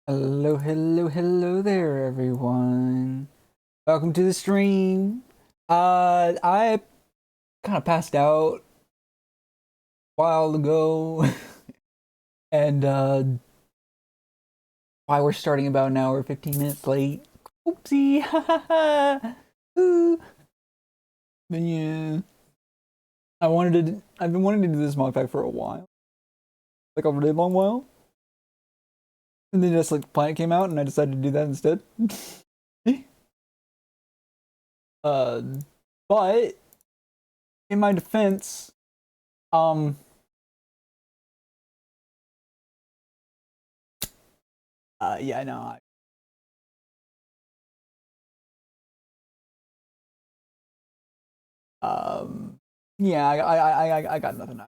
Hello, hello, hello there, everyone. Welcome to the stream. I kind of passed out a while ago, and why we're starting about an hour, 15 minutes late. Oopsie, ha ha ha. Ooh. But yeah, I've been wanting to do this mod pack for a while, like a really long while. And then just like Planet came out, and I decided to do that instead. uh, but in my defense, um. Yeah, no, Um, yeah, I got nothing.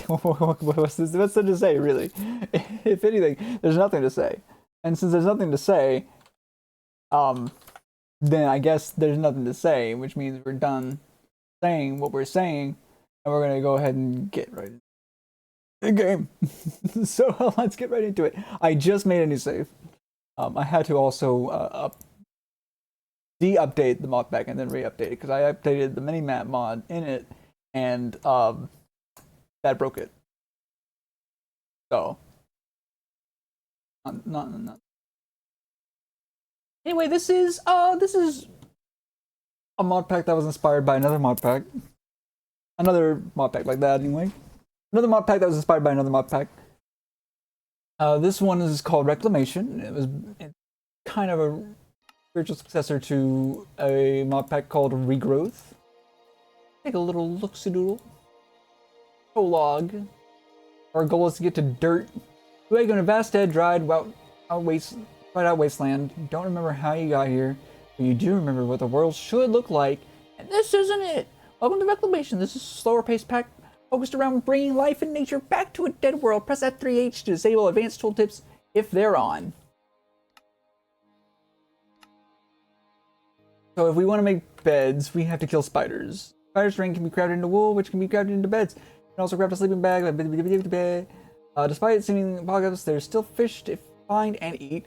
What's there to say, really? If anything, there's nothing to say. And since there's nothing to say, um, then I guess there's nothing to say, which means we're done saying what we're saying, and we're gonna go ahead and get right into the game. So let's get right into it. I just made a new save. I had to also de-update the mod pack and then re-update it because I updated the mini-map mod in it and that broke it. So, not. Anyway, this is a mod pack that was inspired by another mod pack like that. Anyway, another mod pack that was inspired by another mod pack. This one is called Reclamation. It's kind of a spiritual successor to a mod pack called Regrowth. Take a little look-see-doodle. Prologue. Our goal is to get to dirt. You wake in a vast, dead, dried out wasteland. Don't remember how you got here, but you do remember what the world should look like. And this isn't it. Welcome to Reclamation. This is a slower paced pack focused around bringing life and nature back to a dead world. Press F3H to disable advanced tooltips if they're on. So if we want to make beds, we have to kill spiders. Spider string can be crafted into wool, which can be crafted into beds. You can also craft a sleeping bag. Despite seeming apocalypse, there's still fish to find and eat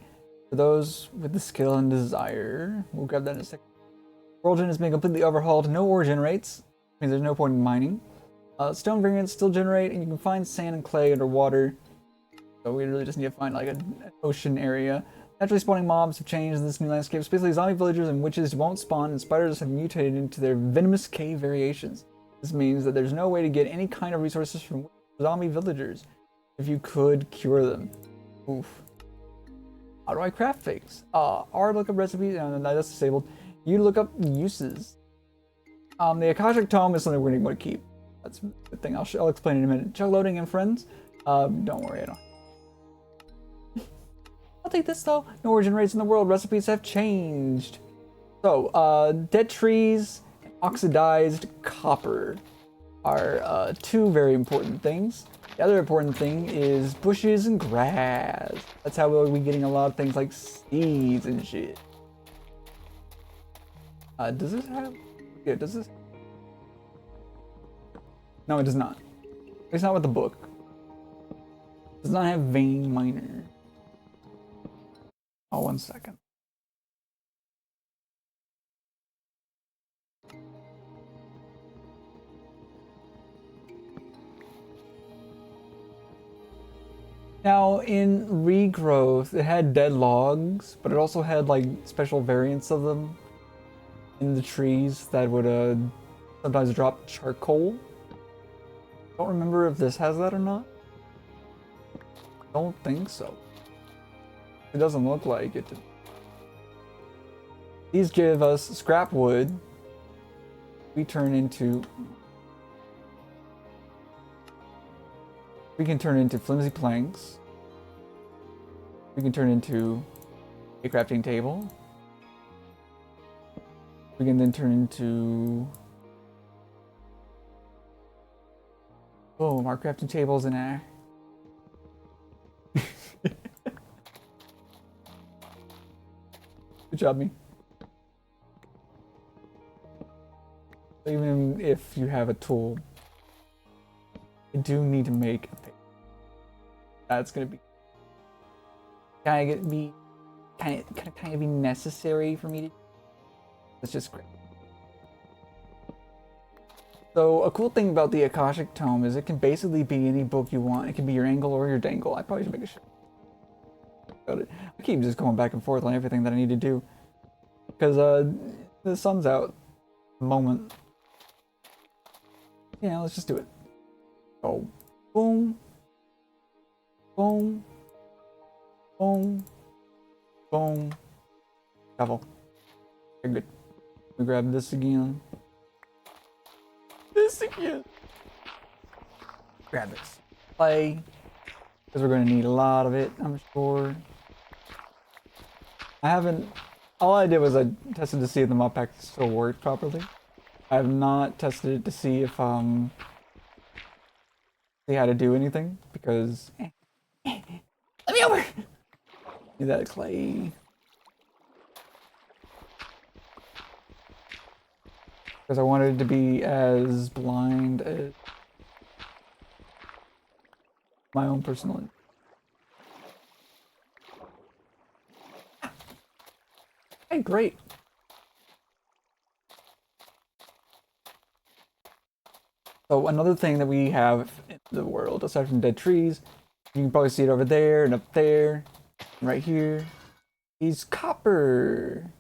for those with the skill and desire. We'll grab that in a second. World Gen has been completely overhauled. No ore generates, which means there's no point in mining. Stone variants still generate, and you can find sand and clay underwater. So we really just need to find like an ocean area. Naturally spawning mobs have changed in this new landscape. Basically, zombie villagers and witches won't spawn, and spiders have mutated into their venomous cave variations. This means that there's no way to get any kind of resources from zombie villagers. If you could cure them. Oof. How do I craft things? R lookup recipes, and that's disabled. You look up uses. The Akashic Tome is something we're going to want to keep. That's a good thing. I'll explain in a minute. Chug loading and friends. Don't worry, I don't. I'll take this though. No origin rates in the world. Recipes have changed. So, dead trees and oxidized copper are two very important things. The other important thing is bushes and grass. That's how we'll be getting a lot of things like seeds and shit. Does this have... Yeah, does this... No, it does not. It's not with the book. It does not have vein miner. Oh, 1 second. Now, in Regrowth, it had dead logs, but it also had like special variants of them in the trees that would sometimes drop charcoal. Don't remember if this has that or not. Don't think so. It doesn't look like it. These give us scrap wood. We turn into... We can turn into flimsy planks. We can turn into a crafting table. We can then turn into... Boom, our crafting table's in there. Good job, me. Even if you have a tool, you do need to make a thing. That's gonna be... kind of be kind of be necessary for me to. Let's just grab. So a cool thing about the Akashic Tome is it can basically be any book you want. It can be your angle or your dangle. I probably should make a shirt about it. I keep just going back and forth on everything that I need to do because the sun's out at the moment. Yeah, let's just do it. Oh, boom, boom, boom, boom. Shovel. Okay, good. We grab this again. This again. Grab this. Play. Because we're going to need a lot of it, I'm sure. I haven't. All I did was I tested to see if the mod pack still worked properly. I have not tested it to see if see how to do anything because let me over. Need that clay because I wanted it to be as blind as my own personal. Hey, great. So another thing that we have in the world, aside from dead trees, you can probably see it over there and up there, and right here, is copper.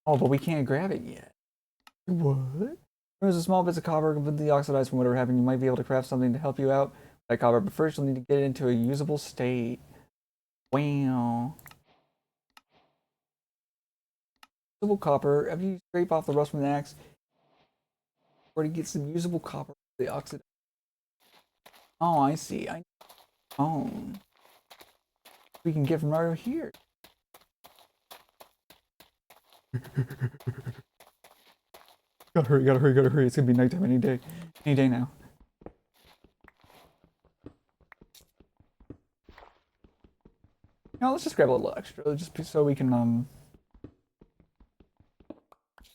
Oh, but we can't grab it yet. What? There's a small bits of copper completely oxidized from whatever happened. You might be able to craft something to help you out with that copper, but first you'll need to get it into a usable state. Wow. Usable copper. After you scrape off the rust from the axe, or to get some usable copper, the oxide. Oh, I see. We can get from right over here. Gotta hurry, gotta hurry, gotta hurry. It's gonna be nighttime any day. Any day now. Now let's just grab a little extra, just so we can,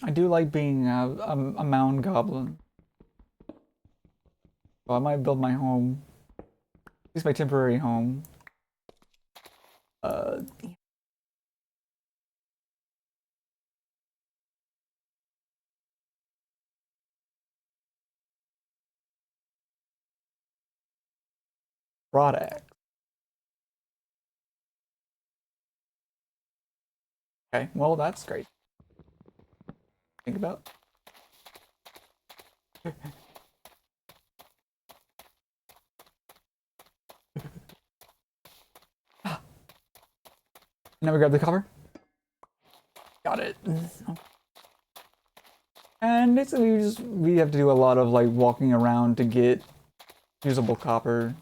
I do like being a mound goblin. So I might build my home. At least my temporary home. Rod. Okay, well that's great. Think about. Now we grab the copper. Got it. And basically we have to do a lot of like walking around to get usable copper.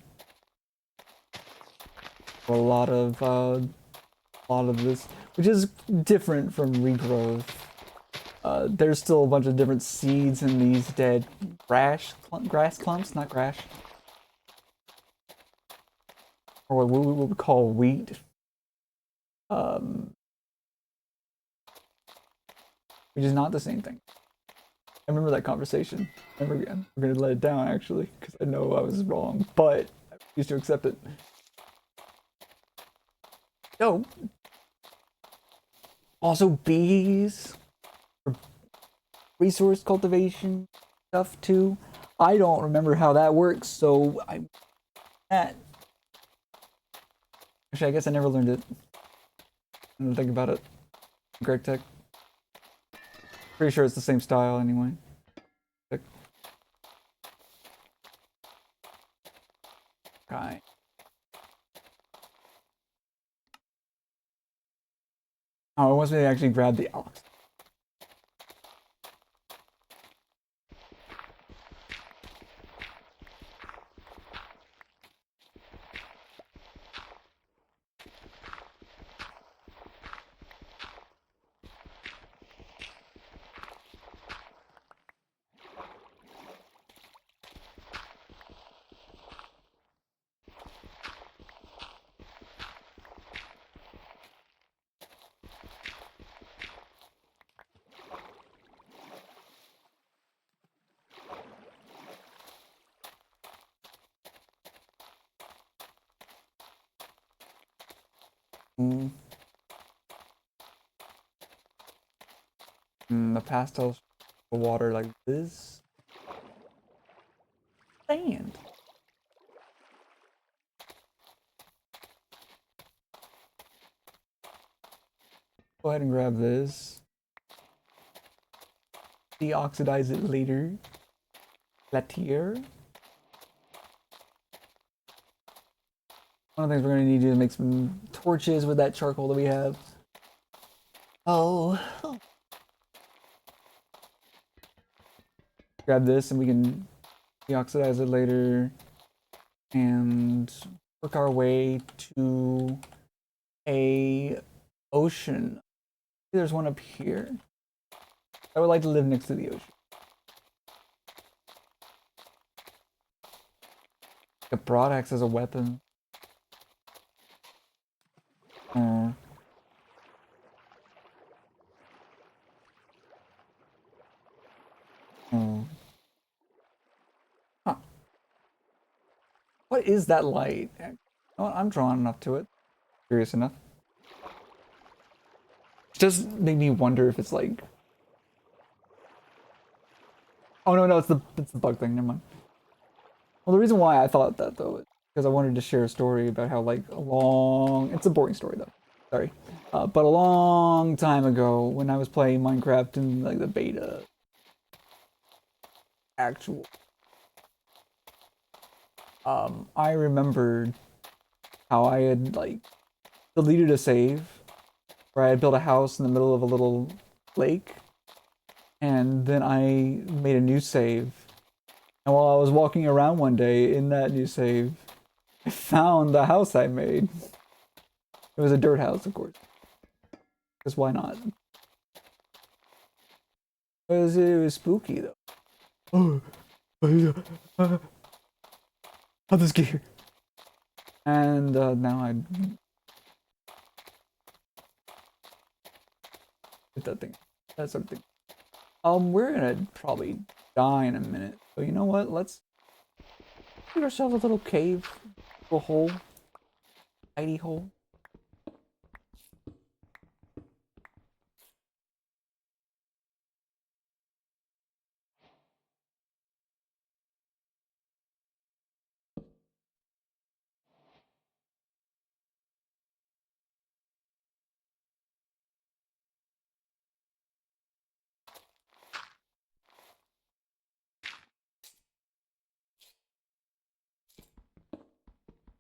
A lot of this, which is different from Regrowth. There's still a bunch of different seeds in these dead grass clumps, not grass. Or what we would call wheat. Which is not the same thing. I remember that conversation. We're gonna let it down actually, because I know I was wrong, but I used to accept it. Oh. Also bees. Resource cultivation stuff too. I don't remember how that works, so I'm that. Actually, I guess I never learned it. I don't think about it. Greg Tech. Pretty sure it's the same style anyway. Okay. Oh, it wants me to actually grab the ox. Mm. The pastel water like this. Sand. Go ahead and grab this. Deoxidize it later. Latier. One of the things we're going to need to do is make some torches with that charcoal that we have. Oh. Grab this and we can deoxidize it later and work our way to a ocean. There's one up here. I would like to live next to the ocean. A broadaxe as a weapon. Oh. Oh. Huh. What is that light? Oh, I'm drawn enough to it. Curious enough. It does make me wonder if it's like. Oh no, it's the bug thing. Never mind. Well, the reason why I thought that though is because I wanted to share a story about how like a long. It's a boring story though. Sorry, but a long time ago when I was playing Minecraft in like the beta, actual. I remembered how I had like deleted a save where I had built a house in the middle of a little lake, and then I made a new save. And while I was walking around one day in that new save, I found the house I made. It was a dirt house, of course. Because why not? It was spooky though. Oh, how'd this get here? And now I hit that thing. That sort of thing. We're gonna probably die in a minute. So you know what? Let's give ourselves a little cave, a hole, tidy hole.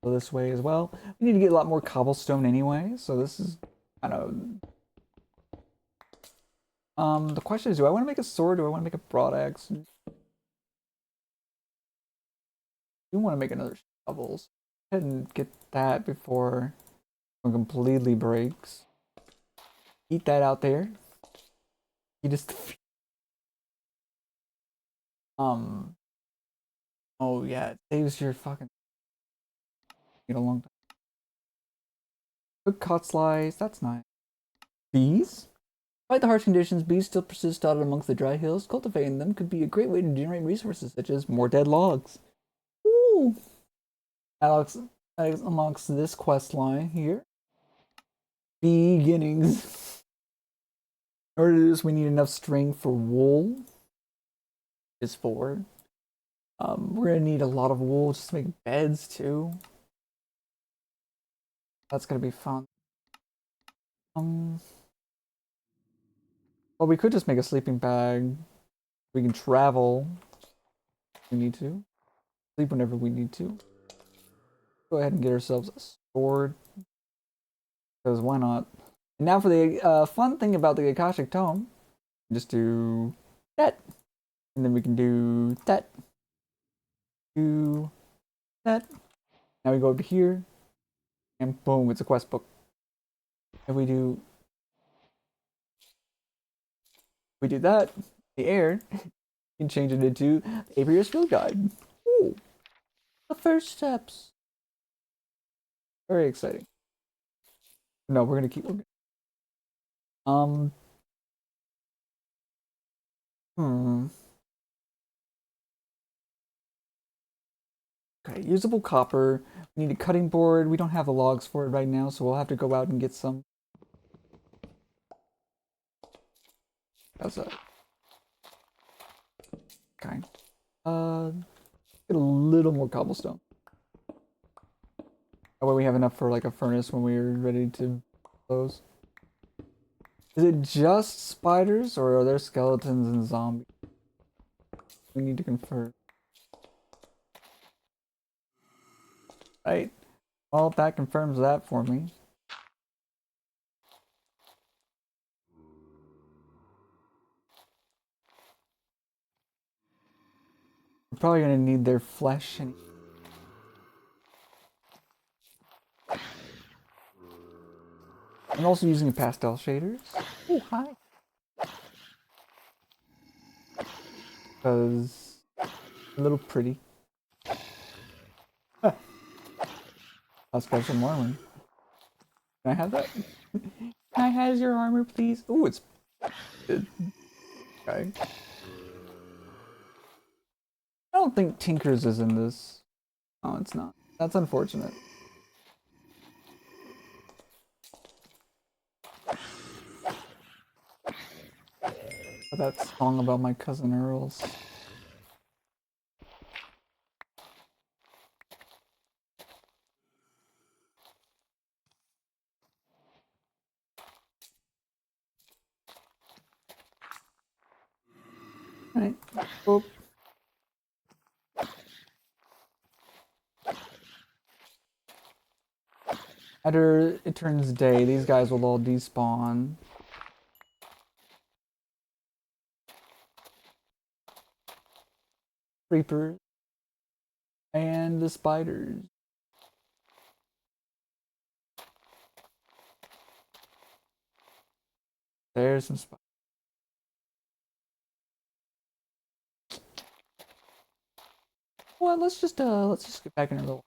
Go this way as well. We need to get a lot more cobblestone anyway. So this is kind of. The question is, do I want to make a sword? Or do I want to make a broadaxe? I do want to make another shovels. Go ahead and get that before it completely breaks. Eat that out there. You just oh yeah, it saves your fucking get a long time. Good cod slice, that's nice. Bees? Despite the harsh conditions, bees still persist dotted amongst the dry hills. Cultivating them could be a great way to generate resources such as more dead logs. Ooh. Alex unlocks this quest line here. Beginnings. In order to do this, we need enough string for wool. Is 4. We're gonna need a lot of wool just to make beds too. That's gonna be fun. Well, we could just make a sleeping bag. We can travel if we need to. Sleep whenever we need to. Go ahead and get ourselves a sword. Because why not? And now for the fun thing about the Akashic Tome. Just do that. And then we can do that. Do that. Now we go up to here. And boom, it's a quest book. And we do that, the air, you can change it into the Apiarist Field Guide. Ooh, the first steps. Very exciting. No, we're gonna keep looking. Hmm. Okay, usable copper. We need a cutting board. We don't have the logs for it right now, so we'll have to go out and get some. How's that? Okay. Get a little more cobblestone. That way we have enough for like a furnace when we're ready to close. Is it just spiders or are there skeletons and zombies? We need to confirm. Right. Well, that confirms that for me. We're probably gonna need their flesh and I'm also using pastel shaders. Oh, hi. Because a little pretty. Let's get some armor. Can I have that? Can I have your armor, please? Ooh, it's good. Okay. I don't think Tinker's is in this. Oh, it's not. That's unfortunate. That song about my cousin Earl's. Right. Boop. After it turns day, these guys will all despawn. Creepers. And the spiders. There's some spiders. Well, let's just get back in a little.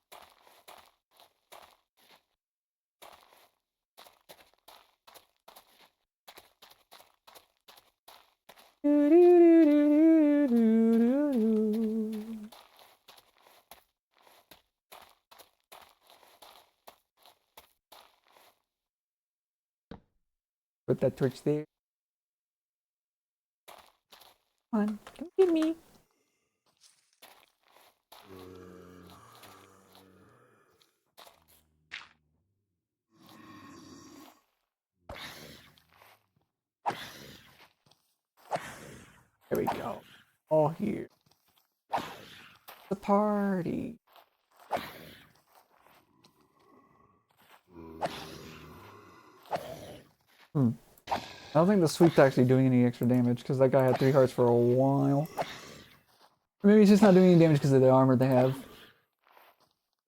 Put that torch there. Come on, come get me. There we go. All here. The party. I don't think the sweep's actually doing any extra damage because that guy had 3 hearts for a while. Or maybe it's just not doing any damage because of the armor they have.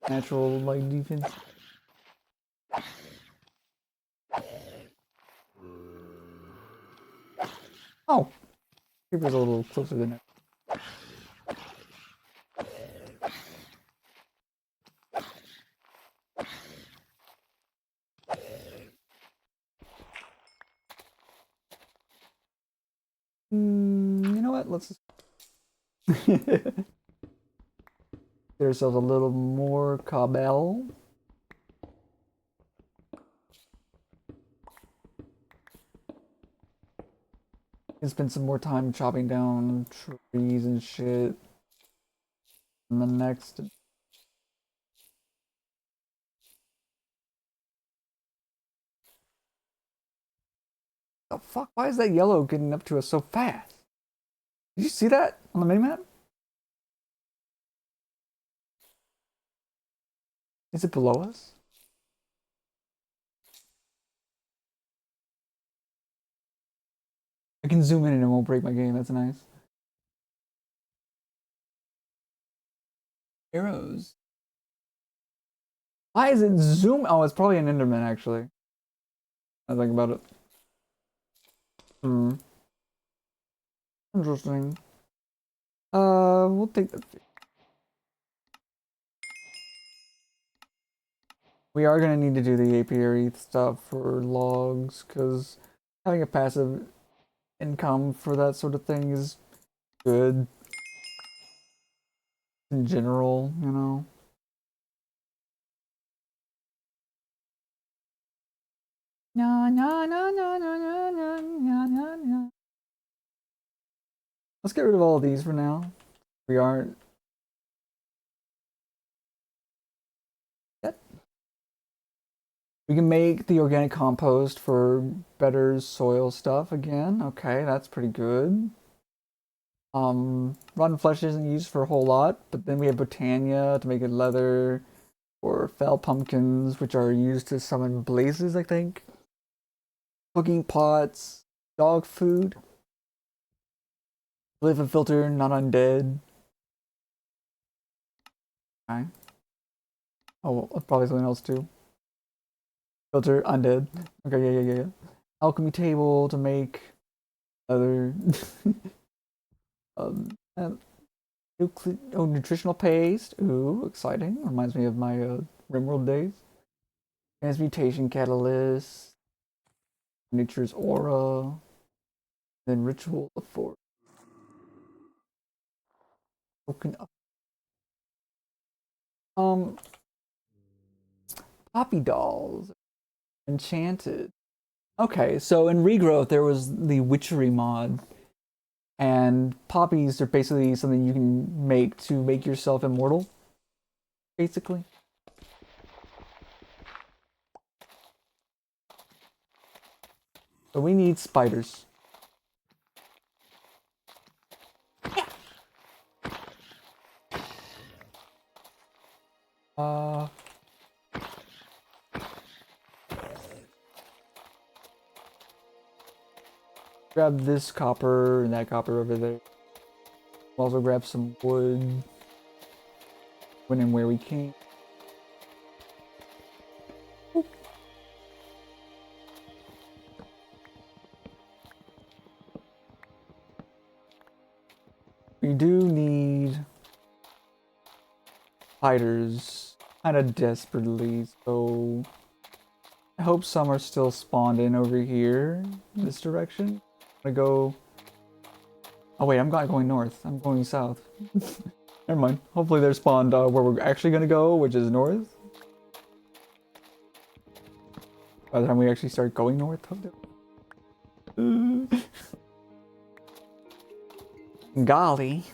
Natural, like, defense. Oh! Creeper's a little closer than it. You know what? Let's get ourselves a little more cobble. And spend some more time chopping down trees and shit. And the next. The fuck? Why is that yellow getting up to us so fast? Did you see that on the minimap? Is it below us? I can zoom in and it won't break my game. That's nice. Arrows. Why is it zoom? Oh, it's probably an Enderman, actually. I think about it. Interesting. We'll take the. We are gonna need to do the apiary stuff for logs, because having a passive income for that sort of thing is good. In general, you know. No, no, no, no, no, no, no, no, no, no. Let's get rid of all of these for now. We aren't. Yet. We can make the organic compost for better soil stuff again. Okay, that's pretty good. Rotten flesh isn't used for a whole lot, but then we have Botania to make it leather, or fell pumpkins, which are used to summon blazes, I think. Cooking pots, dog food, live and filter, not undead. Okay. Oh, well, probably something else too. Filter, undead. Okay, yeah. Alchemy table to make other and nutritional paste. Ooh, exciting. Reminds me of my Rimworld days. Transmutation catalyst. Nature's aura. Then ritual of force. Broken up. Um, Poppy dolls. Enchanted. Okay, so in Regrowth there was the witchery mod, and poppies are basically something you can make to make yourself immortal, basically. So we need spiders. Uh, Grab this copper and that copper over there. We'll also grab some wood when and where we can. Oop. We do need spiders kind of desperately, so I hope some are still spawned in over here in this direction. I'm gonna go. Oh wait, I'm not going north. I'm going south. Never mind. Hopefully they're spawned where we're actually gonna go, which is north. By the time we actually start going north. Golly.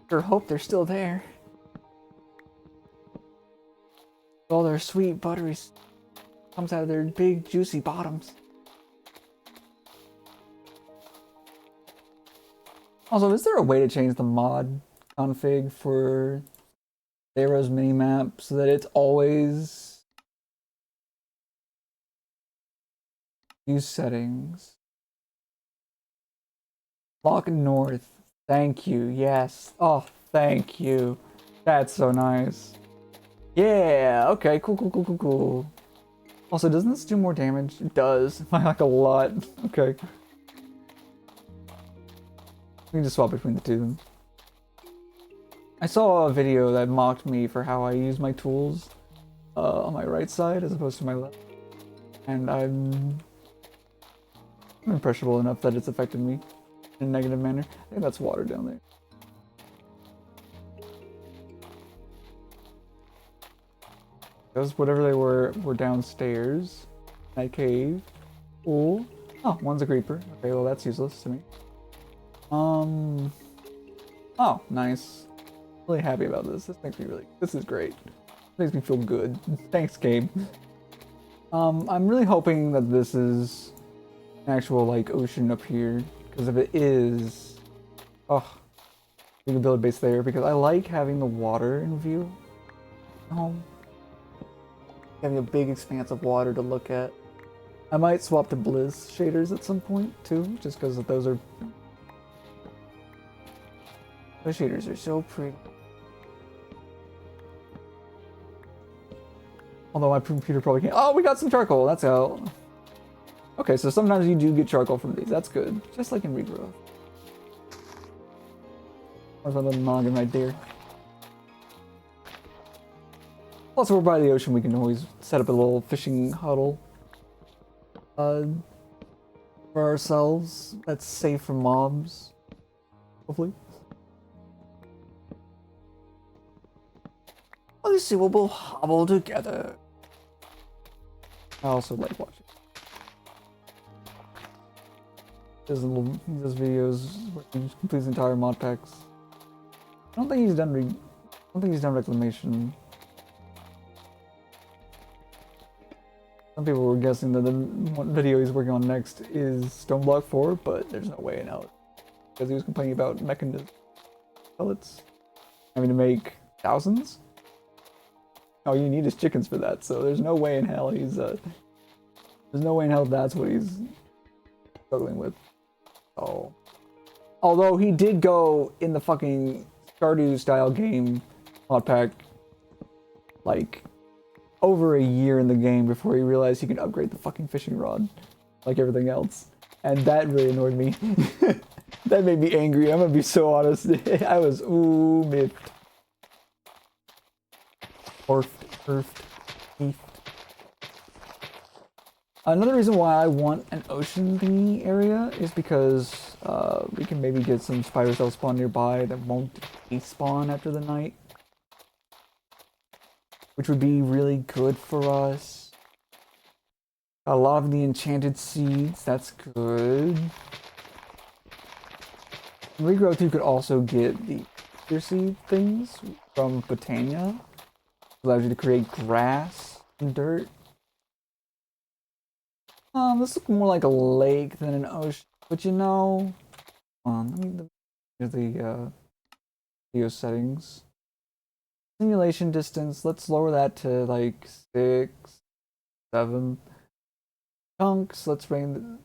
Sure hope they're still there. All their sweet buttery comes out of their big juicy bottoms. Also, is there a way to change the mod config for Theros minimap so that it's always use settings? Lock north. Thank you. Yes. Oh, thank you. That's so nice. Yeah. Okay. Cool. Also, doesn't this do more damage? It does. By like a lot. Okay. We can just swap between the two. I saw a video that mocked me for how I use my tools on my right side as opposed to my left. And I'm impressionable enough that it's affected me in a negative manner. I think that's water down there. Those, whatever they were downstairs. That cave. Cool. Oh, one's a creeper. Okay, well that's useless to me. Oh, nice. Really happy about this. This is great. Makes me feel good. Thanks, game. I'm really hoping that this is an actual, like, ocean up here. Because if it is... Oh, we can build a base there, because I like having the water in view. Having a big expanse of water to look at. I might swap to Bliss shaders at some point, too, just because those shaders are so pretty. Although my computer probably can't. Oh, we got some charcoal. That's out. Okay, so sometimes you do get charcoal from these. That's good. Just like in Regrowth. There's a little noggin right there. Plus, we're by the ocean. We can always set up a little fishing huddle for ourselves. That's safe from mobs. Hopefully. Let's see. We'll hobble together. I also like watching. he does videos where he completes entire mod packs. I don't think he's done Reclamation. Some people were guessing that the video he's working on next is Stoneblock 4, but there's no way in hell. Because he was complaining about mechanism pellets. Having to make thousands? All you need is chickens for that, so there's no way in hell he's there's no way in hell that's what he's struggling with. Oh. Although he did go in the fucking Stardew style game mod pack like over a year in the game before he realized he could upgrade the fucking fishing rod like everything else. And that really annoyed me. That made me angry, I'm gonna be so honest. I was miffed. Earthed. Another reason why I want an ocean thingy area is because we can maybe get some spiders that'll spawn nearby that won't despawn after the night. Which would be really good for us. A lot of the enchanted seeds, that's good. In Regrowth, you could also get the your seed things from Botania. It allows you to create grass and dirt. This looks more like a lake than an ocean, but you know, let me here's the video settings. Simulation distance, let's lower that to like 6, 7 chunks. Let's bring the...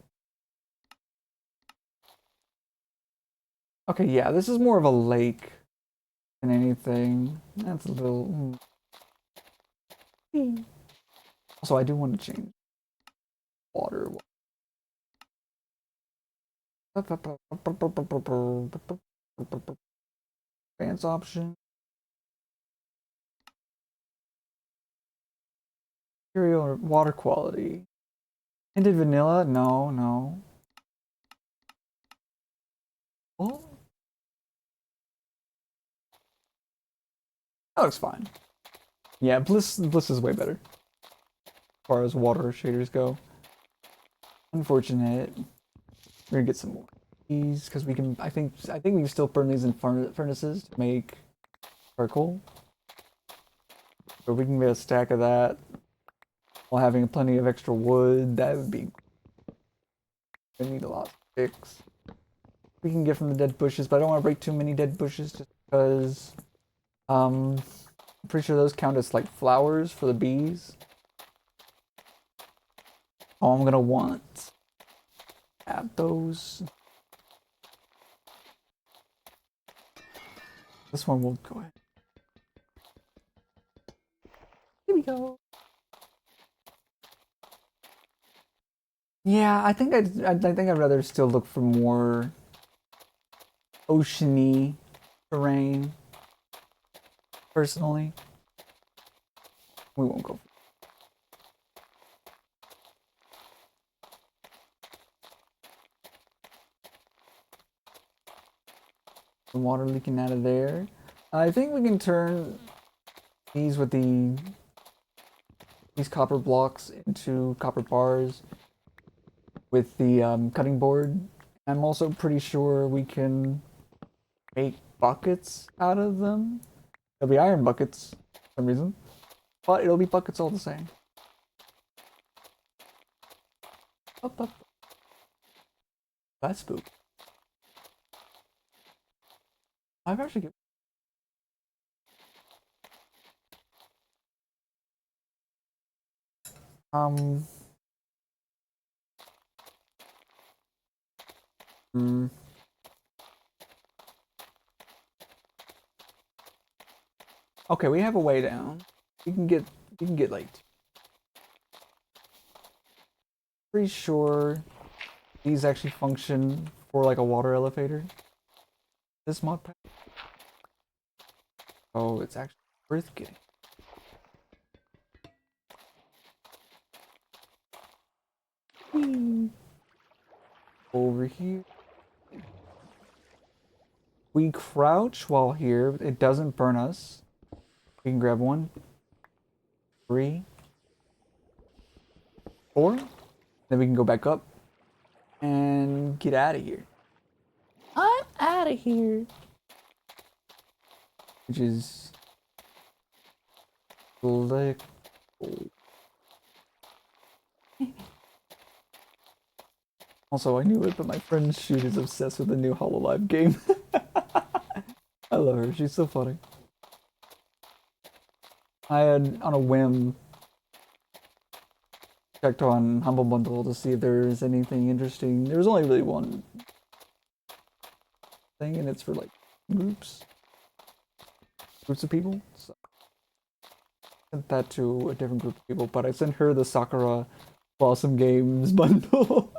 Okay, yeah, this is more of a lake than anything. That's a little... Also, I do want to change water. Advanced option. Material water quality. Tinted vanilla? No. Well, that looks fine. Yeah, Bliss is way better as far as water shaders go. Unfortunate. We're gonna get some more of these because we can. I think we can still burn these in furnaces to make charcoal. So we can get a stack of that while having plenty of extra wood. That would be. I need a lot of sticks. We can get from the dead bushes, but I don't want to break too many dead bushes just because. I'm pretty sure those count as like flowers for the bees. Oh, I'm gonna want. Add those. This one will go ahead. Here we go. Yeah, I think I'd rather still look for more oceany terrain. Personally, we won't go. The water leaking out of there. I think we can turn these with these copper blocks into copper bars with the cutting board. I'm also pretty sure we can make buckets out of them. They'll be iron buckets for some reason, but it'll be buckets all the same. Up. That's spooky. I've actually get. Okay, we have a way down. We can get like. Pretty sure these actually function for like a water elevator. This mod pack. Oh, it's actually worth getting. Over here. We crouch while here. It doesn't burn us. We can grab 1, 3, 4. Then we can go back up. and get out of here. I'm out of here. Which is like also I knew it, but my friend Shoot is obsessed with the new HoloLive game. I love her. She's so funny. I had on a whim checked on Humble Bundle to see if there's anything interesting. There was only really one thing, and it's for like groups of people. So I sent that to a different group of people, but I sent her the Sakura Blossom Games bundle.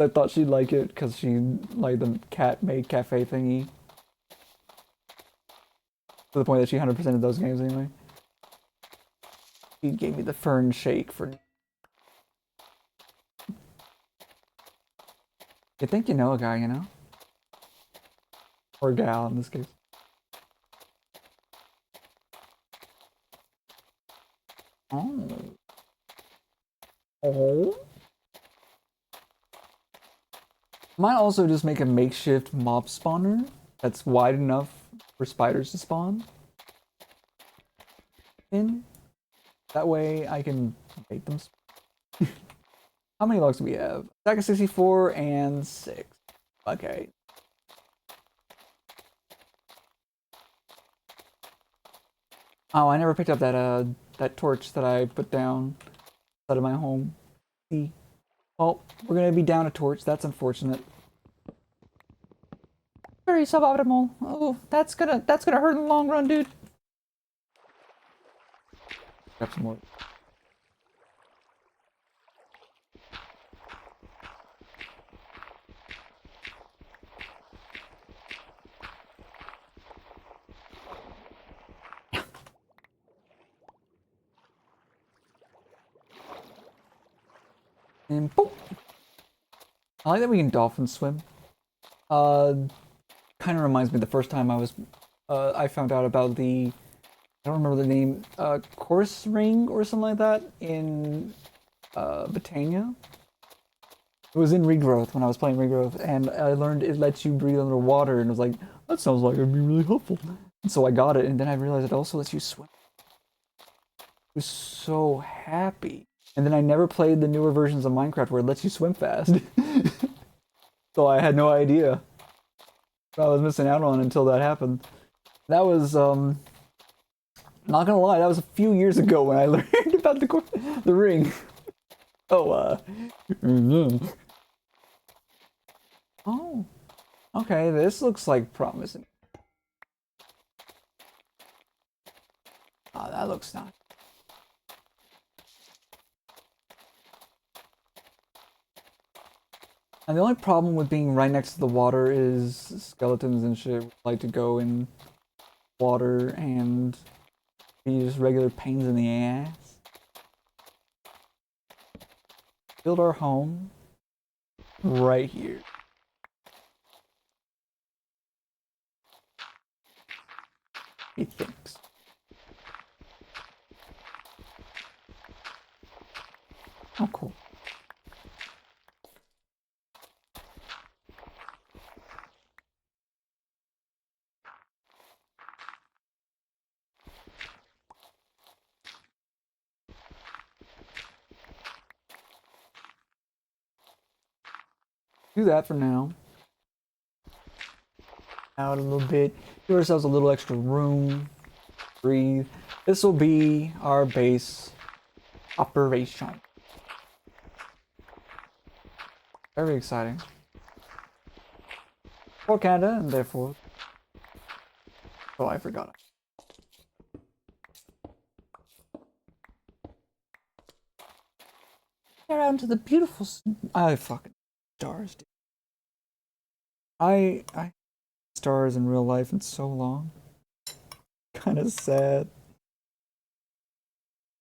I thought she'd like it because she liked the cat-made cafe thingy. To the point that she 100%ed those games anyway. She gave me the Fern Shake for... You think you know a guy, you know? Or a gal in this case. Oh. Oh. Might also just make a makeshift mob spawner that's wide enough for spiders to spawn in. That way I can make them. How many logs do we have? Stack of 64 and 6. Okay. Oh, I never picked up that torch that I put down outside of my home. See? Well, we're gonna be down a torch. That's unfortunate. Very suboptimal. Oh, that's gonna hurt in the long run, dude. Grab some more. And boop. I like that we can dolphin swim. Kind of reminds me the first time I found out about the, I don't remember the name, course ring or something like that in Botania. It was in Regrowth when I was playing Regrowth, and I learned it lets you breathe underwater, and I was like, that sounds like it'd be really helpful. And so I got it, and then I realized it also lets you swim. I was so happy. And then I never played the newer versions of Minecraft where it lets you swim fast. So I had no idea what I was missing out on until that happened. That was, not gonna lie, that was a few years ago when I learned about the ring. Oh, oh, okay, this looks like promising. Oh, that looks nice. And the only problem with being right next to the water is skeletons and shit like to go in water and be just regular pains in the ass. Build our home right here. He thinks. Oh, cool. Do that for now. Out a little bit. Give ourselves a little extra room. Breathe. This will be our base operation. Very exciting. For Canada, and therefore... Oh, I forgot. Get out into the beautiful... I fucking... Stars, dude. I stars in real life in so long. Kind of sad.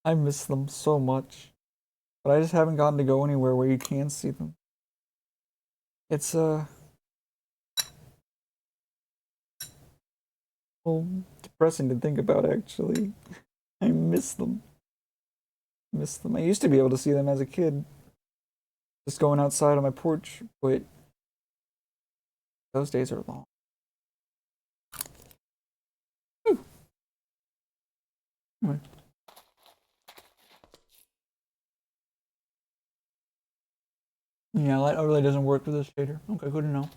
I miss them so much. But I just haven't gotten to go anywhere where you can see them. It's well, depressing to think about actually. I miss them. Miss them. I used to be able to see them as a kid, just going outside on my porch, but those days are long. Anyway. Yeah, light overlay doesn't work with this shader. Okay, good to know.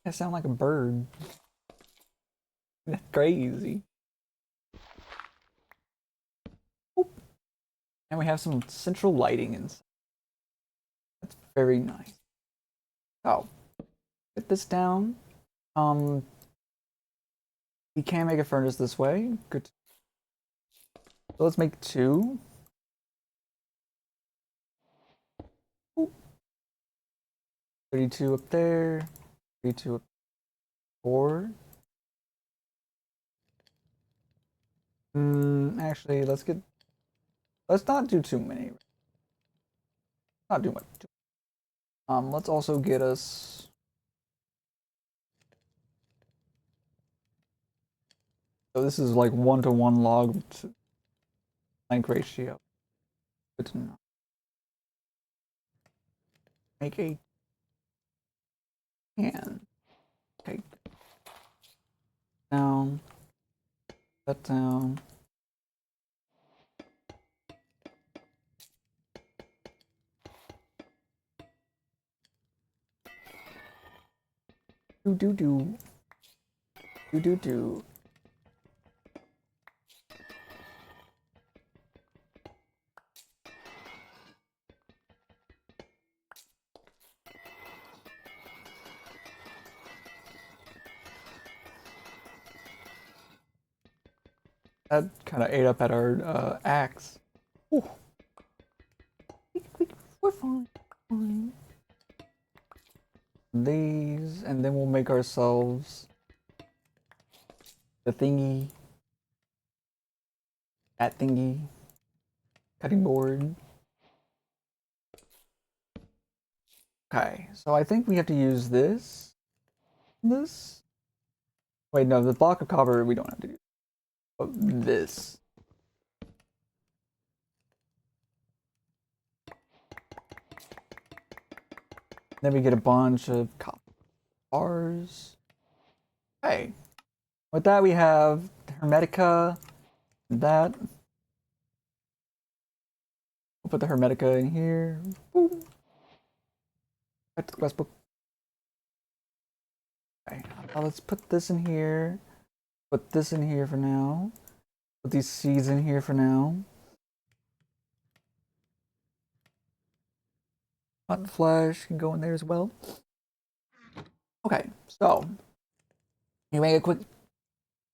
I sound like a bird. That's crazy. Oop. And we have some central lighting inside. That's very nice. Oh, get this down. Um, we can make a furnace this way. Good. So let's make two. Oop. 32 up there. 32 up 4. Actually, let's not do too many. Not do much. Let's also get us. So this is like 1-to-1 log to length ratio. Good to know. Make a can. Take down. That down. Do do do. Do do do. That kind of ate up at our axe. Ooh. We're fine. Fine. These, and then we'll make ourselves the thingy. That thingy. Cutting board. Okay, so I think we have to use this. This? Wait, no, the block of copper we don't have to do. But this. Then we get a bunch of copper bars. Okay. With that we have Hermetica. That. We'll put the Hermetica in here. Boom. Back to the quest book. Okay, let's put this in here. Put this in here for now. Put these seeds in here for now. Rotten flesh can go in there as well. Okay, so you make a quick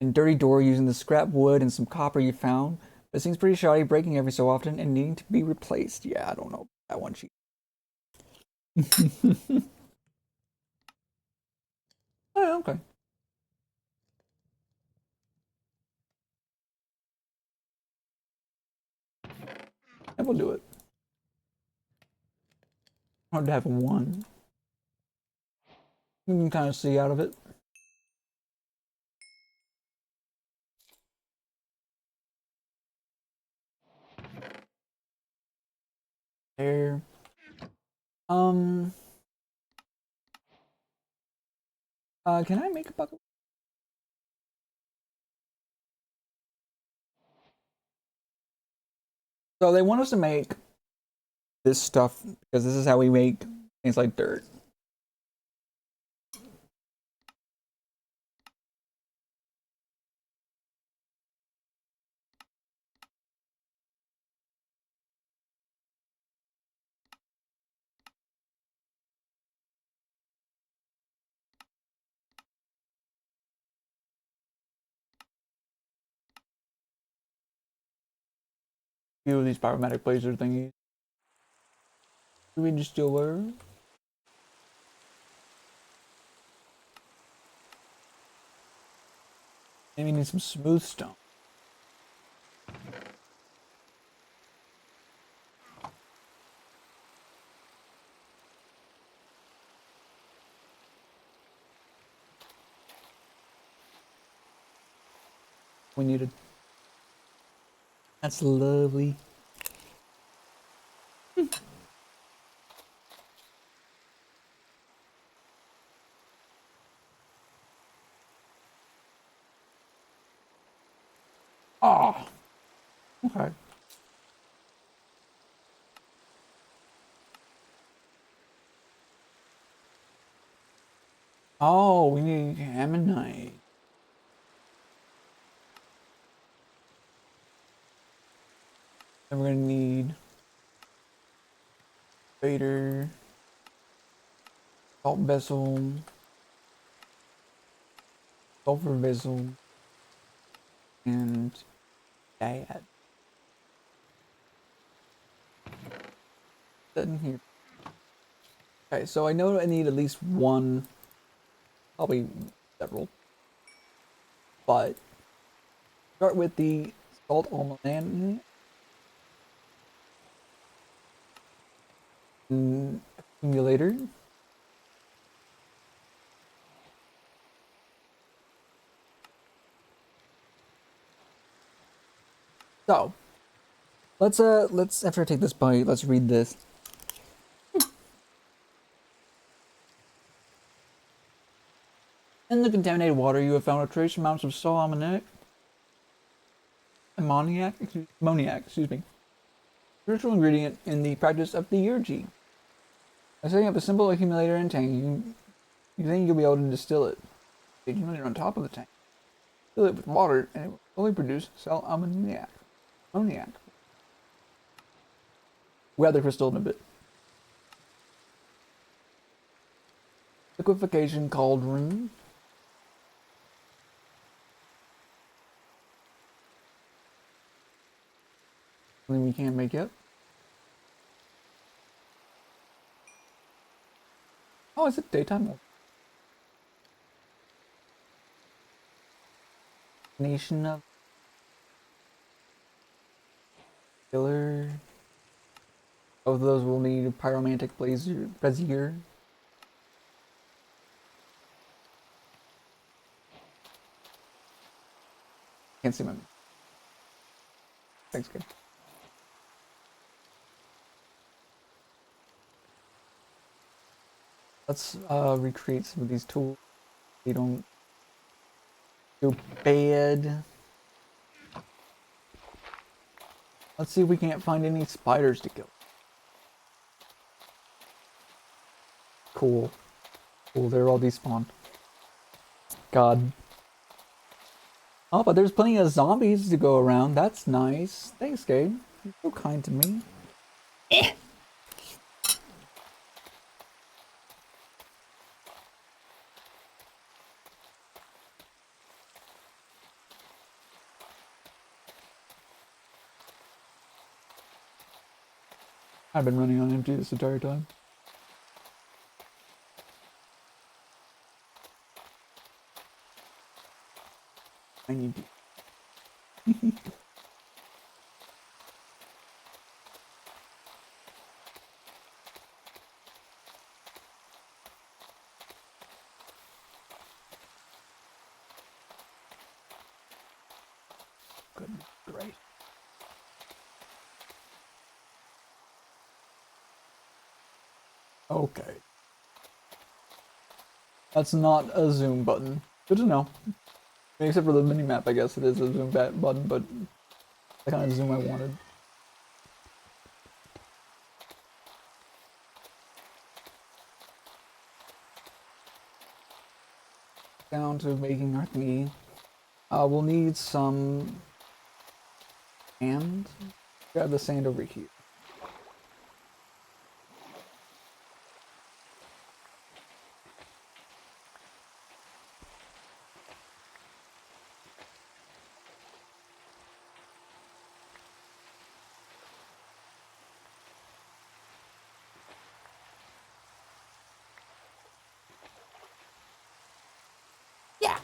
and dirty door using the scrap wood and some copper you found. But it seems pretty shoddy, breaking every so often and needing to be replaced. Yeah, I don't know that one sheet. Oh, okay. And we'll do it. Hard to have one. You can kind of see out of it. There. Um. Can I make a bucket? So they want us to make this stuff because this is how we make things like dirt. Few of these pyromatic blazer thingies. Do we just do where? And we need some smooth stone. We needed. That's lovely. Oh, okay. Oh, we need ammonite. Then we're gonna need Vader, salt vessel, sulfur vessel, and dad. That in here. Okay, so I know I need at least one, probably several, but start with the salt almond accumulator. So let's after I take this bite, let's read this. In the contaminated water, you have found a trace amounts of salt ammoniac, excuse me, crucial ingredient in the practice of theurgy. By setting up a simple accumulator and tank, you think you'll be able to distill it. The accumulator on top of the tank. Fill it with water, and it will slowly produce salt ammoniac. We'll add the crystal in a bit. Liquefaction cauldron. Something we can't make yet. Oh, is it daytime? Nation of Killer. Both of those will need pyromantic brazier. Can't see my. Thanks, kid. Let's recreate some of these tools. They don't go bad. Let's see if we can't find any spiders to kill. Cool. Cool, they're all despawned. God. Oh, but there's plenty of zombies to go around. That's nice. Thanks, Gabe. You're so kind to me. I've been running on empty this entire time. I need to. Goodness, great. Okay. That's not a zoom button. Good to know. Except for the mini-map, I guess it is a zoom button, but the kind of zoom I wanted. Down to making our thingy. We'll need some sand. Grab the sand over here. Yeah.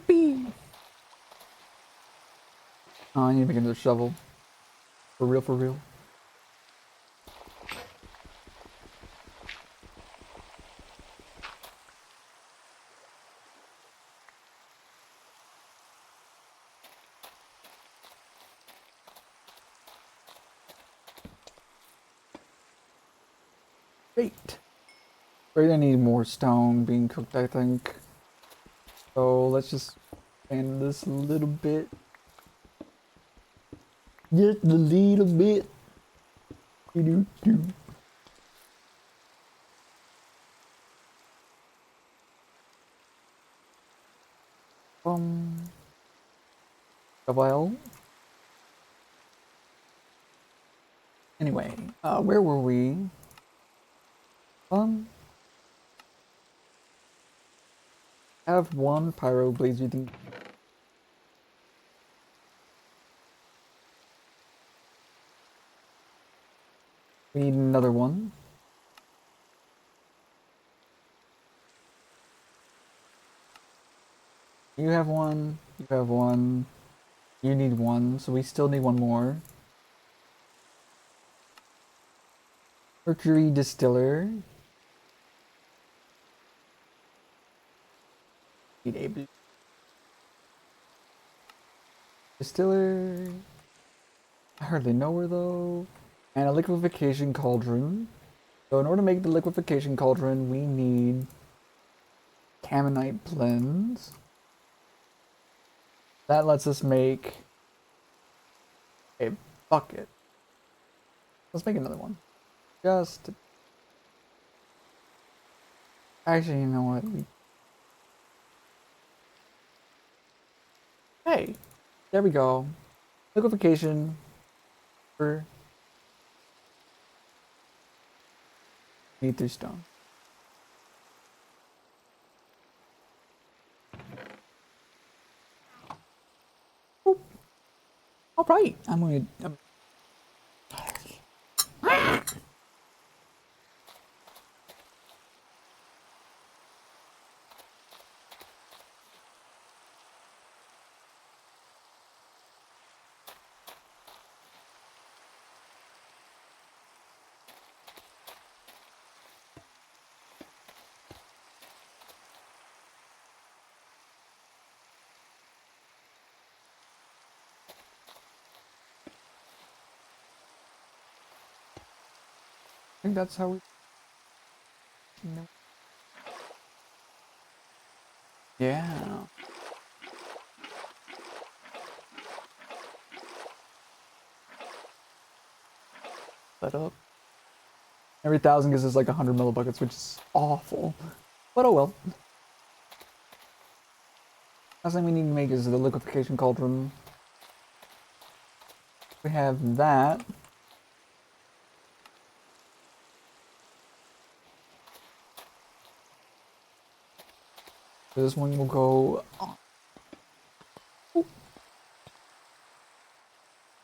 Yippee! Oh, I need to make another shovel. For real, for real. Great. We're gonna need more stone being cooked, I think. So let's just expand this a little bit. Just a little bit. Do-do-do. Well. Anyway, where were we? Have one pyro blaze you think. We need another one. You have one, you have one, you need one, so we still need one more. Mercury distiller. Need a blue distiller. I hardly know her though. And a liquefaction cauldron. So in order to make the liquefaction cauldron, we need Caminite blends. That lets us make a bucket. Let's make another one. Just actually, you know what? Hey, there we go. Liquefaction for need 3 stone. All right, I'm gonna. I think that's how we. Yeah. Set up. Every 1,000 gives us like 100 millibuckets, which is awful. But oh well. Last thing we need to make is the liquefaction cauldron. We have that. So this one will go on.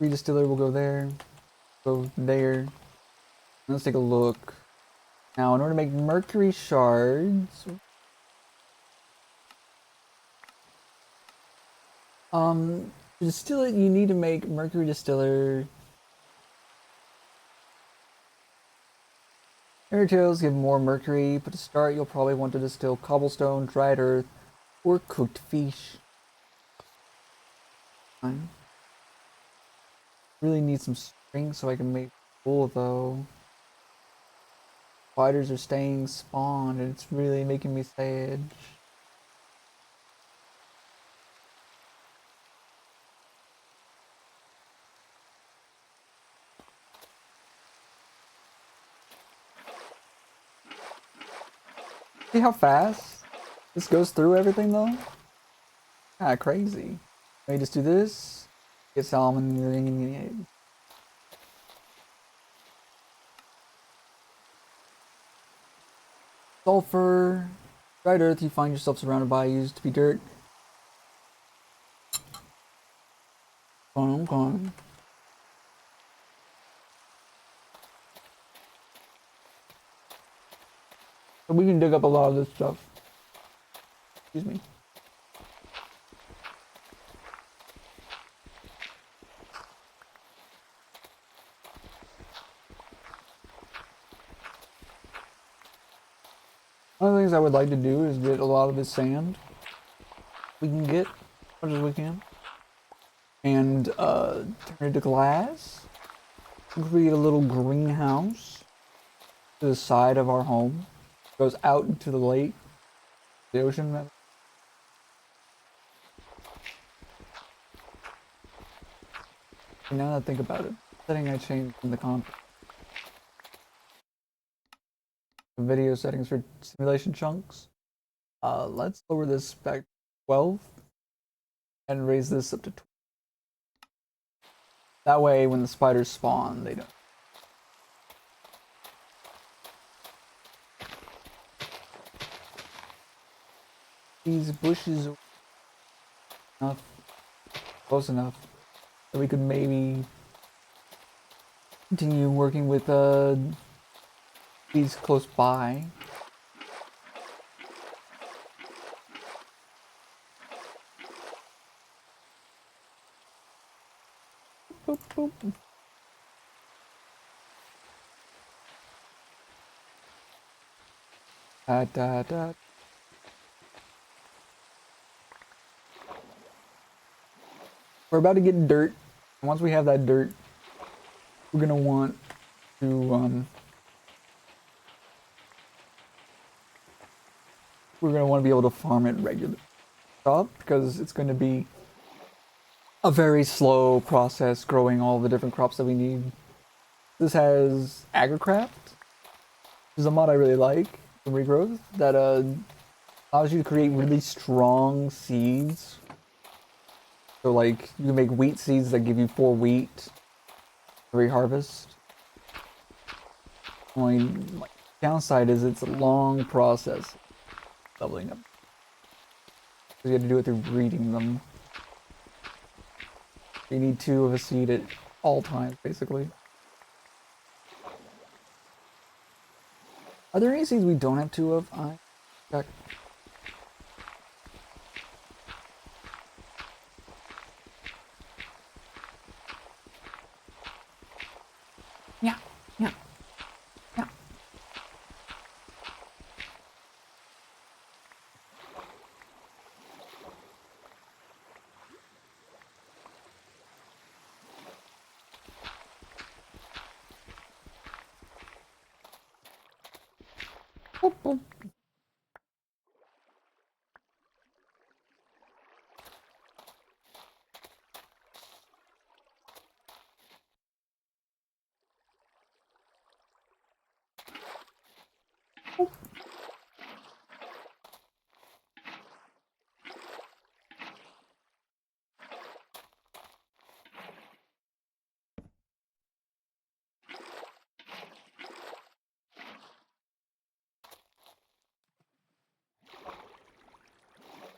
Redistiller will go there. Go there. Let's take a look. Now, in order to make mercury shards, to distill it, you need to make mercury distiller. Materials give more mercury, but to start, you'll probably want to distill cobblestone, dried earth, or cooked fish. Fine. Really need some string so I can make wool, though. Spiders are staying spawned, and it's really making me sad. See how fast this goes through everything, though? Ah, crazy. Let me just do this. Get salmon. Sulfur. Dried earth you find yourself surrounded by used to be dirt. I'm gone. So we can dig up a lot of this stuff. Excuse me. One of the things I would like to do is get a lot of this sand we can get, as much as we can, and turn it into glass. Create a little greenhouse to the side of our home. It goes out into the lake, the ocean. Now that I think about it, setting I changed in the content. The video settings for simulation chunks. Let's lower this back to 12 and raise this up to 20. That way, when the spiders spawn, they don't. These bushes are enough, close enough that we could maybe continue working with these close by. Boop, boop. Da, da, da. We're about to get dirt. And once we have that dirt, we're gonna want to we're gonna want to be able to farm it regularly, because it's going to be a very slow process growing all the different crops that we need. This has AgriCraft, which is a mod I really like from Regrowth that allows you to create really strong seeds. So like you can make wheat seeds that give you 4 wheat every harvest. Only downside is it's a long process leveling up. So you have to do it through breeding them. You need 2 of a seed at all times, basically. Are there any seeds we don't have 2 of? I check. Yeah, yeah, yeah. Boop, boop.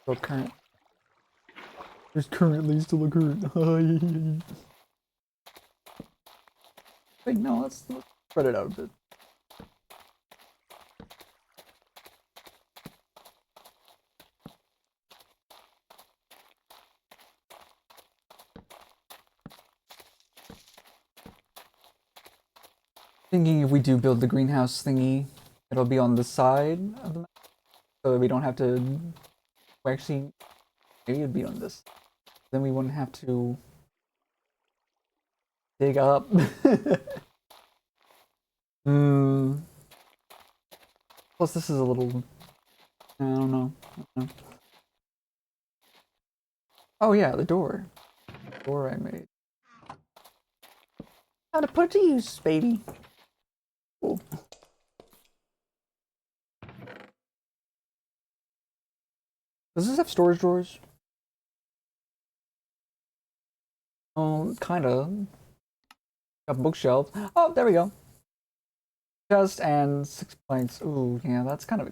So current. There's currently still a current. Wait, no, let's spread it out a bit. Thinking if we do build the greenhouse thingy, it'll be on the side of the map, so that we don't have to. Well, actually, maybe it'd be on this. Then we wouldn't have to dig up. Hmm. Plus, this is a little. I don't know. Oh yeah, the door. The door I made. How to put it to use, baby. Cool. Does this have storage drawers? Oh, kinda. Got bookshelves. Oh, there we go. Chest and 6 planks. Ooh, yeah, that's kind of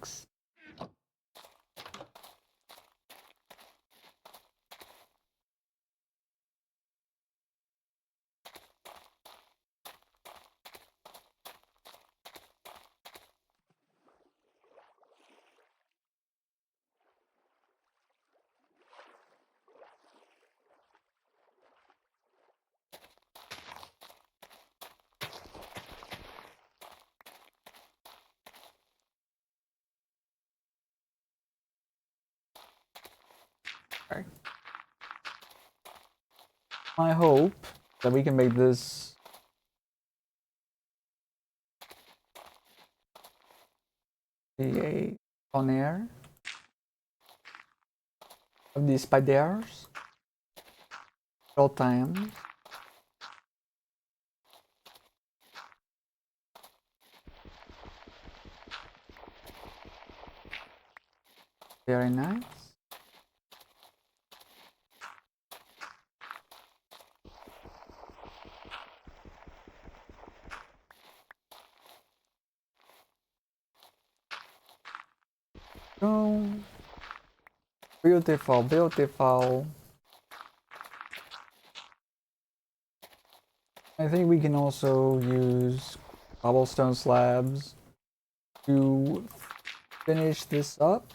I hope that we can make this a on air of the spiders at all times. Very nice. Oh, beautiful, beautiful. I think we can also use cobblestone slabs to finish this up.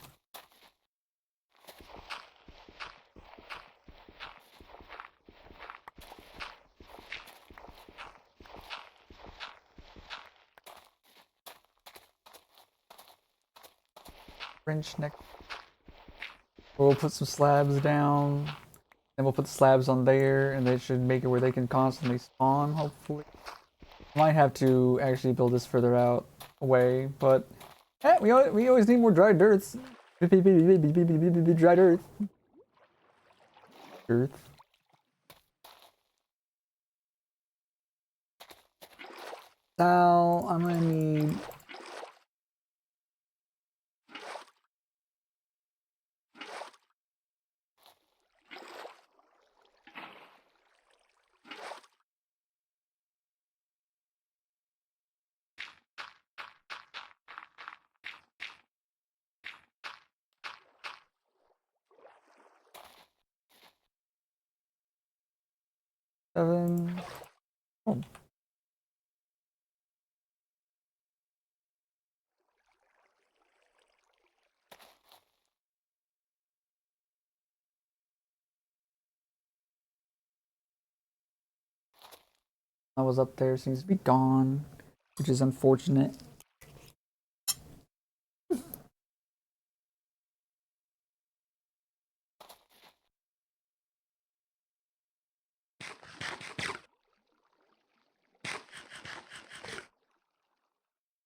French neck. We'll put some slabs down, then we'll put the slabs on there, and they should make it where they can constantly spawn, hopefully. Might have to actually build this further out away, but we always need more dry dirt. Dry dirt. Earth. So I'm gonna need 7. Oh. I was up there, seems to be gone, which is unfortunate.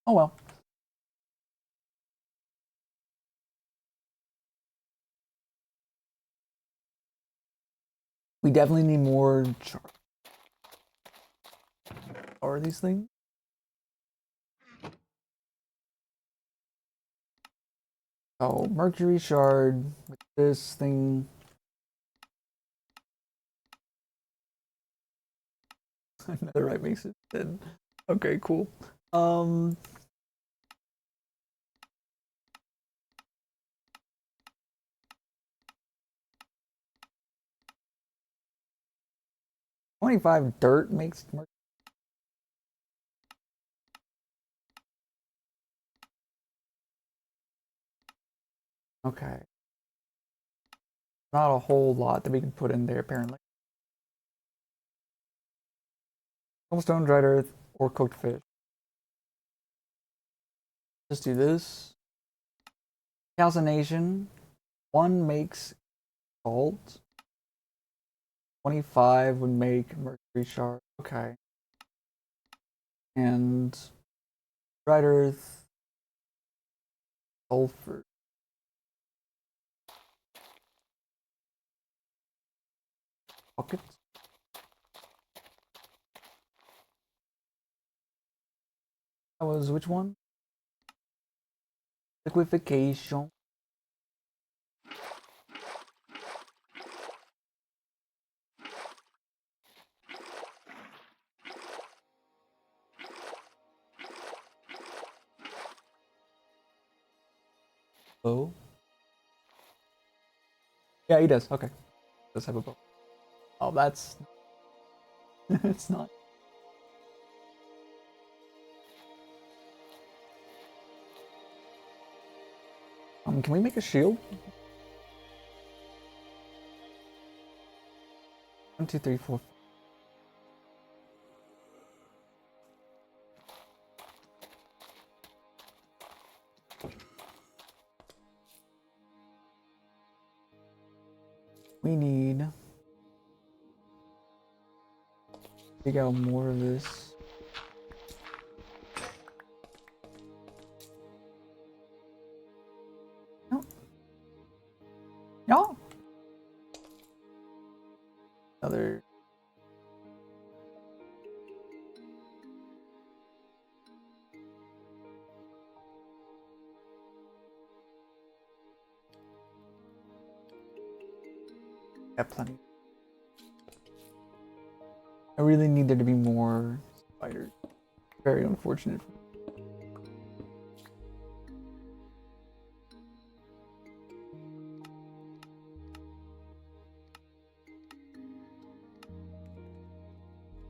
Oh well. We definitely need more are these things? Oh, mercury shard with this thing. Netherite makes it dead. Okay, cool. 25 dirt makes mercury. Okay. Not a whole lot that we can put in there, apparently. Cobblestone, dried earth, or cooked fish. Just do this. Calcination. 1 makes salt. 25 would make mercury shard. Okay. And dried earth, sulfur. Bucket. That was which one? Liquefaction. Oh. Yeah, he does. Okay. Does have a bow. Oh, that's. It's not. Can we make a shield? 1, 2, 3, 4. We need Dig out more of this. No. No. Other. Got plenty. I really need there to be more spiders. Very unfortunate.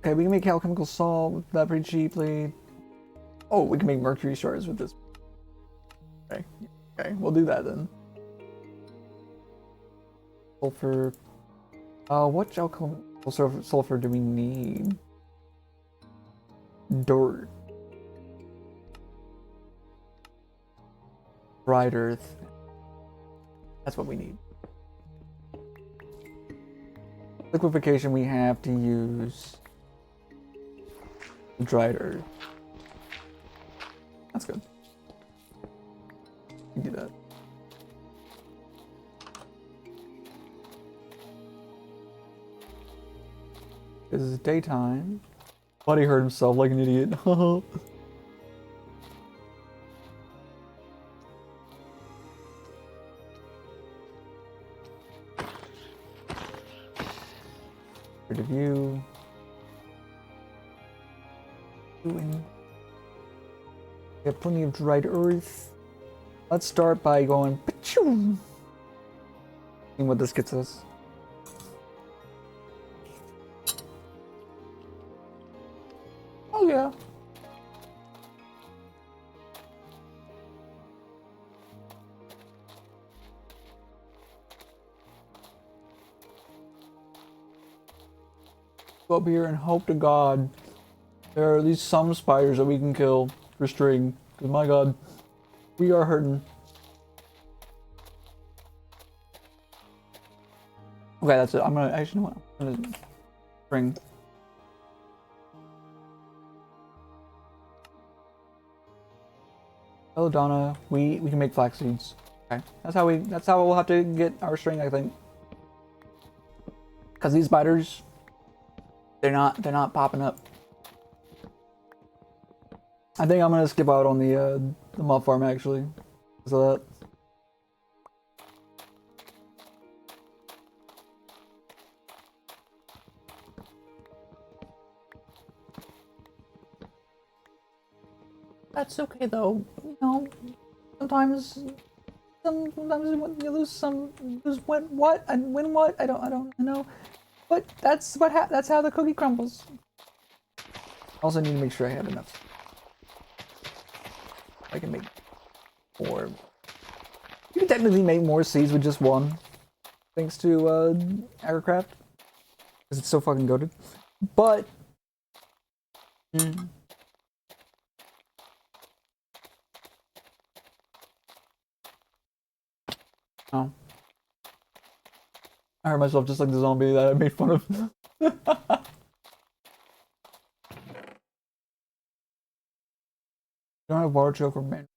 Okay, we can make alchemical salt with that pretty cheaply. Oh, we can make mercury shards with this. Okay, okay, we'll do that then. Sulfur. What alchemical sulfur do we need? Dirt. Dried earth. That's what we need. Liquefaction, we have to use dried earth. That's good. You can do that. This is daytime. Buddy hurt himself like an idiot. Rid of you. We have plenty of dried earth. Let's start by going. Seeing what this gets us. Oh yeah. Go up here and hope to God there are at least some spiders that we can kill for string. Cause my God, we are hurting. Okay, that's it. I'm gonna actually know what I'm gonna bring. Oh Donna, we can make flax seeds. Okay, that's how we'll have to get our string, I think. Cause these spiders, they're not popping up. I think I'm gonna skip out on the mob farm actually. Because of that. That's okay though. You know, sometimes you lose some, lose what and win what. I don't know. But that's that's how the cookie crumbles. Also need to make sure I have enough. I can make more. You can technically make more seeds with just one, thanks to Agricraft, because it's so fucking goated. But oh, I hurt myself just like the zombie that I made fun of. Don't have water choke or man.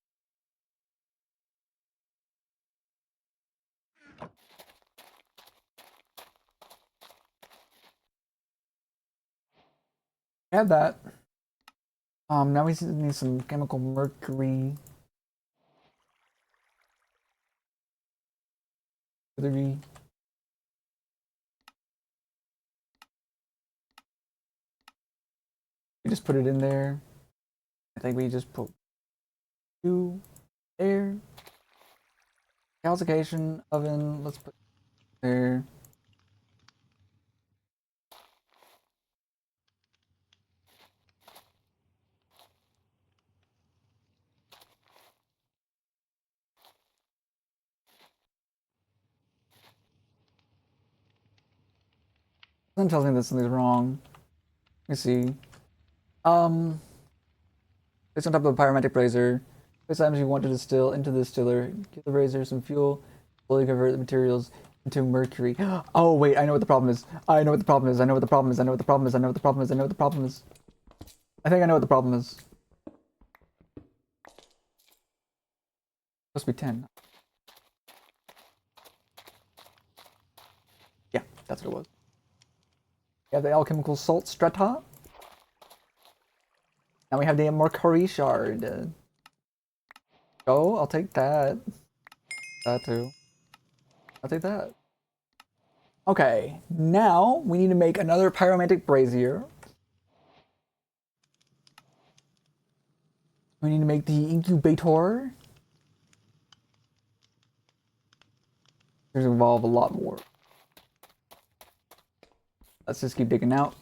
I have that. Now we need some chemical mercury. We just put it in there. I think we just put 2 there. Calcification oven. Let's put there. Something tells me that something's wrong. Let me see. It's on top of a pyromantic brazier. Place items you want to distill into the distiller. Give the brazier some fuel. Slowly convert the materials To mercury. Oh wait, I know what the problem is. I know what the problem is. I know what the problem is. I know what the problem is. I know what the problem is. I know what the problem is. I think I know what the problem is. Supposed to be 10. Yeah, that's what it was. Yeah, the alchemical salt strata. Now we have the mercury shard. Oh, I'll take that. That too. I'll take that. Okay, now we need to make another pyromantic brazier. We need to make the incubator. There's involve a lot more. Let's just keep digging out.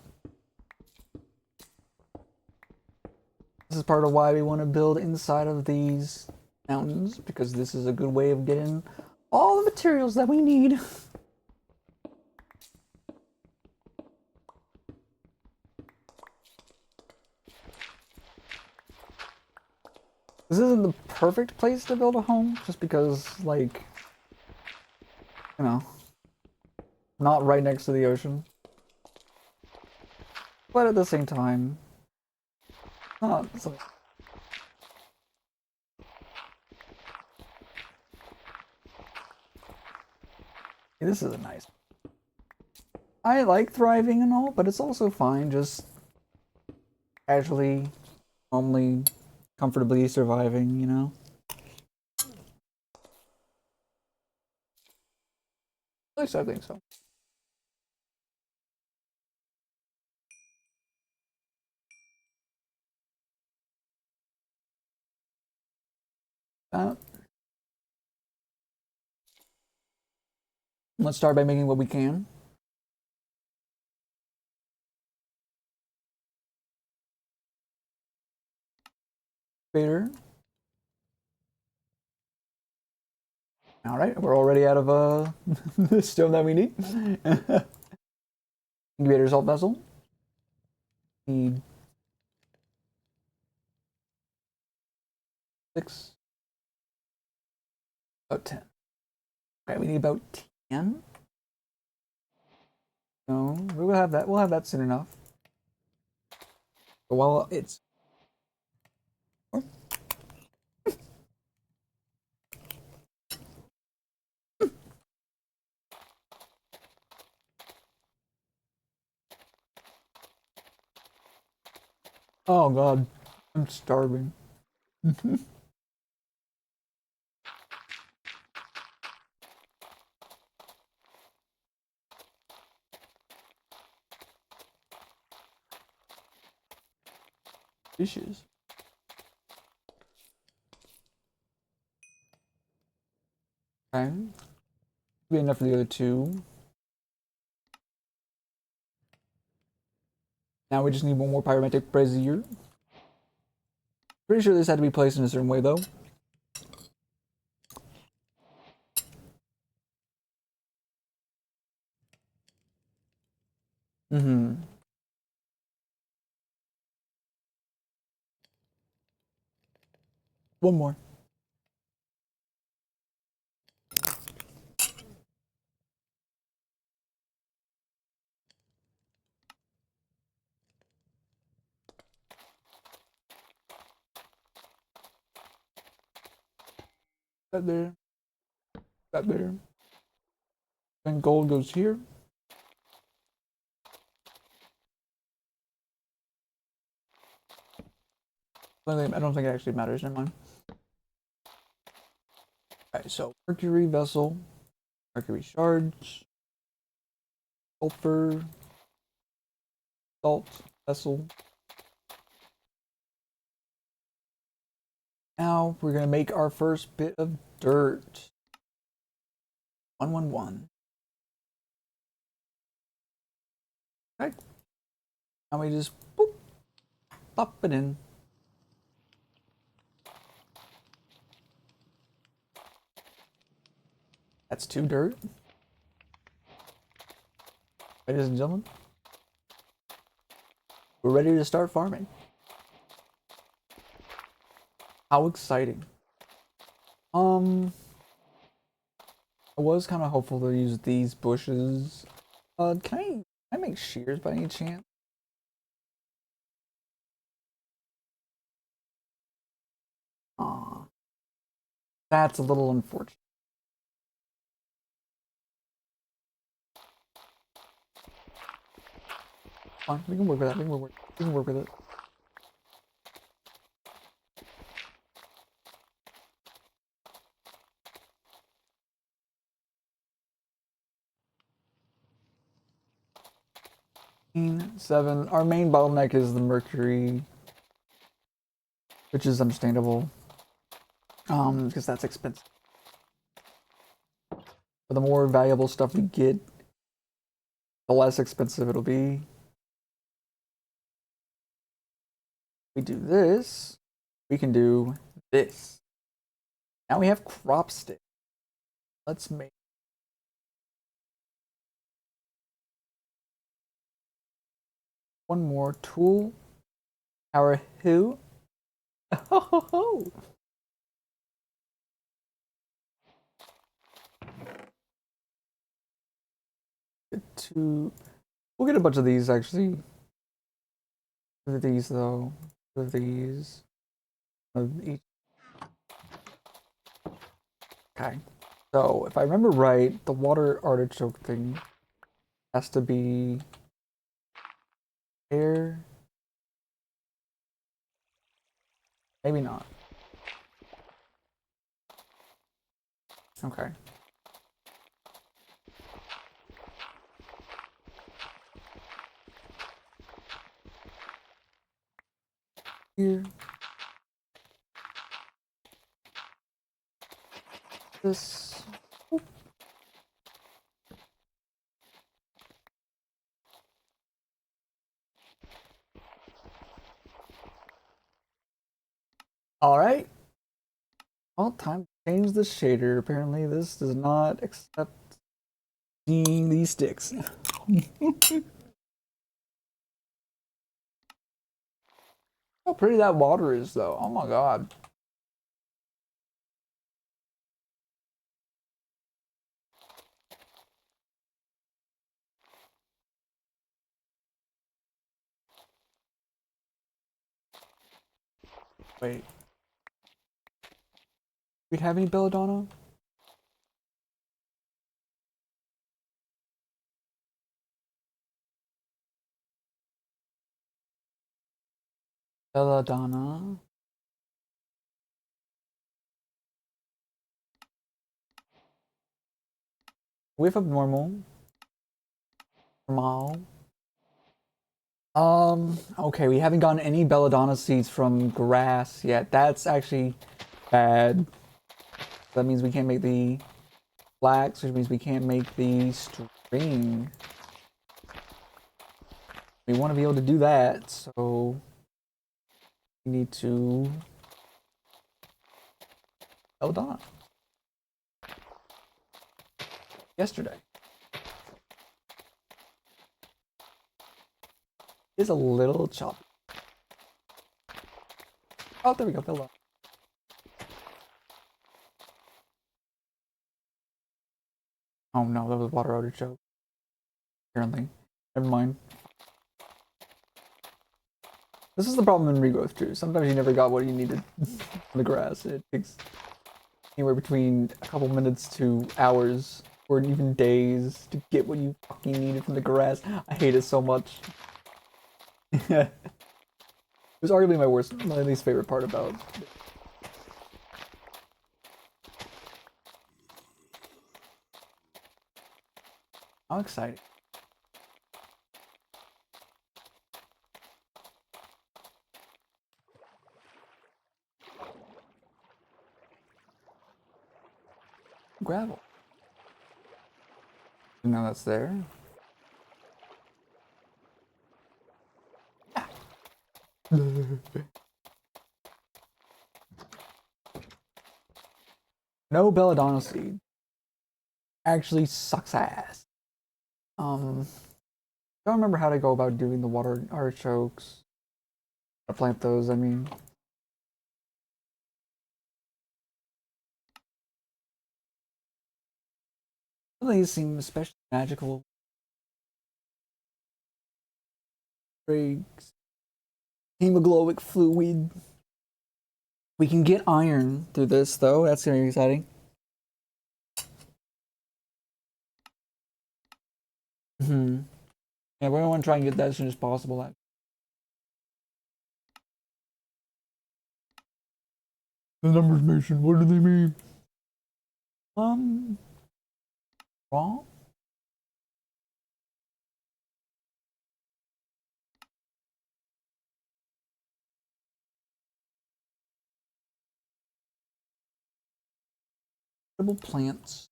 This is part of why we want to build inside of these mountains, because this is a good way of getting all the materials that we need. This isn't the perfect place to build a home, just because, like, you know, not right next to the ocean. But at the same time, not something. This is a nice. I like thriving and all, but it's also fine just casually, calmly, comfortably surviving, you know? At least I think so. Let's start by making what we can. Vader. All right, we're already out of the stone that we need. Incubator salt vessel. Need 6. About 10. Okay, we need about 10. No, we'll have that. We'll have that soon enough. But while it's oh god, I'm starving. Dishes. Okay. Be enough for the other 2. Now we just need one more pyromantic brazier. Pretty sure this had to be placed in a certain way though. Mm-hmm. One more. That there. That there. Then gold goes here. I don't think it actually matters. Never mind. Alright, so mercury vessel, mercury shards, sulfur, salt vessel. Now we're gonna make our first bit of dirt. 111. Okay. Now we just boop, pop it in. That's 2 dirt. Ladies and gentlemen, we're ready to start farming. How exciting. I was kind of hopeful to use these bushes. Can I make shears by any chance? Aw, that's a little unfortunate. Fine, we can work with that. We can work with it. Seven. Our main bottleneck is the mercury, which is understandable. Because that's expensive. But the more valuable stuff we get, the less expensive it'll be. We do this, we can do this. Now we have crop stick. Let's make one more tool. Our who? Oh, get two. We'll get a bunch of these actually. Of these though. Of these. Of each. Okay. So if I remember right, the water artichoke thing has to be here. Maybe not. Okay. Here. This. Oop. All right. Well, time to change the shader. Apparently, this does not accept these sticks. How pretty that water is, though. Oh my god. Wait. Do we have any belladonna? Belladonna. Whiff of normal. Normal. Okay, we haven't gotten any belladonna seeds from grass yet. That's actually bad. That means we can't make the flax, which means we can't make the string. We want to be able to do that, so we need to belladonna. Yesterday. It's a little choppy. Oh, there we go, belladonna. Oh no, that was water artichoke. Apparently. Never mind. This is the problem in regrowth too. Sometimes you never got what you needed from the grass. It takes anywhere between a couple minutes to hours or even days to get what you fucking needed from the grass. I hate it so much. It was arguably my least favorite part about it. How exciting. Gravel. Now that's there. No belladonna seed. Actually sucks ass. Don't remember how to go about doing the water artichokes. I plant those, I mean. These seem especially magical. Very hemoglobin fluid. We can get iron through this, though. That's gonna be exciting. Yeah, we're gonna want to try and get that as soon as possible. The numbers mentioned. What do they mean? Wrong. Edible plants.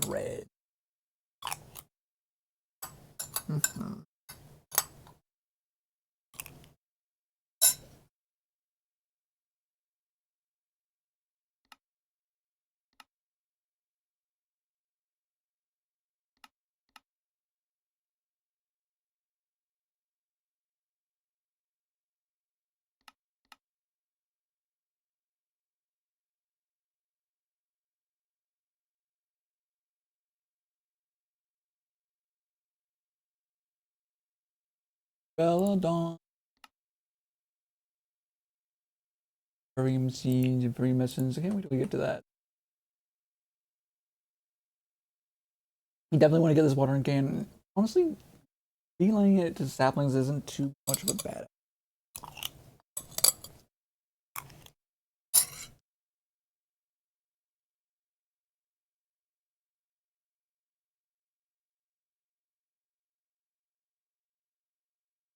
Red. Belladonna. Varium seeds and varium essence. I can't wait till we get to that. You definitely want to get this watering can. Honestly, dealing it to saplings isn't too much of a bad.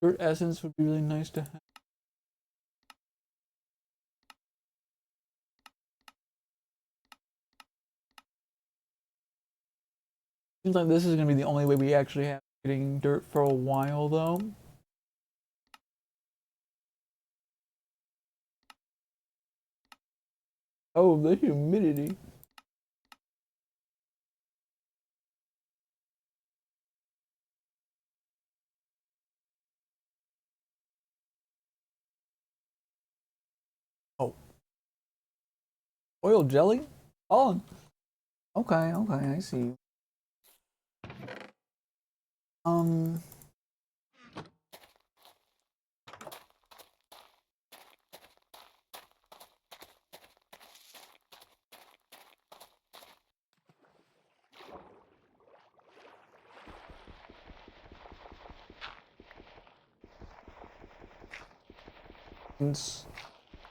Dirt essence would be really nice to have. Seems like this is gonna be the only way we actually have getting dirt for a while, though. Oh, the humidity. Oh, oil jelly? Oh, okay, I see. Um,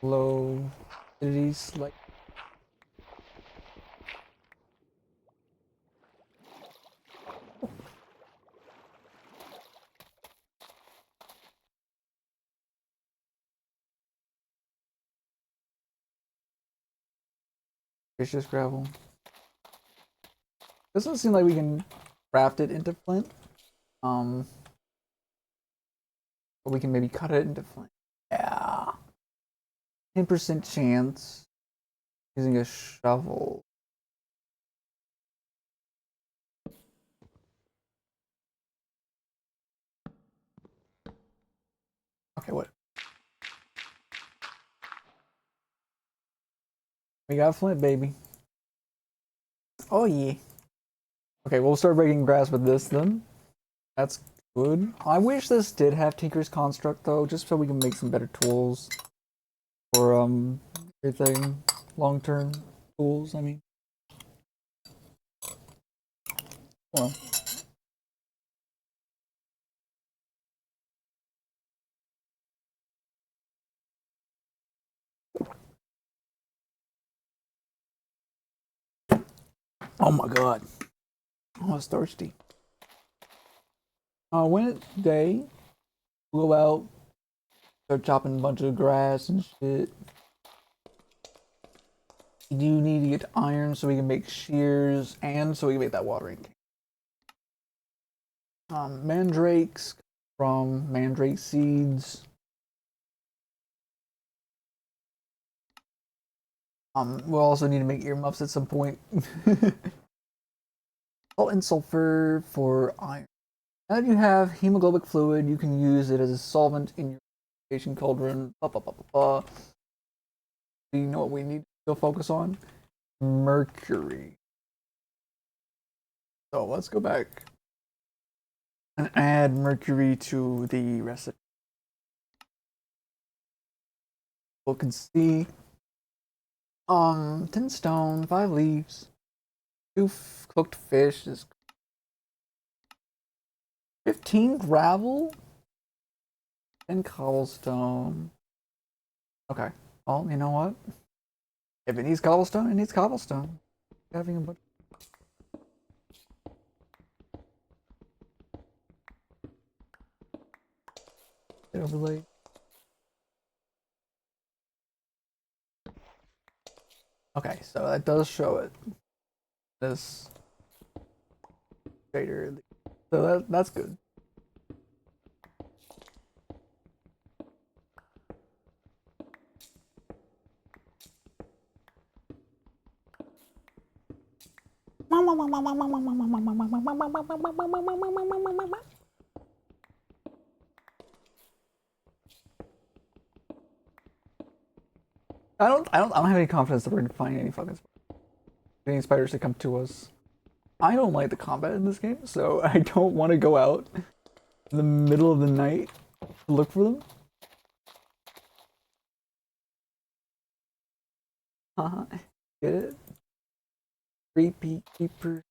low acidities like. It's just gravel. Doesn't seem like we can craft it into flint. But we can maybe cut it into flint. Yeah. 10% chance using a shovel. Okay, what? We got flint, baby. Oh, yeah. Okay, we'll start breaking grass with this then. That's good. I wish this did have Tinker's Construct, though, just so we can make some better tools. For, everything. Long-term tools, I mean. Well. Oh my god. I was thirsty. When it's day, we'll go out, start chopping a bunch of grass and shit. We do need to get iron so we can make shears and so we can make that watering can. Mandrakes from mandrake seeds. We'll also need to make earmuffs at some point. Salt and sulfur for iron. Now that you have hemoglobin fluid, you can use it as a solvent in your purification cauldron. Do you know what we need to focus on? Mercury. So let's go back and add mercury to the recipe. Look and see. 10 stone, 5 leaves, 2 cooked fish, is 15 gravel, and cobblestone. Okay. Well, you know what? If it needs cobblestone, it needs cobblestone. Having a bunch. Overlay. Okay, so that does show it. This shader. So that's good. I don't have any confidence that we're gonna find any spiders to come to us. I don't like the combat in this game, so I don't want to go out in the middle of the night to look for them. Get it? Creepy creeper.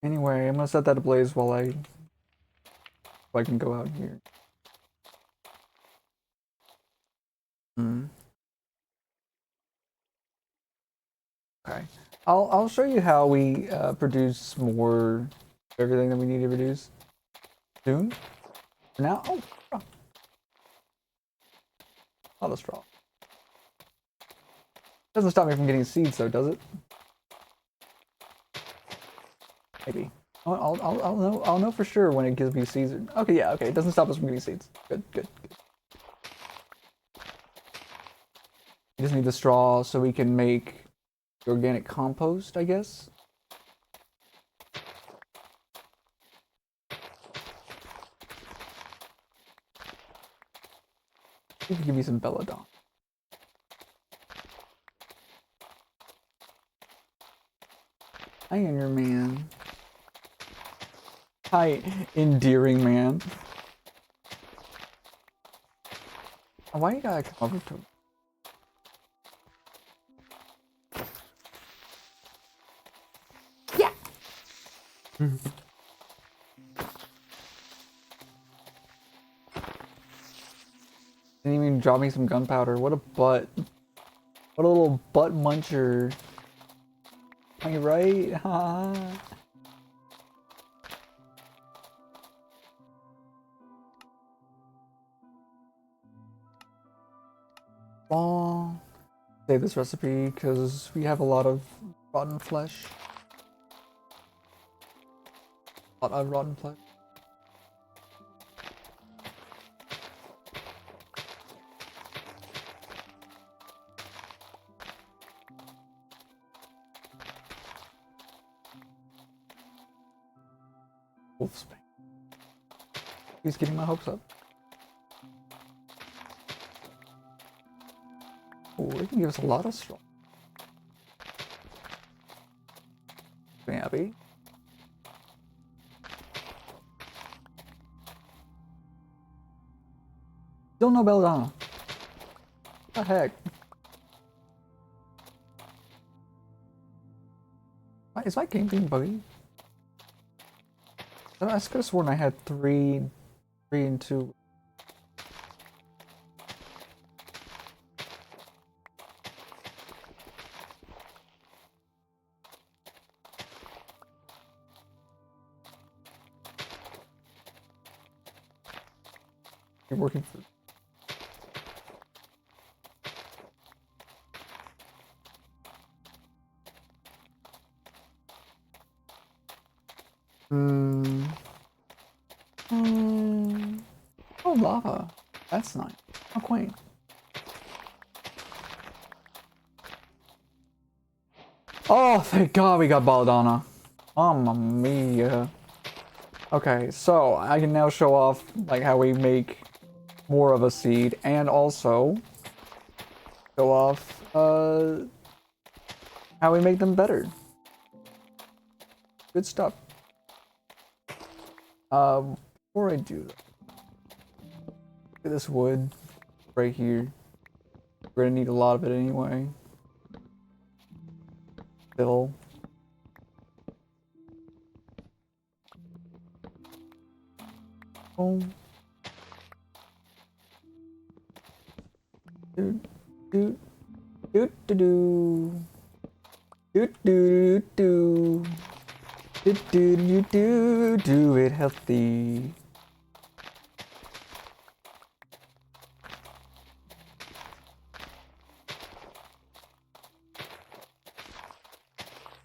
Anyway, I'm gonna set that ablaze while I can go out here. Okay. I'll show you how we produce more everything that we need to produce soon. For now, oh, straw. A lot of straw. Doesn't stop me from getting seeds, though, does it? Maybe. I'll know for sure when it gives me seeds. Okay, yeah, okay. It doesn't stop us from getting seeds. Good, good, good. We just need the straw so we can make the organic compost, I guess. You can give me some belladonna. Hi, Inner Man. Hi, endearing man. Why you gotta come over to him? Yeah! Didn't even drop me some gunpowder. What a butt. What a little butt muncher. Am I right? Ha. Oh. Save this recipe because we have a lot of rotten flesh. A lot of rotten flesh. Wolfsbane. He's getting my hopes up. Oh, it can give us a lot of straw. Happy. Still no belladonna. What the heck? Is my game being buggy? I could have sworn I had three and 2. You're working for. Oh, lava. That's nice. How quaint. Oh, thank God we got belladonna. Mamma mia. Okay, so I can now show off like how we make more of a seed and also show off how we make them better. Good stuff. Before I do that, look at this wood right here. We're gonna need a lot of it anyway. Fill. Boom. Do do do do do do do do do do do do it healthy.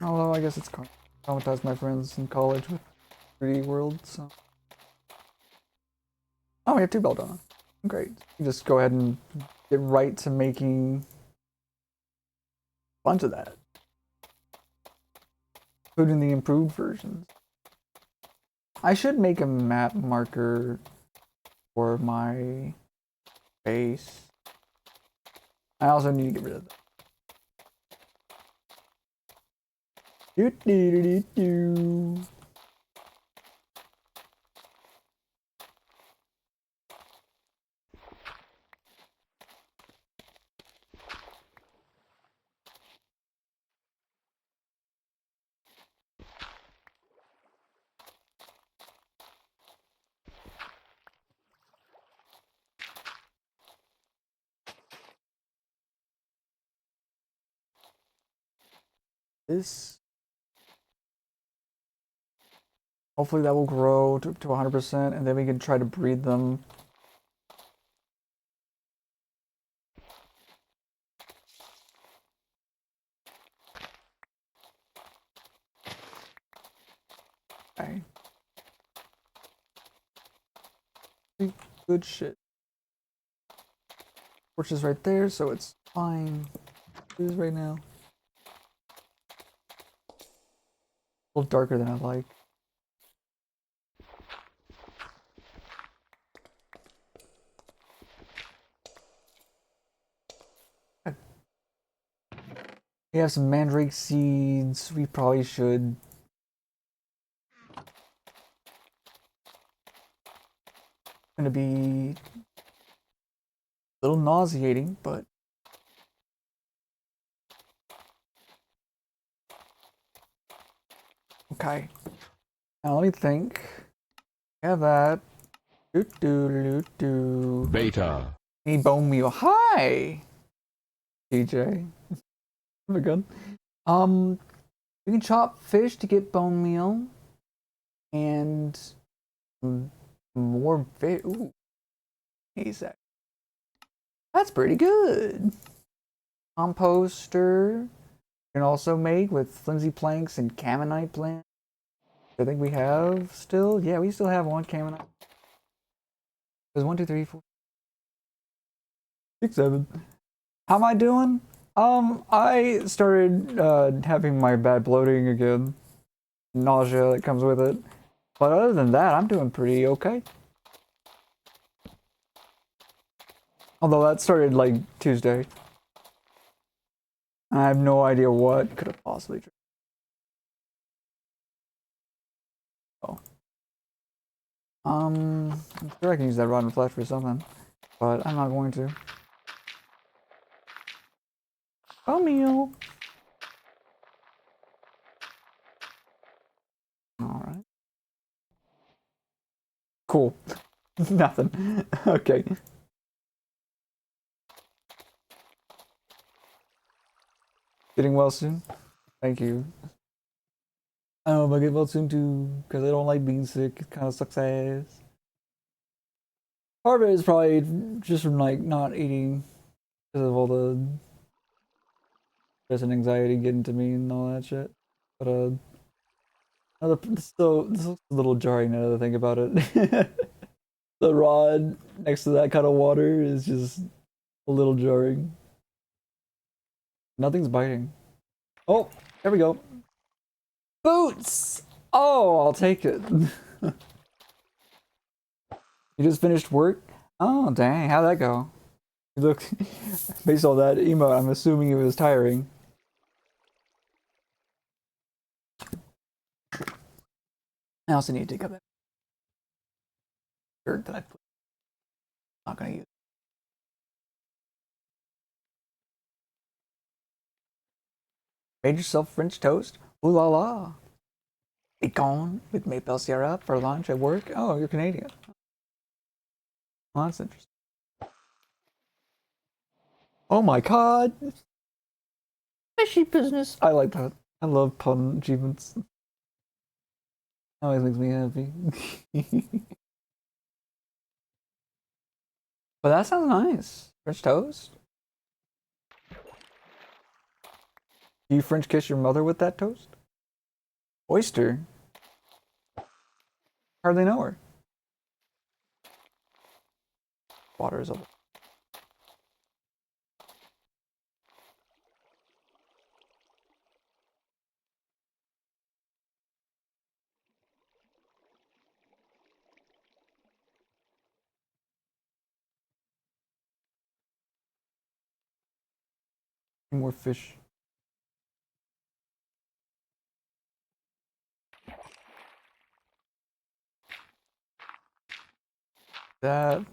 Although I guess it's traumatized my friends in college with 3D World, so. Oh, we have 2 Belladonna. Great. You just go ahead and get right to making a bunch of that. Including the improved versions. I should make a map marker for my base. I also need to get rid of that. Do do do do do. This. Hopefully that will grow to 100%, and then we can try to breed them. Okay. Good shit. Torch is right there, so it's fine. It is right now. A little darker than I like. We have some mandrake seeds. We probably should. Gonna be a little nauseating, but okay. Now let me think. We have that. Do do do do. Beta. Need bone meal. Hi, DJ. Oh my god. We can chop fish to get bone meal, and more fish. Ooh, ASAC. That's pretty good. Composter. You can also make with flimsy planks and Caminite plant. I think we have still. Yeah, we still have 1 Caminite. There's 1, 2, 3, 4, 6, 7. How am I doing? I started having my bad bloating again. Nausea that comes with it. But other than that, I'm doing pretty okay. Although that started like Tuesday. I have no idea what could have possibly triggered. Oh. I'm sure I can use that rotten flesh for something, but I'm not going to. Oh, meal. Alright. Cool. Nothing. Okay. Getting well soon? Thank you. I don't know if I get well soon too, because I don't like being sick. It kind of sucks ass. Part of it is probably just from like not eating because of all the stress and anxiety getting to me and all that shit. But so this looks a little jarring now that I think about it. The rod next to that kind of water is just a little jarring. Nothing's biting. Oh, there we go. Boots! Oh, I'll take it. You just finished work? Oh, dang, how'd that go? You look, based on that emote, I'm assuming it was tiring. I also need to dig up that dirt that I put. Not gonna use. Made yourself French toast? Ooh la la. Bacon with maple syrup for lunch at work? Oh, you're Canadian. Well, that's interesting. Oh my god! Fishy business! I like that. I love pun achievements. Always makes me happy. But that sounds nice. French toast? Do you French kiss your mother with that toast? Oyster? Hardly know her. Water is a more fish. That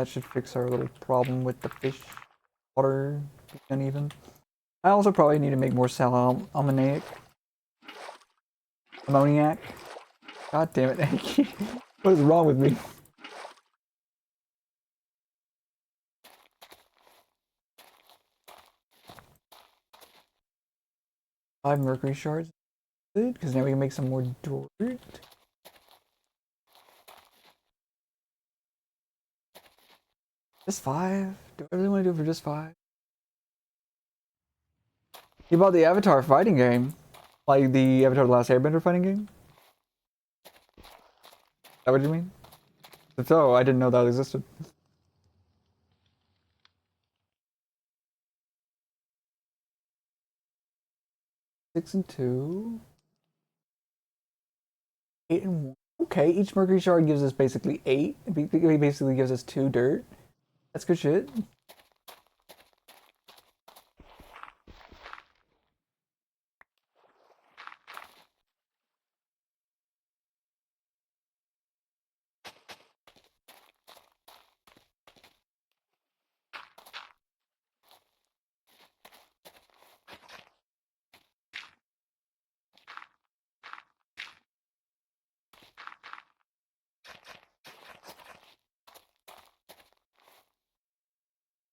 should fix our little problem with the fish water uneven. I also probably need to make more ammoniac. Ammoniac. God damn it, Anki. What is wrong with me? 5 mercury shards. Good, because now we can make some more dirt. Just 5? Do I really want to do it for just 5? You bought the Avatar fighting game. Like the Avatar The Last Airbender fighting game? Is that what you mean? If so, I didn't know that existed. Six and 2. 8 and 1. Okay, each mercury shard gives us basically 8. It basically gives us 2 dirt. That's good shit.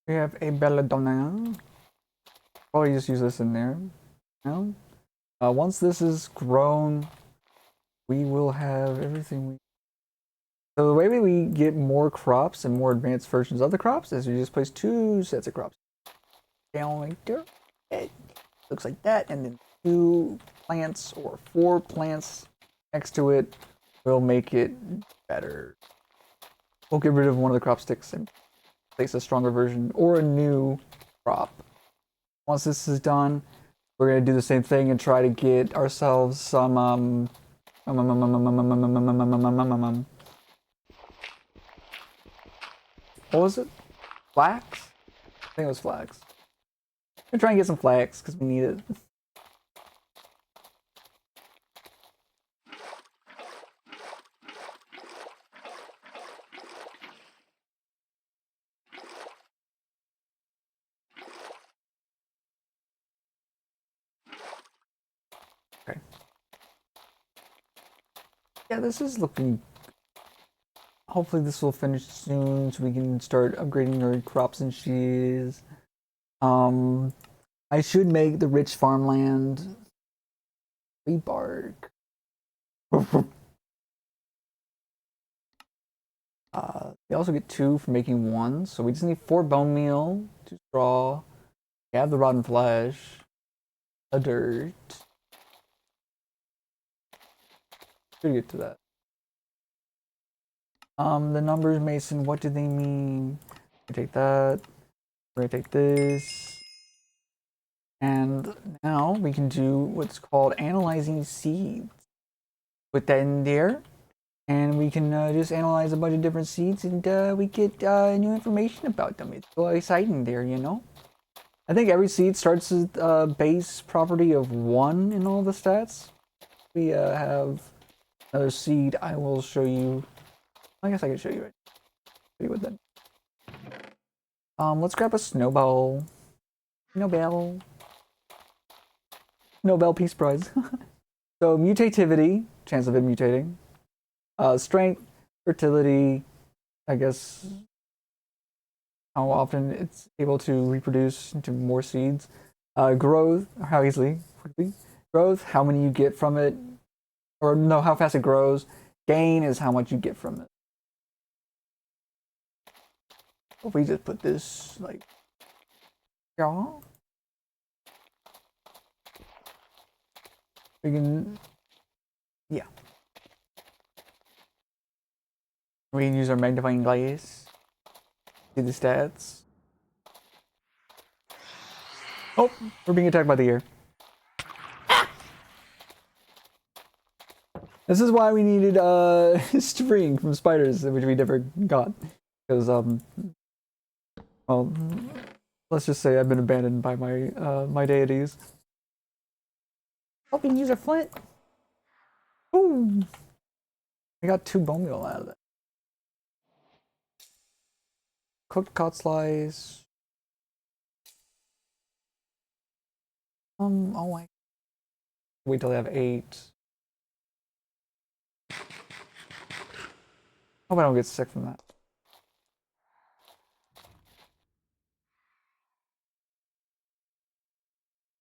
We have a belladonna. Probably just use this in there. Now, once this is grown, we will have everything we. So the way we get more crops and more advanced versions of the crops is we just place 2 sets of crops down like there. It looks like that, and then 2 plants or 4 plants next to it will make it better. We'll get rid of one of the crop sticks and place a stronger version or a new crop. Once this is done, we're gonna do the same thing and try to get ourselves some what was it? Flax? I think it was flax. We're trying to get some flax because we need it. Okay. Yeah, this is looking. Hopefully this will finish soon so we can start upgrading our crops and cheese. I should make the rich farmland. We bark. We also get 2 for making 1, so we just need 4 bone meal, 2 straw. We have the rotten flesh, a dirt. Should get to that. The numbers, Mason, what do they mean? We take that. We're gonna take this. And now we can do what's called analyzing seeds. Put that in there. And we can just analyze a bunch of different seeds and we get new information about them. It's so exciting there, you know? I think every seed starts with a base property of 1 in all the stats. We have another seed. I will show you. I guess I can show you right. Show you what that. Let's grab a snowball. Snowball. Nobel Peace Prize. So mutativity, chance of it mutating. Strength, fertility, I guess how often it's able to reproduce into more seeds. Growth, how easily, quickly. Growth, how many you get from it, or no, how fast it grows. Gain is how much you get from it. If we just put this like, yeah, we can, yeah, we can use our magnifying glass. See the stats. Oh, we're being attacked by the air. This is why we needed string from spiders, which we never got. Because well, let's just say I've been abandoned by my my deities. Oh, we can use our flint. Ooh, I got 2 bone meal out of that. Cooked cod slice. Oh my. Wait till I have 8. Hope I don't get sick from that.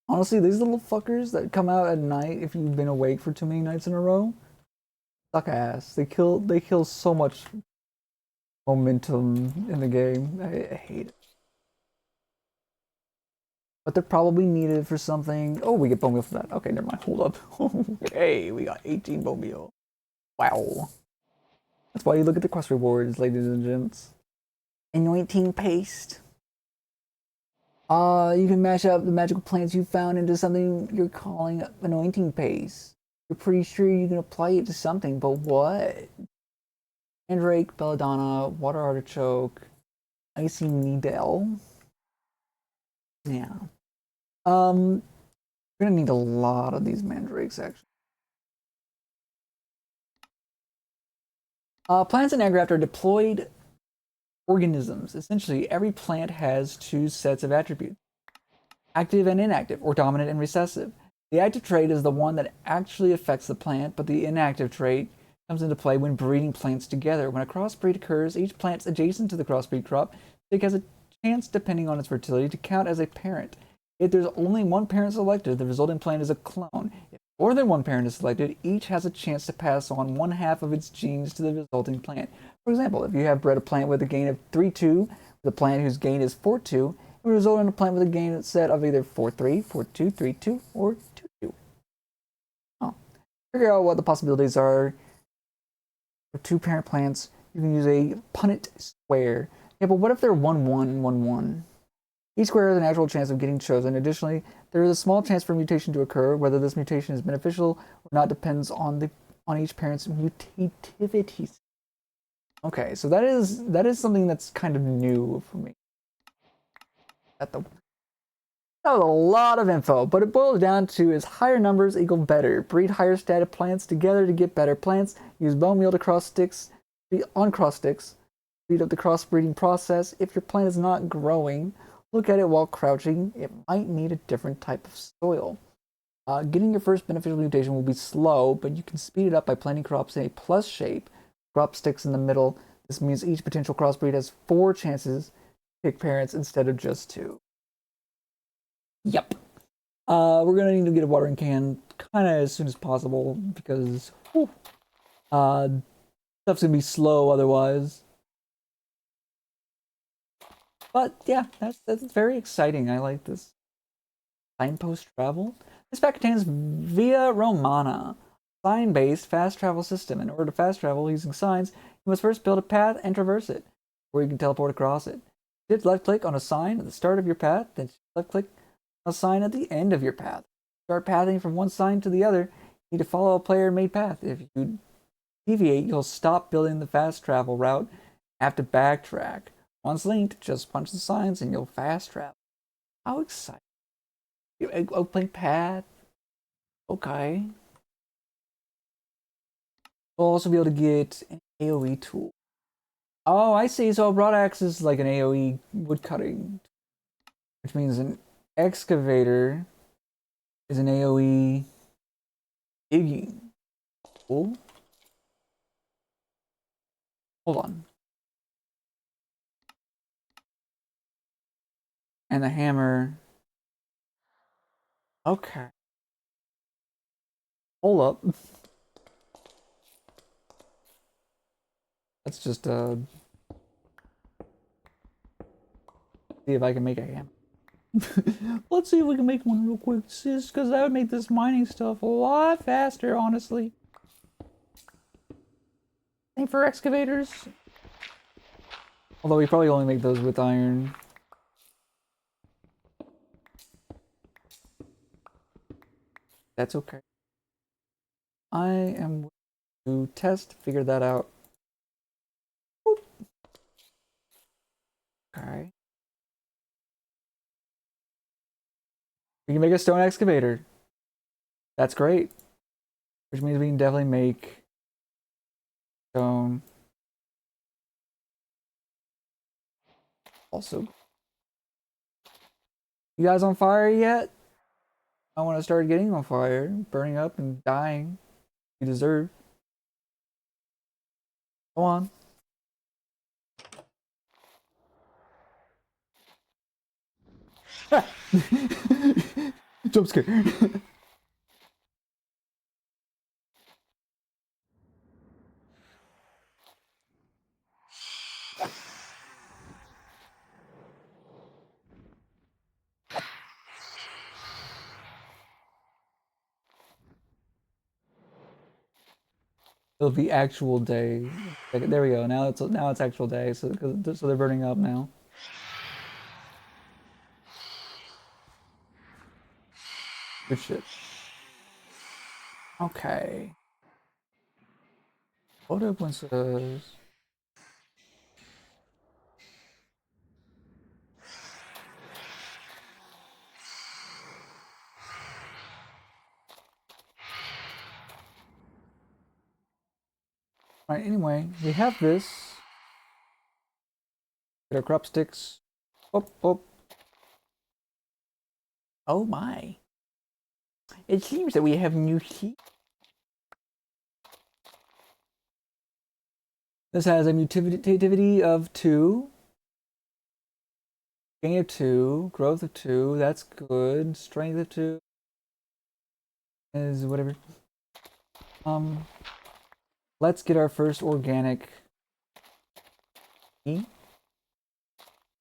Honestly, these little fuckers that come out at night if you've been awake for too many nights in a row, suck ass. They kill so much momentum in the game. I hate it. But they're probably needed for something. Oh, we get bone meal for that. Okay, never mind. Hold up. Okay, we got 18 bone meal. Wow. That's why you look at the quest rewards, ladies and gents. Anointing paste. You can mash up the magical plants you found into something you're calling anointing paste. You're pretty sure you can apply it to something, but what? Mandrake, belladonna, water artichoke, icy needle. Yeah. We're gonna need a lot of these mandrakes actually. Plants and aircraft are deployed organisms. Essentially, every plant has 2 sets of attributes: active and inactive, or dominant and recessive. The active trait is the one that actually affects the plant, but the inactive trait comes into play when breeding plants together. When a crossbreed occurs, each plant adjacent to the crossbreed crop has a chance, depending on its fertility, to count as a parent. If there's only one parent selected, the resulting plant is a clone. If more than one parent is selected, each has a chance to pass on 1/2 of its genes to the resulting plant. For example, if you have bred a plant with a gain of 3-2, with a plant whose gain is 4-2, it will result in a plant with a gain set of either 4-3, 4-2, 3-2, or 2-2. Oh. Figure out what the possibilities are. For 2 parent plants, you can use a Punnett square. Yeah, but what if they're 1-1, 1-1? Each square has an actual chance of getting chosen. Additionally, there is a small chance for mutation to occur. Whether this mutation is beneficial or not depends on each parent's mutativity. Okay, so that is something that's kind of new for me. That was a lot of info, but it boils down to is higher numbers equal better. Breed higher stated plants together to get better plants. Use bone meal to cross sticks, on cross sticks. Speed up the crossbreeding process. If your plant is not growing, look at it while crouching. It might need a different type of soil. Getting your first beneficial mutation will be slow, but you can speed it up by planting crops in a plus shape. Crop sticks in the middle. This means each potential crossbreed has 4 chances to pick parents instead of just 2. Yep. We're gonna need to get a watering can kind of as soon as possible because stuff's gonna be slow otherwise. But yeah, that's very exciting. I like this. Signpost travel. This pack contains Via Romana, sign-based fast travel system. In order to fast travel using signs, you must first build a path and traverse it, where you can teleport across it. Hit left-click on a sign at the start of your path, then left-click on a sign at the end of your path. Start pathing from one sign to the other. You need to follow a player-made path. If you deviate, you'll stop building the fast travel route. Have to backtrack. Once linked, just punch the signs and you'll fast travel. How exciting. Open path. Okay. We'll also be able to get an AoE tool. Oh, I see. So a broad axe is like an AoE wood cutting, which means an excavator is an AoE digging tool. Hold on. And the hammer. Okay. Hold up. Let's just see if I can make a hammer. Let's see if we can make one real quick, sis, because that would make this mining stuff a lot faster, honestly. Same for excavators. Although we probably only make those with iron. That's okay. I am to test, figure that out. Boop. Okay. We can make a stone excavator. That's great. Which means we can definitely make stone. Also, you guys on fire yet? I want to start getting on fire, burning up and dying. You deserve. Go on. Jump scare. It'll be actual day. There we go. Now it's actual day. So they're burning up now. Good shit. Okay. What up when says? Alright, anyway, we have this. Get our crop sticks. Oh, oh. Oh my. It seems that we have new heat. This has a mutativity of 2. Gain of 2. Growth of 2. That's good. Strength of 2. Is whatever. Let's get our first organic tea.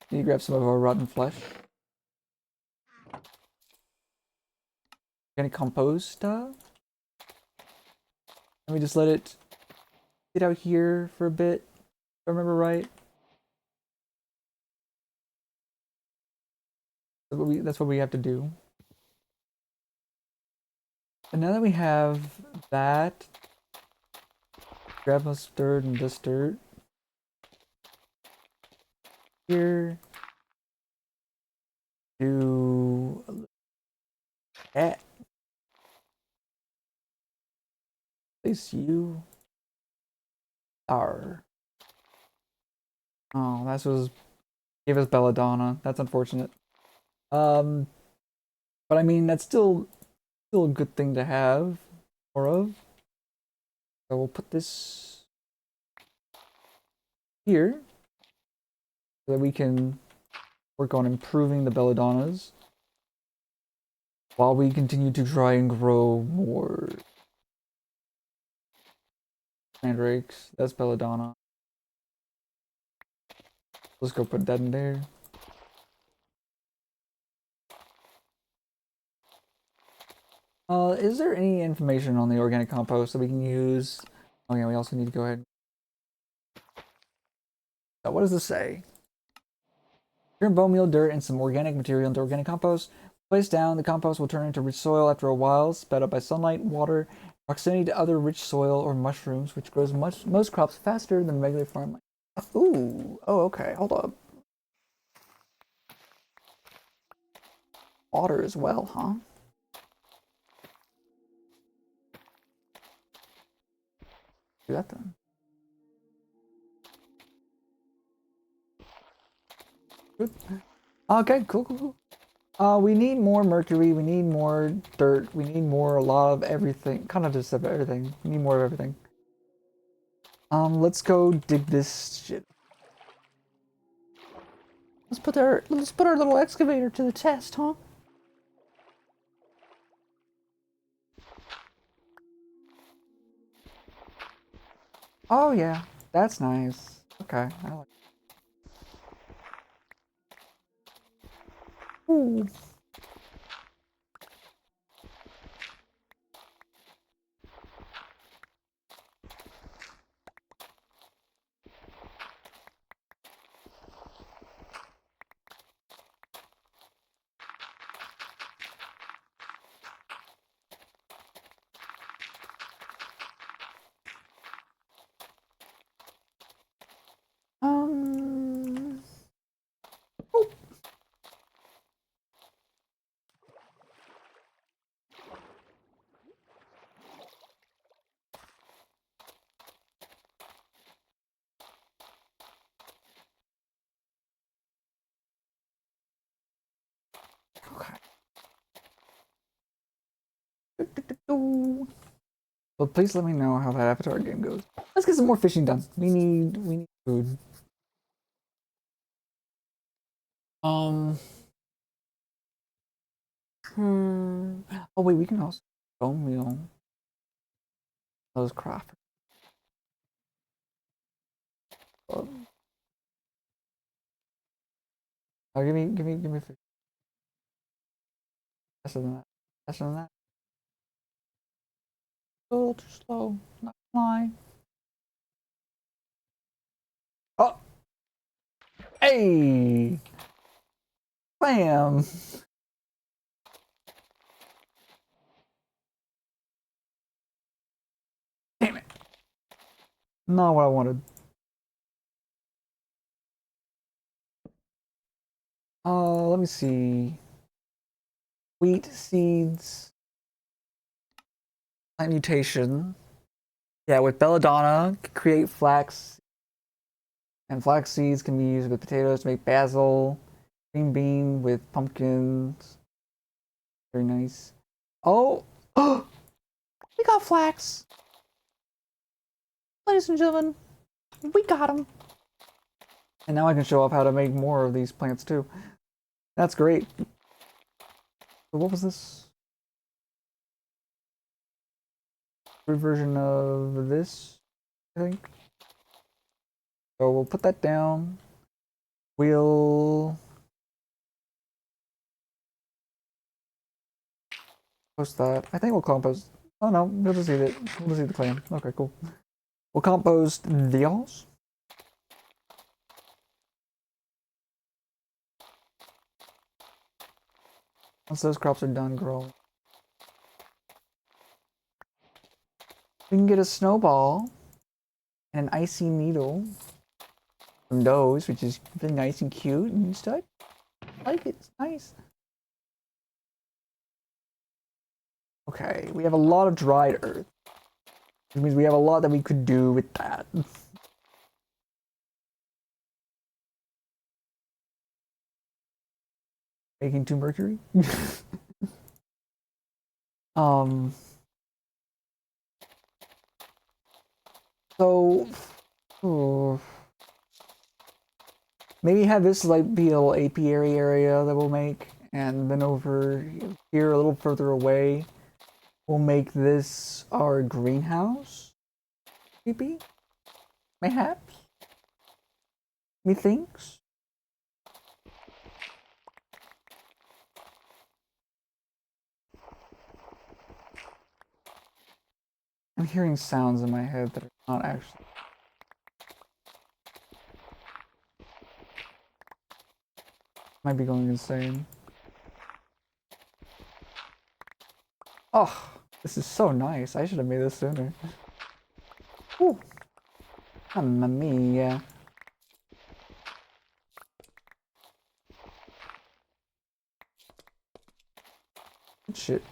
Need to grab some of our rotten flesh. Organic compost stuff. Let me just let it sit out here for a bit, if I remember right. That's what we have to do. And now that we have that, grab us dirt and this dirt. Here. Do that. Place you are. Oh, that was gave us belladonna. That's unfortunate. But I mean that's still a good thing to have more of. So we'll put this here so that we can work on improving the belladonnas while we continue to try and grow more mandrakes. That's belladonna. Let's go put that in there. Is there any information on the organic compost that we can use? Oh yeah, we also need to go ahead. So what does this say? Turn bone meal, dirt, and some organic material into organic compost. Place down, the compost will turn into rich soil after a while, sped up by sunlight, water, proximity to other rich soil or mushrooms, which grows most crops faster than regular farmland. Ooh, oh okay, hold up. Water as well, huh? do that then. Good. Okay, cool. We need more mercury, we need more dirt, we need more a lot of everything. Kind of just of everything. We need more of everything. Let's go dig this shit. Let's put our little excavator to the test, huh? Oh yeah, that's nice. Okay, I like. Ooh. Um. Oh. Okay. Well, please let me know how that Avatar game goes. Let's get some more fishing done. We need food. Um. Oh wait, we can also bone meal those craft. Oh, give me fish. Faster than that. Faster than that. A little too slow. Not flying. Oh, hey, bam. Damn it. Not what I wanted. Let me see. Wheat seeds. Plant mutation. Yeah, with belladonna, create flax, and flax seeds can be used with potatoes to make basil. Green bean with pumpkins. Very nice. Oh, oh, we got flax, ladies and gentlemen. We got them. And now I can show off how to make more of these plants too. That's great. So what was this? Version of this, I think. So we'll put that down. We'll post that. I think we'll compost. Oh no, we'll just eat it. We'll just eat the clam. Okay, cool. We'll compost these. Once those crops are done growing, we can get a snowball and an icy needle from those, which is really nice and cute and stuff. I like it. It's nice. Okay, we have a lot of dried earth, which means we have a lot that we could do with that. Making 2 mercury. um. So, oh, maybe have this like be a little apiary area that we'll make, and then over here a little further away, we'll make this our greenhouse. Maybe, mayhaps, methinks. I'm hearing sounds in my head that are not actually. Might be going insane. Oh, this is so nice. I should have made this sooner. Ooh, mamma mia. Shit.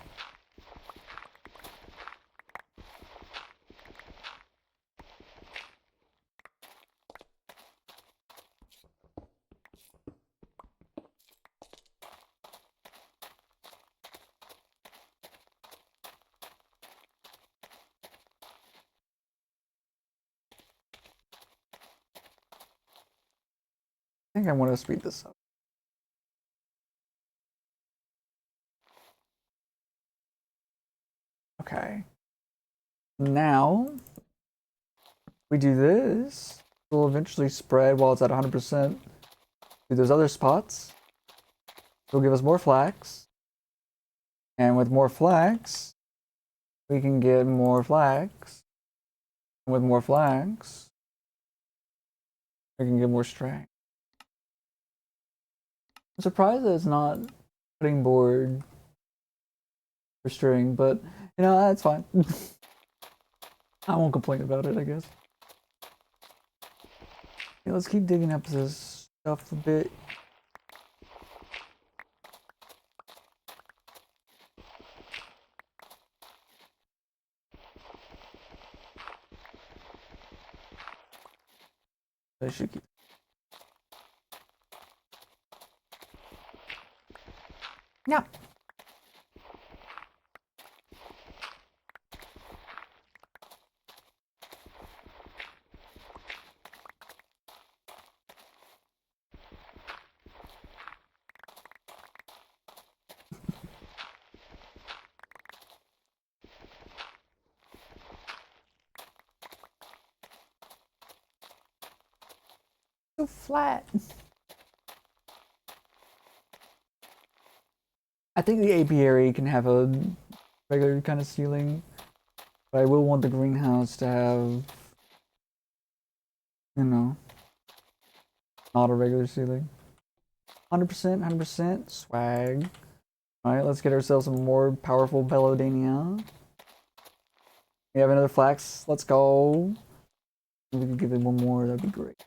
think I want to speed this up. Okay. Now we do this. We'll eventually spread while it's at 100% to those other spots. It'll give us more flax. And with more flax, we can get more flax. And with more flax, we can get more string. I'm surprised that it's not cutting board for string, but you know, that's fine. I won't complain about it, I guess. Okay, let's keep digging up this stuff a bit. I should keep. Yeah. So flat. I think the apiary can have a regular kind of ceiling, but I will want the greenhouse to have, you know, not a regular ceiling. 100%, 100%, swag. Alright, let's get ourselves some more powerful Bellodania. We have another flax, let's go. If we could give it one more, that'd be great.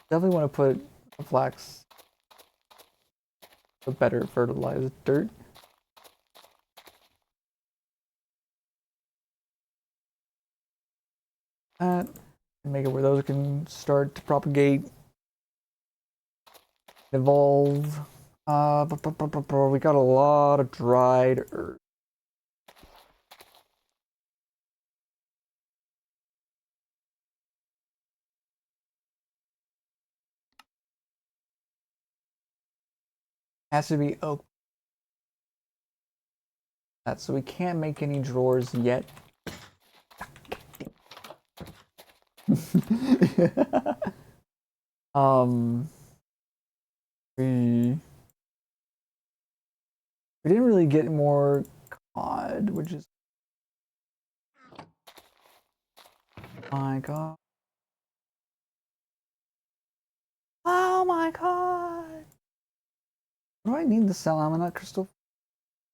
Definitely want to put a flax, a better fertilized dirt. That, and make it where those can start to propagate, evolve. We got a lot of dried earth. Has to be oak. That's so we can't make any drawers yet. um, we didn't really get more cod, which is my god. Oh my god! What do I need the Salamanite crystal?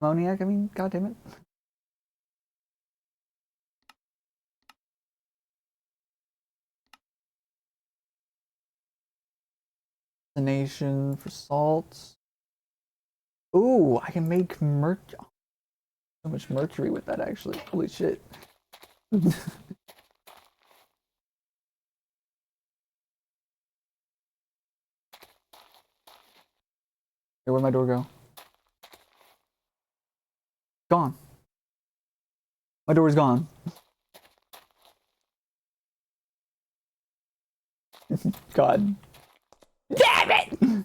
Ammoniac, I mean, god damn it. The nation for salts. Ooh, I can make so much mercury with that actually. Holy shit. Hey, where'd my door go? Gone. My door is gone. God. Damn it!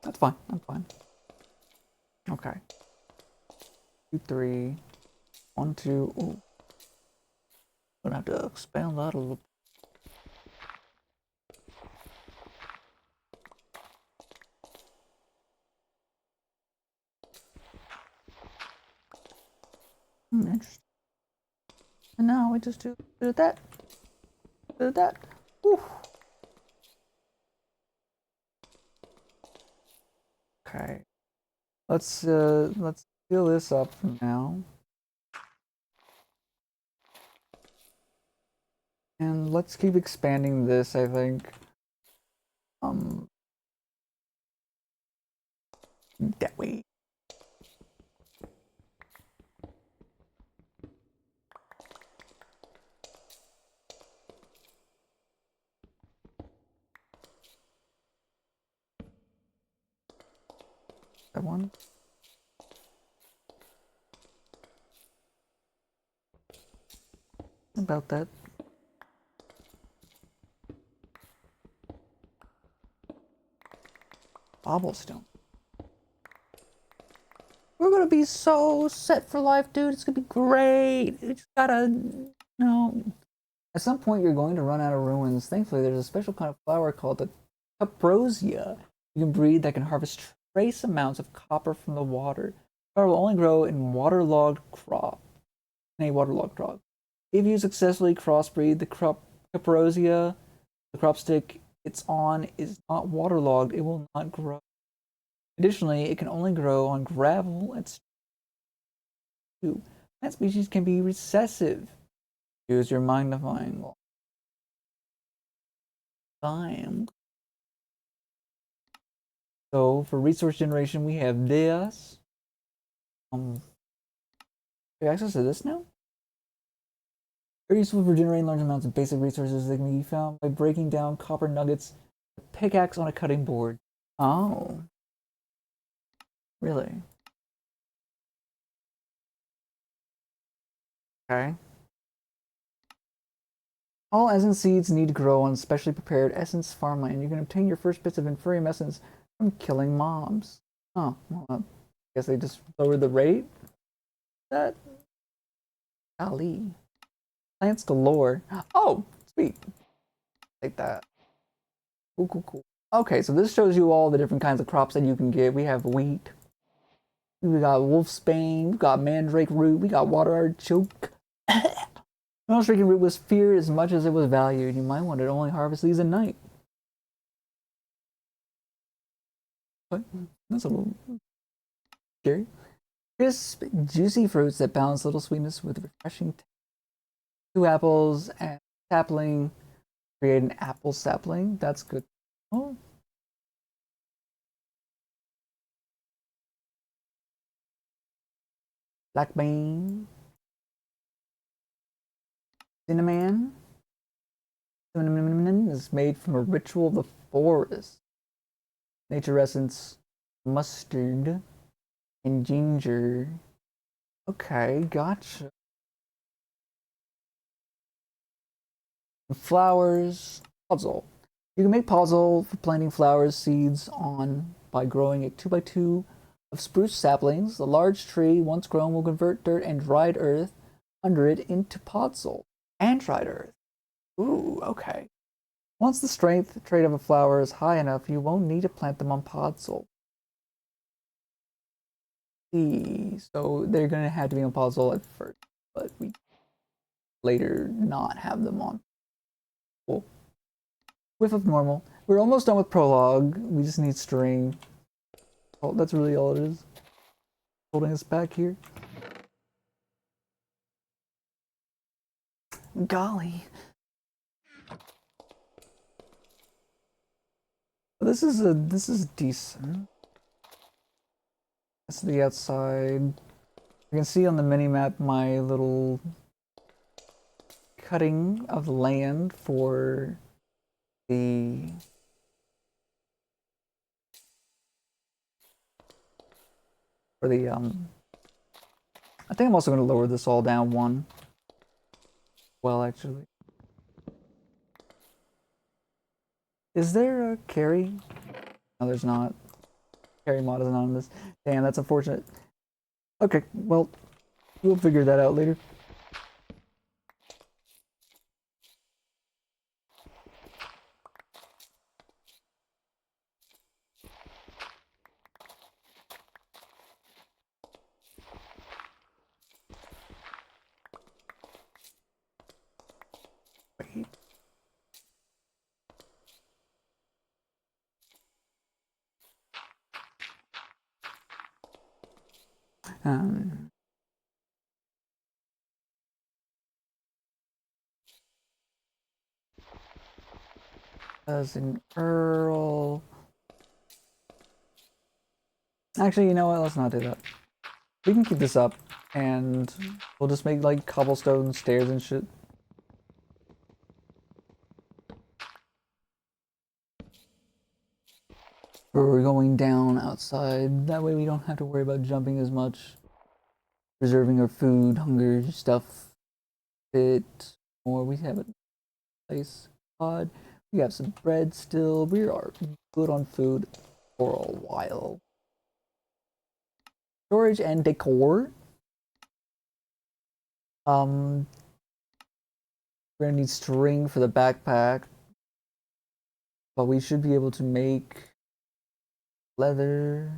That's fine. I'm fine. Okay. 2, 3. 1, 2. Ooh. Gonna have to expand that a little. Interesting. And now we just do that. Do that. Whew. Okay. Let's fill this up for now. And let's keep expanding this, I think. That way. That one. About that. cobblestone. We're gonna be so set for life, dude. It's gonna be great. You just gotta, you know. At some point, you're going to run out of ruins. Thankfully, there's a special kind of flower called the caprosia you can breed that can harvest trace amounts of copper from the water. However, will only grow in waterlogged crop. In a waterlogged crop. If you successfully crossbreed the caprosia, the crop stick it's on is not waterlogged. It will not grow. Additionally, it can only grow on gravel and stew. Plant species can be recessive. Use your magnifying glass. So for resource generation, we have this. We have access to this now? Very useful for generating large amounts of basic resources that can be found by breaking down copper nuggets, a pickaxe on a cutting board. Oh. Really? Okay. All essence seeds need to grow on specially prepared essence farmland. You can obtain your first bits of inferium essence from killing mobs. Oh, well, I guess they just lowered the rate? That? Golly. Plants galore. Oh, sweet. Take that. Cool, cool, cool. Okay, so this shows you all the different kinds of crops that you can get. We have wheat. We got wolfsbane. We got mandrake root. We got water artichoke. Mandrake root was feared as much as it was valued. You might want to only harvest these at night. What? That's a little scary. Crisp, juicy fruits that balance little sweetness with refreshing taste. 2 apples and sapling. Create an apple sapling. That's good. Oh. Black bean. Cinnamon. Cinnamon is made from a ritual of the forest. Nature essence, mustard, and ginger. Okay, gotcha. Flowers, puzzle. You can make puzzle for planting flowers seeds on by growing a 2x2 of spruce saplings. The large tree, once grown, will convert dirt and dried earth under it into podzol and dried earth. Ooh, okay. Once the strength trait of a flower is high enough, you won't need to plant them on podzol. So they're gonna have to be on podzol at first, but we later not have them on. Cool. Whiff of normal. We're almost done with prologue. We just need string. Oh, that's really all it is. Holding us back here. Golly. This is decent. That's the outside. You can see on the mini map my little cutting of land for the I think I'm also going to lower this all down 1. Well, actually. Is there a carry? No, there's not. Carry mod is not on this. Damn, that's unfortunate. Okay, well, we'll figure that out later. Wait. Cousin Earl. Actually, you know what? Let's not do that. We can keep this up, and we'll just make like cobblestone stairs and shit. We're going down outside. That way we don't have to worry about jumping as much. Preserving our food, hunger, stuff. Bit more. We have a nice pod. We have some bread still. We are good on food. for a while. Storage and decor. We're gonna need string for the backpack, but we should be able to make leather.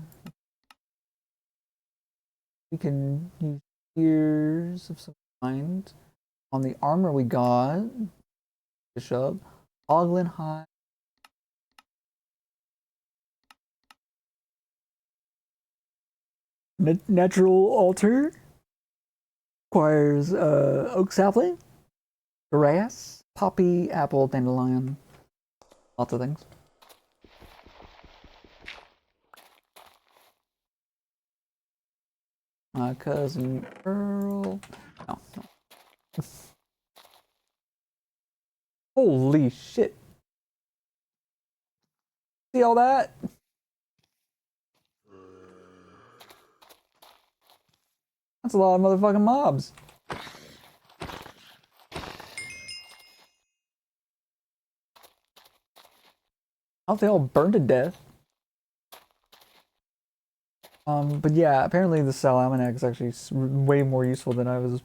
We can use ears of some kind. On the armor we got, Bishop, Hoglin hide. Natural altar requires oak sapling, grass, poppy, apple, dandelion, lots of things. Cousin Earl. No. Holy shit. See all that? That's a lot of motherfucking mobs. I hope they all burn to death. But yeah, apparently the Salamanach is actually way more useful than I was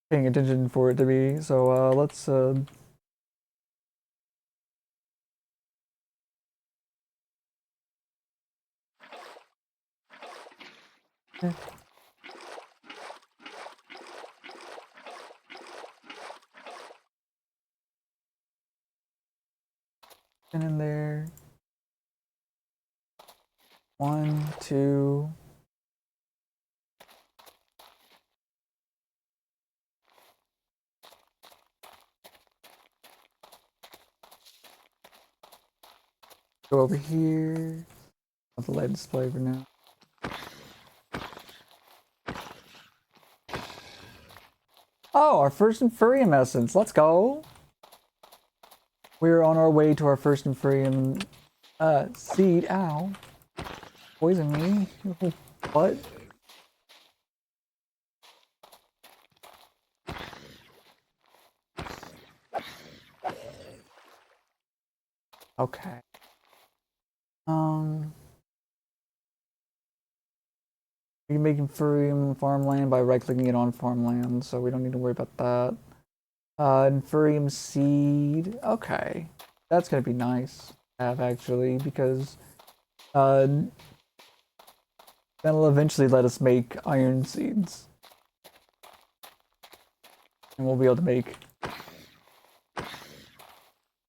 paying attention for it to be. So let's get in there. 1, 2. Go over here. I'll the light display for now. Oh, our first Infurium essence. Let's go. We're on our way to our first Infurium seed. Ow. Poison me. What? Okay. We can make Infurium farmland by right-clicking it on farmland, so we don't need to worry about that. Infurium seed. Okay. That's gonna be nice to have, actually, because that'll eventually let us make iron seeds. And we'll be able to make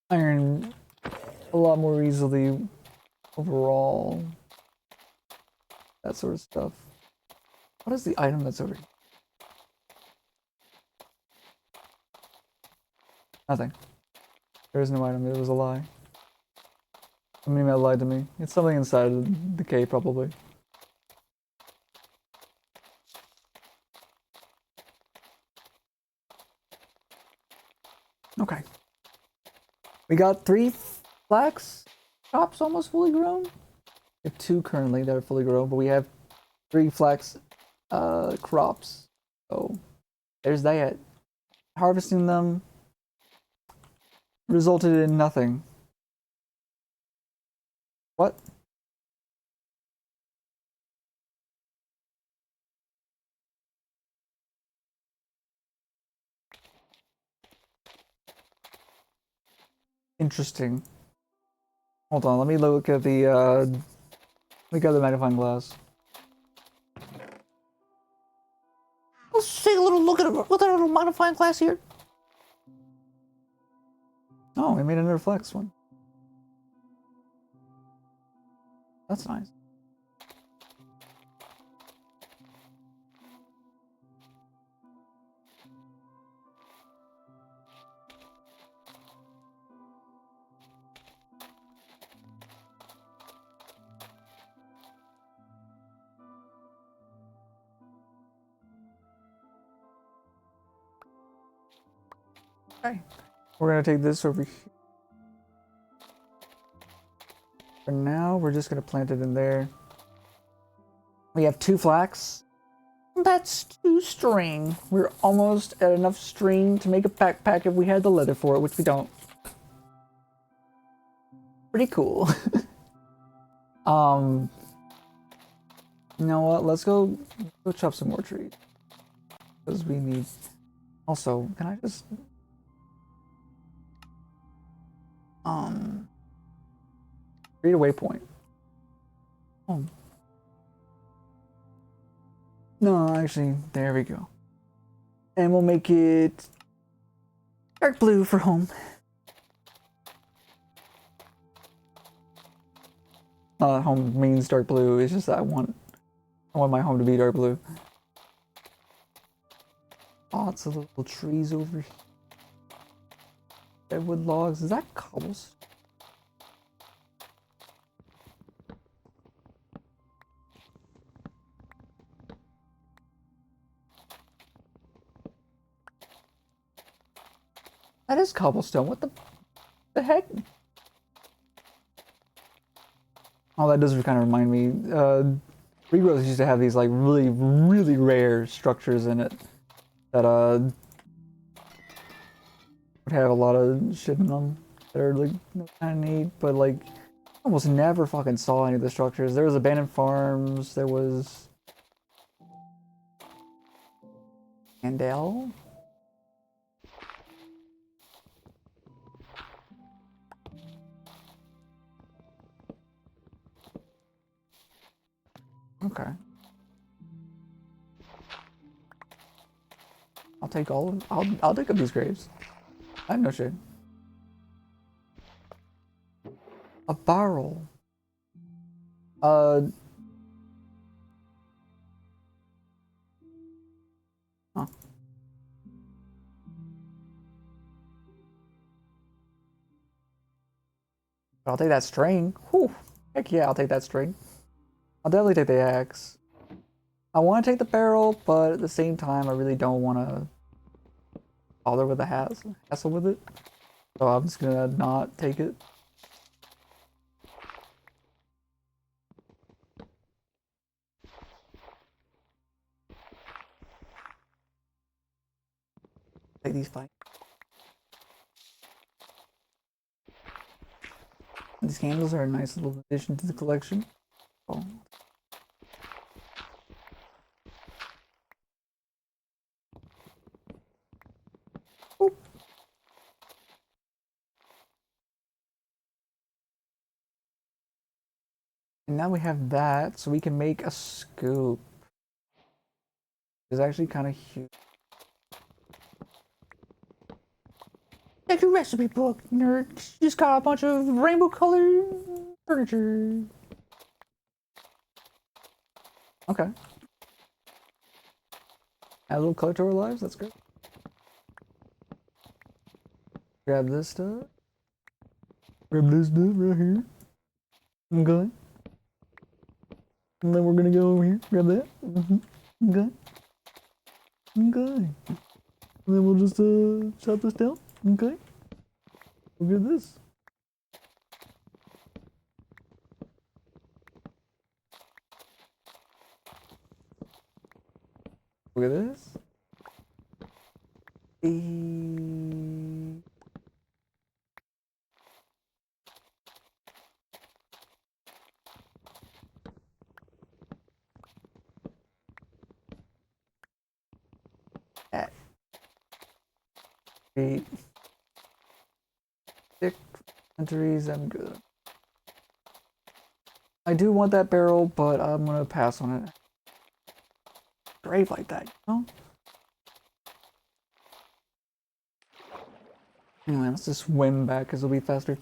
iron a lot more easily overall. That sort of stuff. What is the item that's over here? Nothing. There is no item. It was a lie. Somebody might have lied to me. It's something inside the cave, probably. Okay. We got 3 flax crops almost fully grown. We have 2 currently that are fully grown, but we have 3 flax crops. So there's that. Harvesting them resulted in nothing. What? Interesting. Hold on, let me look at the magnifying glass. Let's take a little look at it with our little magnifying glass here. Oh, we made another flex one. That's nice. Okay, we're gonna take this over here. For now, we're just gonna plant it in there. We have 2 flax. That's 2 string. We're almost at enough string to make a backpack if we had the leather for it, which we don't. Pretty cool. Um, you know what? Let's go chop some more trees because we need. Also, can I just create a waypoint? Oh no, actually, there we go. And we'll make it dark blue for home. Home means dark blue. It's just that I want my home to be dark blue. Lots of little trees over here. Redwood logs. Is that cobblestone? That is cobblestone. What the heck? Oh, that does kind of remind me. Regrowth used to have these like really, really rare structures in it that would have a lot of shit in them that are like kind of neat, but like almost never fucking saw any of the structures. There was abandoned farms. There was Andel. Okay. I'll take all of I'll take up these graves. I have no shit. A barrel. Huh. I'll take that string. Whew. Heck yeah, I'll take that string. I'll definitely take the axe. I want to take the barrel, but at the same time, I really don't want to bother with the hassle with it. So I'm just gonna not take it. Take these fine. These candles are a nice little addition to the collection. Oh. Oop. And now we have that, so we can make a scoop. It's actually kind of huge. Take your recipe book, nerd. Just got a bunch of rainbow colored furniture. Okay. Add a little color to our lives, that's good. Grab this stuff. Grab this stuff right here. Okay. And then we're gonna go over here, grab that. Okay. Okay. And then we'll just chop this down. Okay. Look at this. Look at this. At 8 6 centuries, I'm good. I do want that barrel, but I'm gonna pass on it. Grave like that, you know? Anyway, let's just swim back because it'll be faster.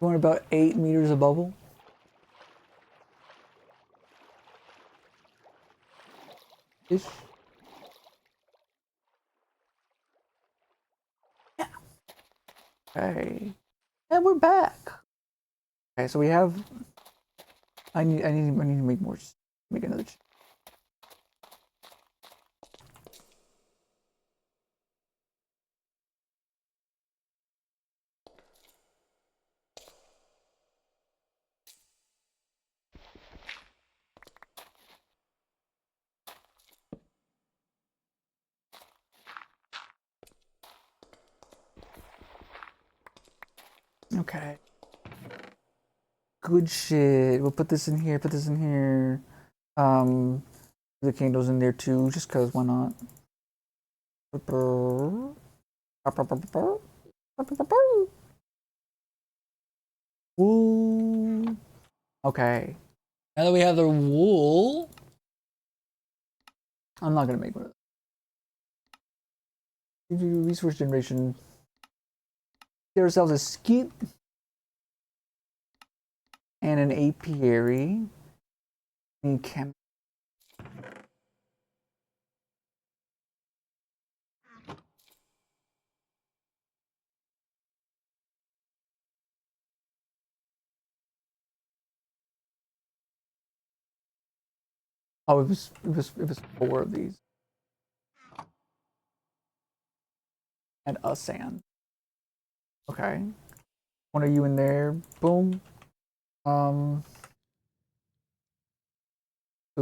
Going about 8 meters of bubble. Ish. Yeah. Okay. And we're back. Okay, so we have. I need to make more. Make another. Okay. Good shit. We'll put this in here, put this in here. The candles in there too, just cause why not? Wool. Okay. Now that we have the wool, I'm not gonna make one of those. Resource generation. Get ourselves a skeet and an apiary. And chem. Oh, it was 4 of these. And a sand. Okay. One of you in there. Boom. So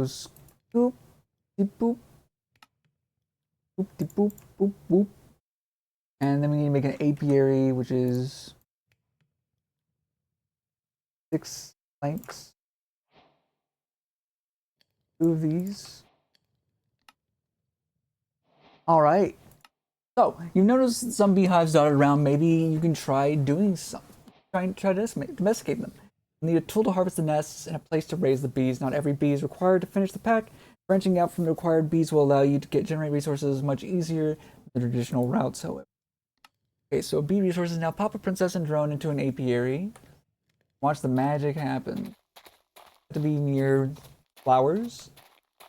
scoop, deep boop, boop, deep boop, boop, boop. And then we need to make an apiary, which is 6 planks. 2 of these. All right. So you've noticed some beehives dotted around. Maybe you can try doing some. Try to domesticate them. You need a tool to harvest the nests and a place to raise the bees. Not every bee is required to finish the pack. Branching out from the required bees will allow you to generate resources much easier than traditional routes, however. Okay, so bee resources. Now pop a princess and drone into an apiary. Watch the magic happen. To be near flowers,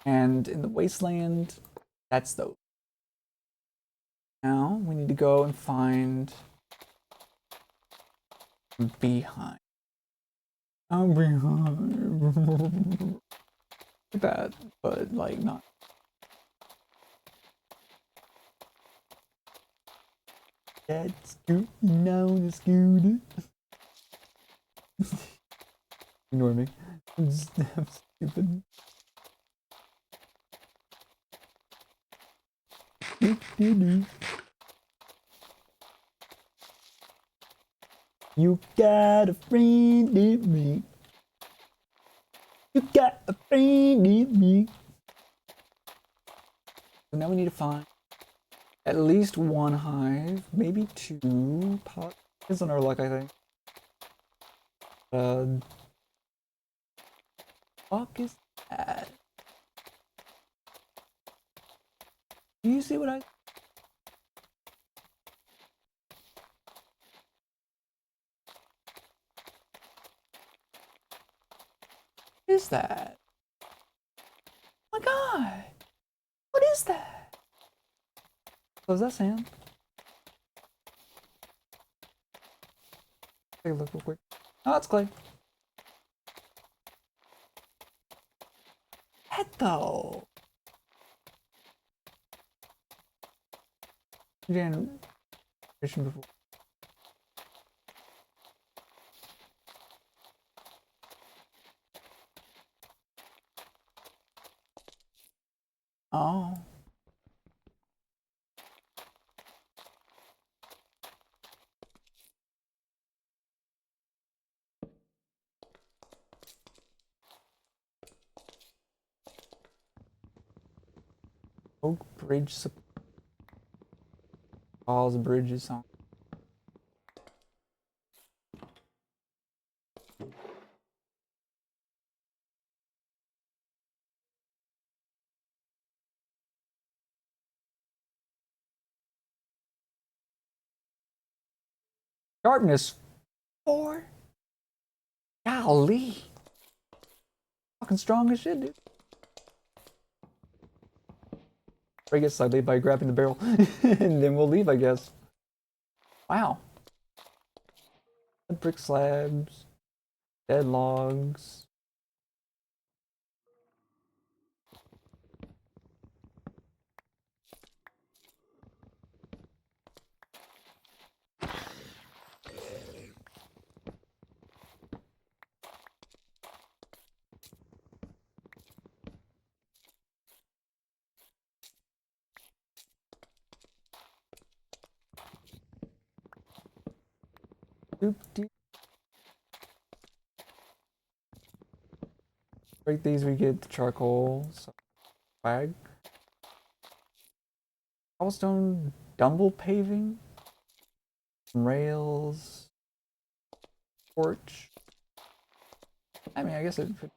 and in the wasteland, that's those. Now we need to go and find a beehive. A beehive. Bad, but like not. That's good. No, that's good. Ignore me. I'm stupid. You got a friend in me. You got a friend in me. So now we need to find at least 1 hive, maybe 2. Depends on our luck, I think. Fuck is that? Do you see what I? What is that? Oh my god! What is that? What was that sand? Take a look real quick. Oh, it's clay. Head though. You didn't fishing before. Oh. Oak Bridge Falls Bridges on. Sharpness 4? Golly. Fucking strong as shit, dude. Break it slightly by grabbing the barrel. And then we'll leave, I guess. Wow. Brick slabs. Dead logs. Doop, doop, Break these, we get the charcoal. So, flag. Cobblestone dumble paving. Rails. Porch. I mean, I guess it could.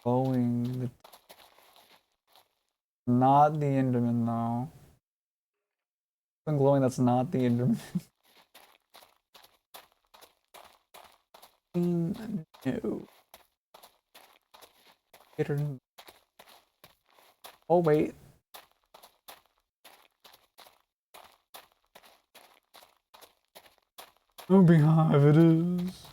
Glowing. Not the Enderman, though. Something glowing that's not the Enderman. No. Oh, wait. Oh, beehive it is.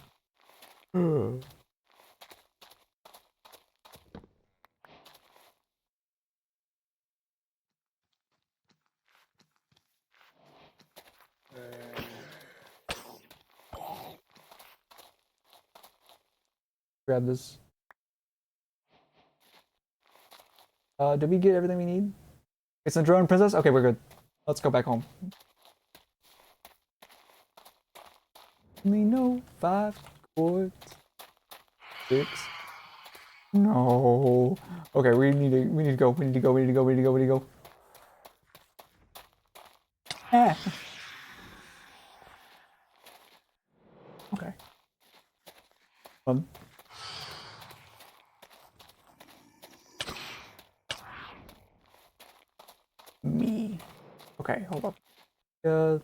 Grab this. Did we get everything we need? It's a drone princess? Okay, we're good. Let's go back home. Me no 5 quarts. 6. No. Okay, we need to go. We need to go. We need to go. We need to go. We need to go. Ah. Okay. Me. Okay, hold up.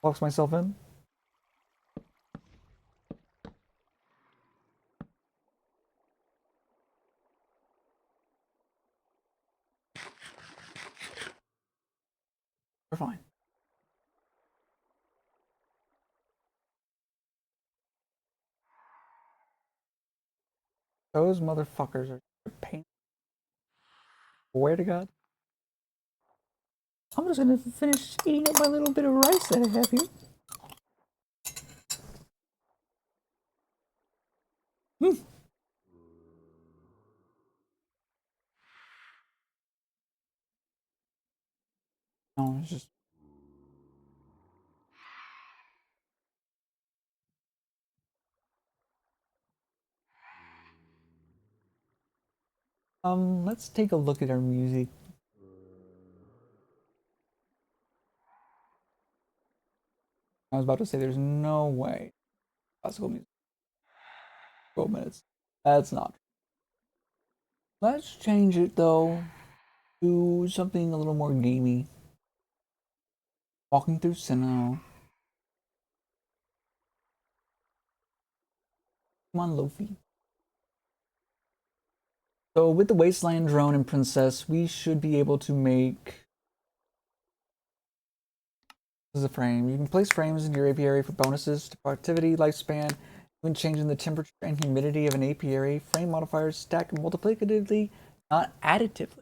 Box myself in. We're fine. Those motherfuckers are a pain. Where to God? I'm just gonna finish eating up my little bit of rice that I have here. No, it's just. Let's take a look at our music. I was about to say there's no way classical music 12 minutes. That's not. Let's change it though to something a little more gamey. Walking through Sinnoh. Come on, Lofi. So with the Wasteland Drone and Princess, we should be able to make. This is a frame. You can place frames in your apiary for bonuses to productivity, lifespan, when changing the temperature and humidity of an apiary. Frame modifiers stack multiplicatively, not additively.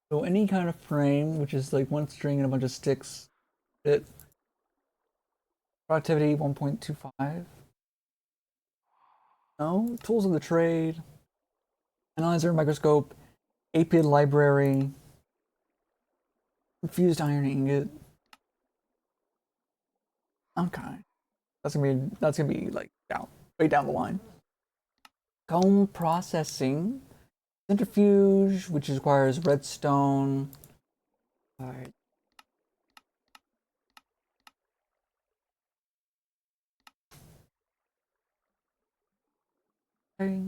So any kind of frame, which is like one string and a bunch of sticks, it productivity 1.25. No, tools of the trade, analyzer, microscope, apid library, infused iron ingot. Okay, that's gonna be like way down the line. Comb processing, centrifuge, which requires redstone. All right. Okay.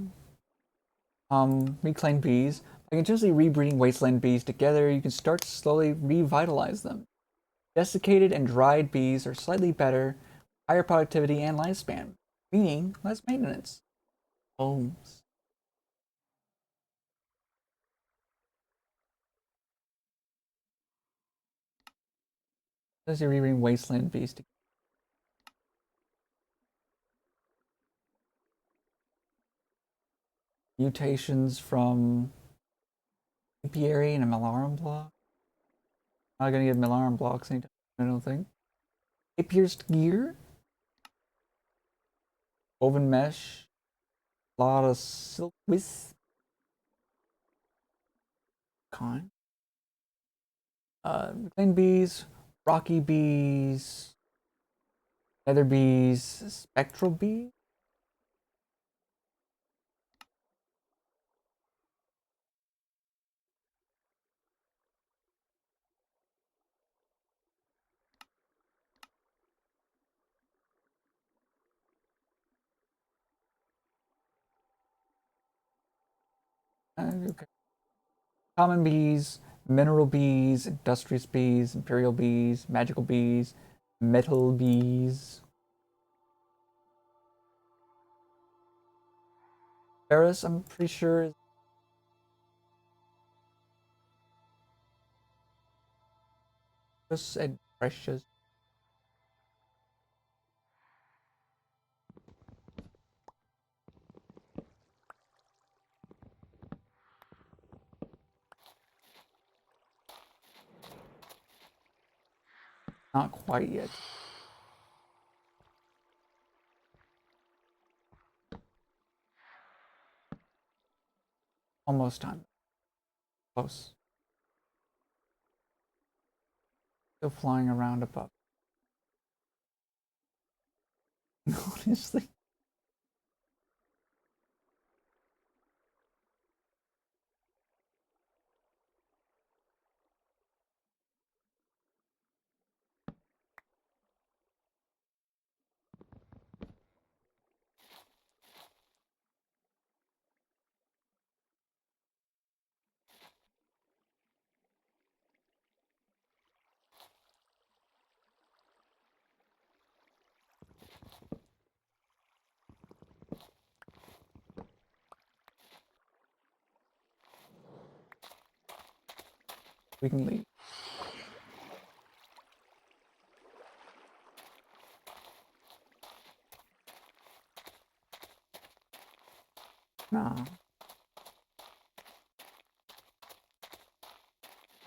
Reclaim bees. By continuously rebreeding wasteland bees together, you can start to slowly revitalize them. Desiccated and dried bees are slightly better, higher productivity and lifespan, meaning less maintenance. Homes. As you rebreeding wasteland bees together. Mutations from apiary and a malarum block. Not gonna get malarum blocks anytime, I don't think. A pierced gear. Woven mesh. A lot of silk wisp kind. Reclaimed bees, rocky bees, nether bees, spectral bee. Okay. Common bees, mineral bees, industrious bees, imperial bees, magical bees, metal bees. Ferris, I'm pretty sure, is just and precious. Not quite yet. Almost time. Close. Still flying around above. Honestly. We can leave. Nah.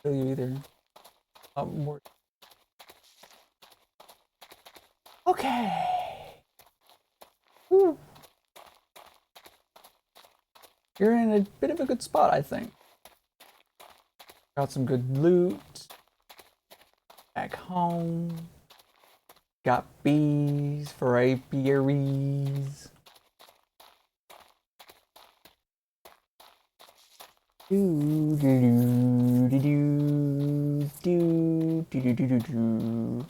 Kill you either. More. Okay. Whew. You're in a bit of a good spot, I think. Got some good loot. Back home. Got bees for apiaries. Do do do do do do do do do do.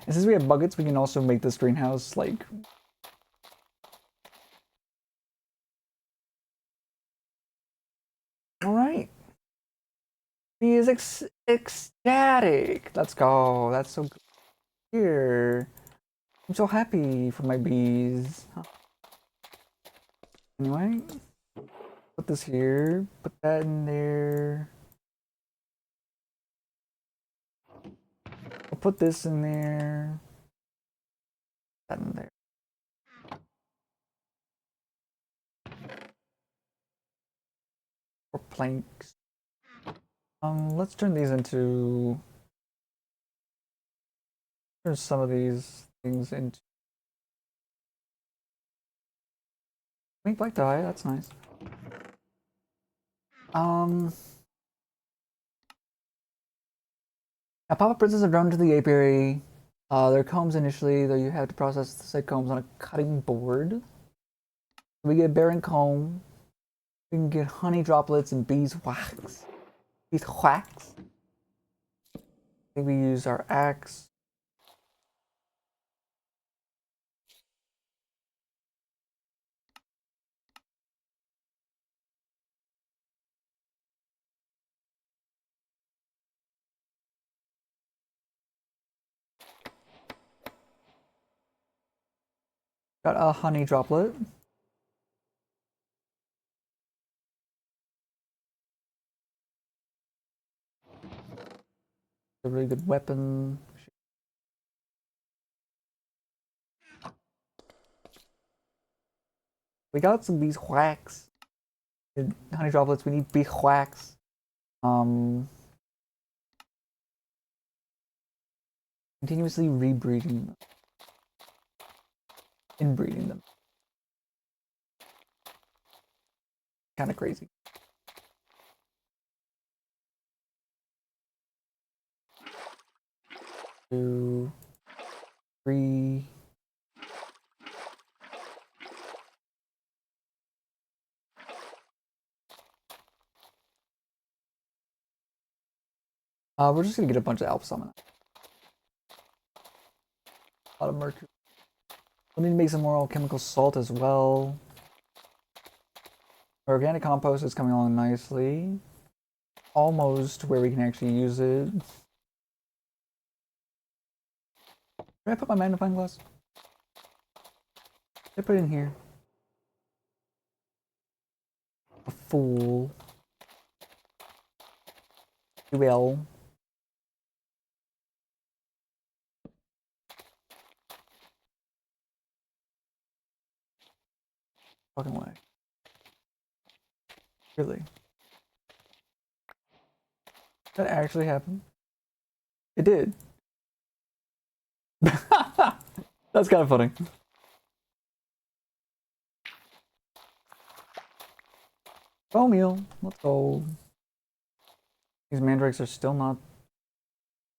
And since we have buckets, we can also make this greenhouse like. All right. He is ecstatic. Let's go. That's so good. Here. I'm so happy for my bees. Huh. Anyway, put this here. Put that in there. I'll put this in there. That in there. Or planks. Let's turn these into. Turn some of these things into. Make black dye. That's nice. Um. Now, pop-up princess are drawn to the apiary. Their combs initially, though you have to process the said combs on a cutting board. We get barren comb. We can get honey droplets and beeswax. Beeswax. I think we use our axe. Got a honey droplet. A really good weapon. We got some beeswax. Honey droplets, we need beeswax. Continuously rebreeding them. Inbreeding them. Kind of crazy. Two, three. We're just gonna get a bunch of alpha summon. A lot of mercury. We need to make some more alchemical salt as well. Organic compost is coming along nicely. Almost where we can actually use it. Did I put my magnifying glass? Did I put it in here? A fool. You will. Fucking way. Really? That actually happened? It did. That's kind of funny. Bone meal. Let's go. These mandrakes are still not...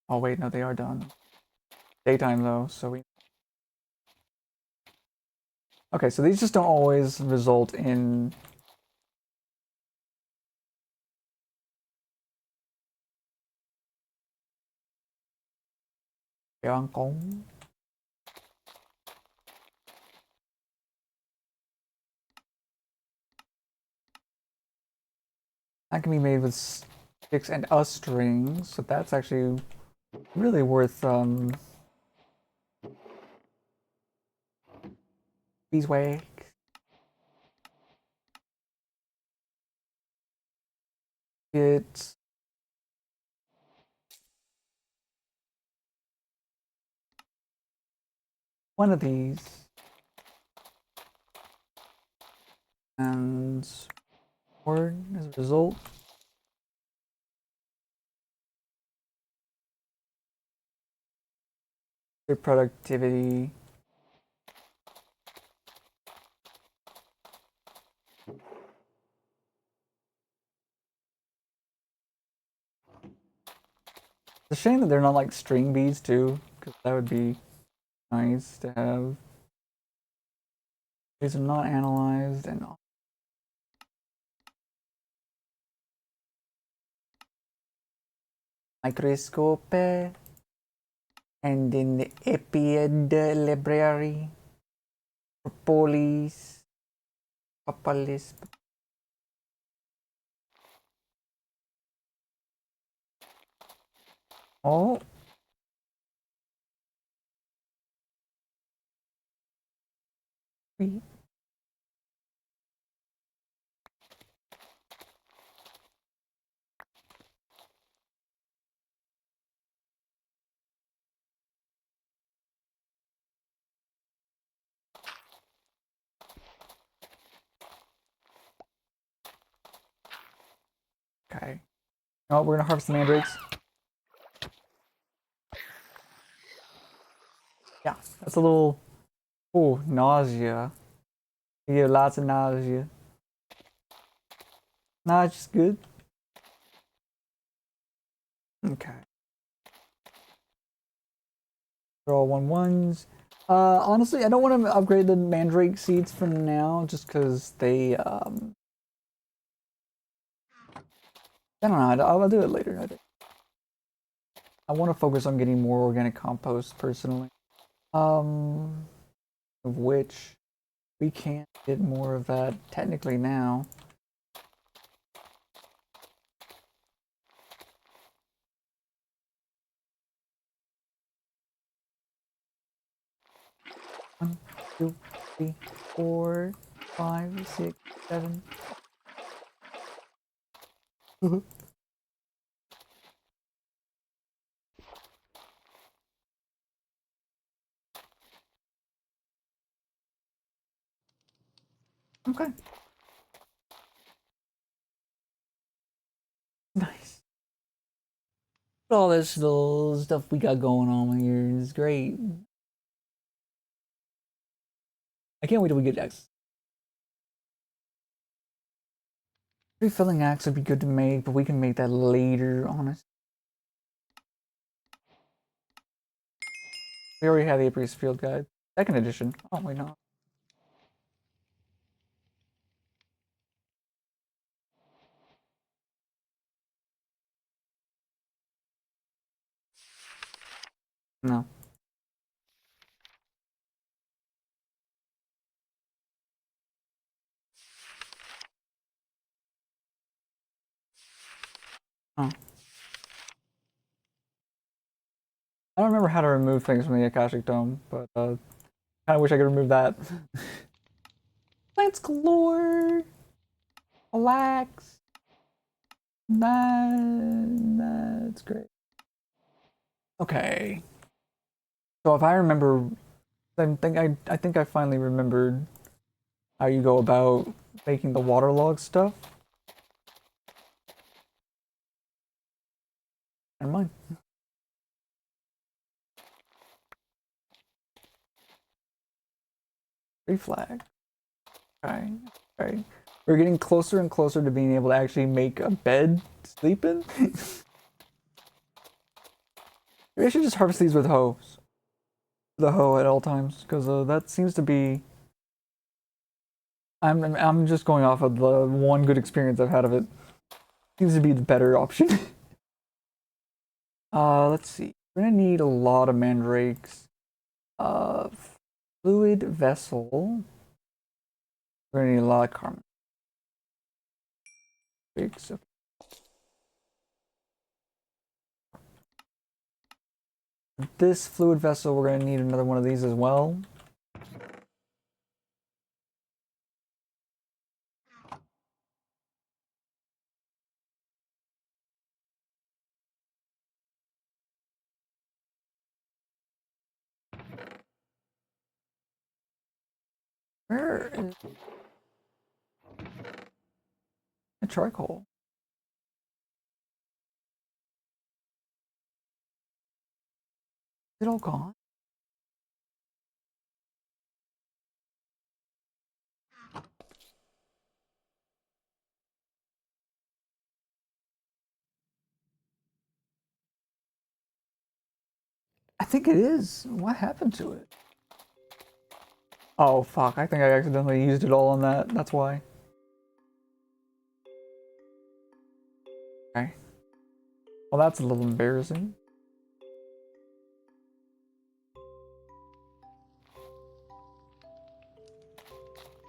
Oh wait, no, they are done. Daytime though, so we... Okay, so these just don't always result in... That can be made with sticks and a strings, so that's actually really worth beeswax. Get one of these and word as a result. Their productivity. It's a shame that they're not like string bees too, because that would be nice to have. These are not analyzed and microscope and in the Epied library, Propolis, Papalis. Oh. Sweet. Okay. Oh, we're gonna harvest the mandrakes. Yeah, that's a little... Oh, nausea. You get lots of nausea. Nausea's good. Okay. They're all 1/1s. Honestly, I don't want to upgrade the mandrake seeds for now, just because they, I don't know, I'll do it later, I think. I want to focus on getting more organic compost, personally. Of which we can't get more of that technically now. One, two, three, 4, 5, 6, 7. Okay. All this little stuff we got going on here is great. I can't wait till we get X. Refilling axe would be good to make, but we can make that later, honestly. We already have the Aprius Field Guide. Second edition. Oh, wait, no. No. Oh. I don't remember how to remove things from the Akashic Dome, but kind of wish I could remove that. Plants galore! Relax! That's great. Okay. So if I remember, I think I finally remembered how you go about making the waterlog stuff. Never mind. Free flag. Okay. Okay. We're getting closer and closer to being able to actually make a bed to sleep in. Maybe I should just harvest these with hoes. The hoe at all times, because that seems to be. I'm just going off of the one good experience I've had of it. Seems to be the better option. Let's see. We're gonna need a lot of mandrakes. Uh, fluid vessel. We're gonna need a lot of carbon. So this fluid vessel, we're gonna need another one of these as well. Where is the charcoal? Is it all gone? I think it is. What happened to it? Oh fuck, I think I accidentally used it all on that. That's why. Okay. Well, that's a little embarrassing.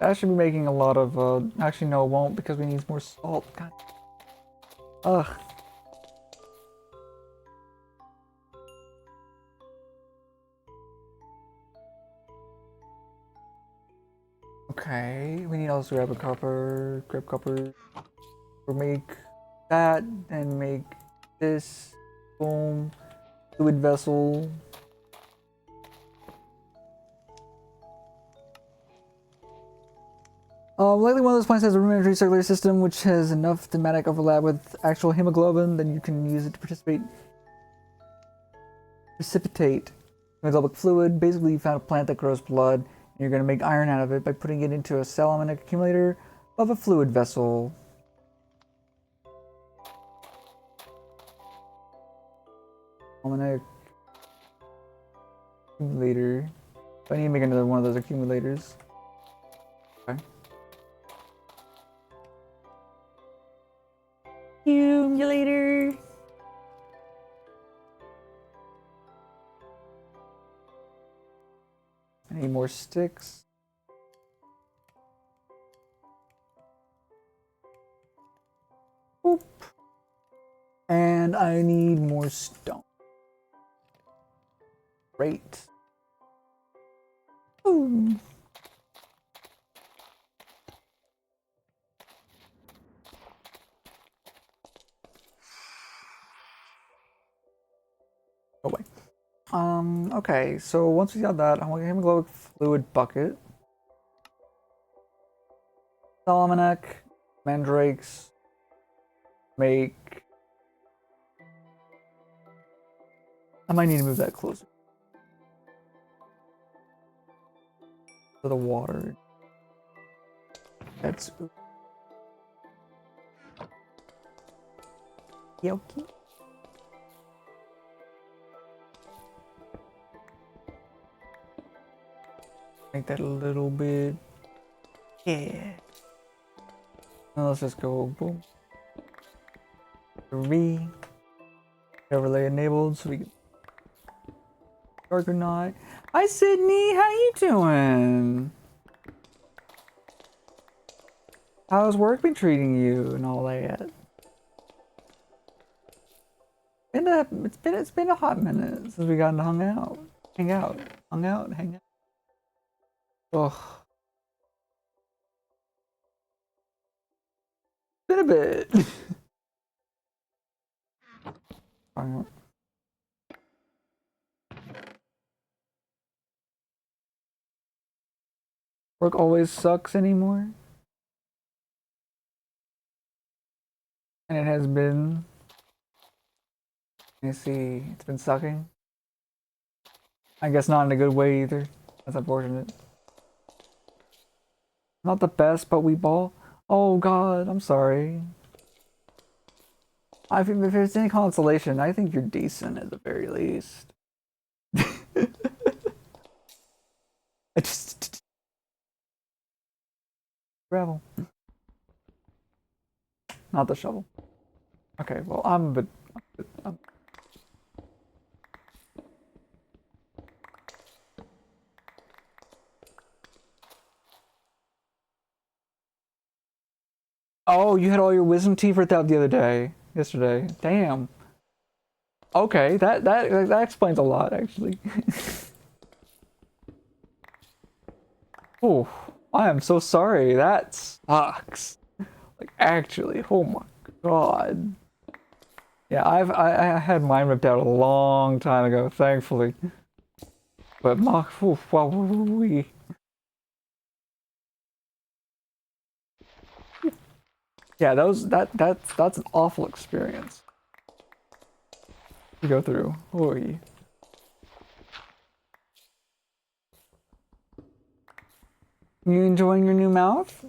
That should be making a lot of, actually no it won't because we need more salt. God. Ugh. Okay, we need also grab copper. We'll make that, then make this. Boom. Fluid vessel. Likely one of those plants has a rudimentary circular system which has enough thematic overlap with actual hemoglobin, then you can use it to precipitate hemoglobic fluid. Basically, you found a plant that grows blood, and you're going to make iron out of it by putting it into a salomonic accumulator of a fluid vessel. Salomonic accumulator. I need to make another one of those accumulators. Okay. Accumulator. I need more sticks. Boop. And I need more stone. Great. Boom. Oh wait. Okay, so once we got that, I want a hemoglobin fluid bucket. Salmonac, mandrakes, make I might need to move that closer to the water. That's okay. Make that a little bit. Yeah. Now let's just go boom. 3. Overlay enabled so we can. Dark or not. Hi Sydney, how you doing? How's work been treating you and all that? It's been a hot minute since we got to hung out. Hang out. Ugh. Been a bit. Work always sucks anymore. And it has been. Let me see. It's been sucking. I guess not in a good way either. That's unfortunate. Not the best, but we ball. Oh god, I'm sorry. I think if there's any consolation, I think you're decent at the very least. I just gravel. Not the shovel. Okay, well I'm a bit. Oh, you had all your wisdom teeth ripped out the other day. Yesterday. Damn. Okay, that explains a lot actually. Oh, I am so sorry. That sucks. Like actually, oh my god. Yeah, I had mine ripped out a long time ago, thankfully. But wow, yeah, that's an awful experience to go through. Oy. You enjoying your new mouth?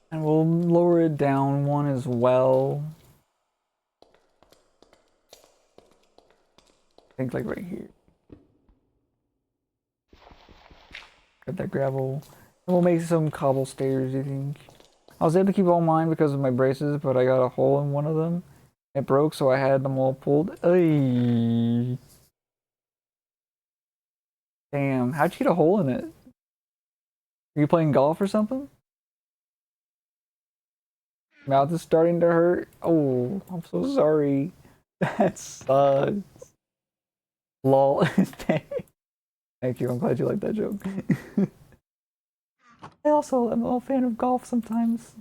And we'll lower it down one as well. I think like right here. Get that gravel. And we'll make some cobble stairs, I think. I was able to keep all mine because of my braces, but I got a hole in one of them. It broke, so I had them all pulled. Ay. Damn, how'd you get a hole in it? Are you playing golf or something? Mouth is starting to hurt. Oh, I'm so sorry. That sucks. Lol. Thank you. I'm glad you like that joke. I also am a fan of golf sometimes.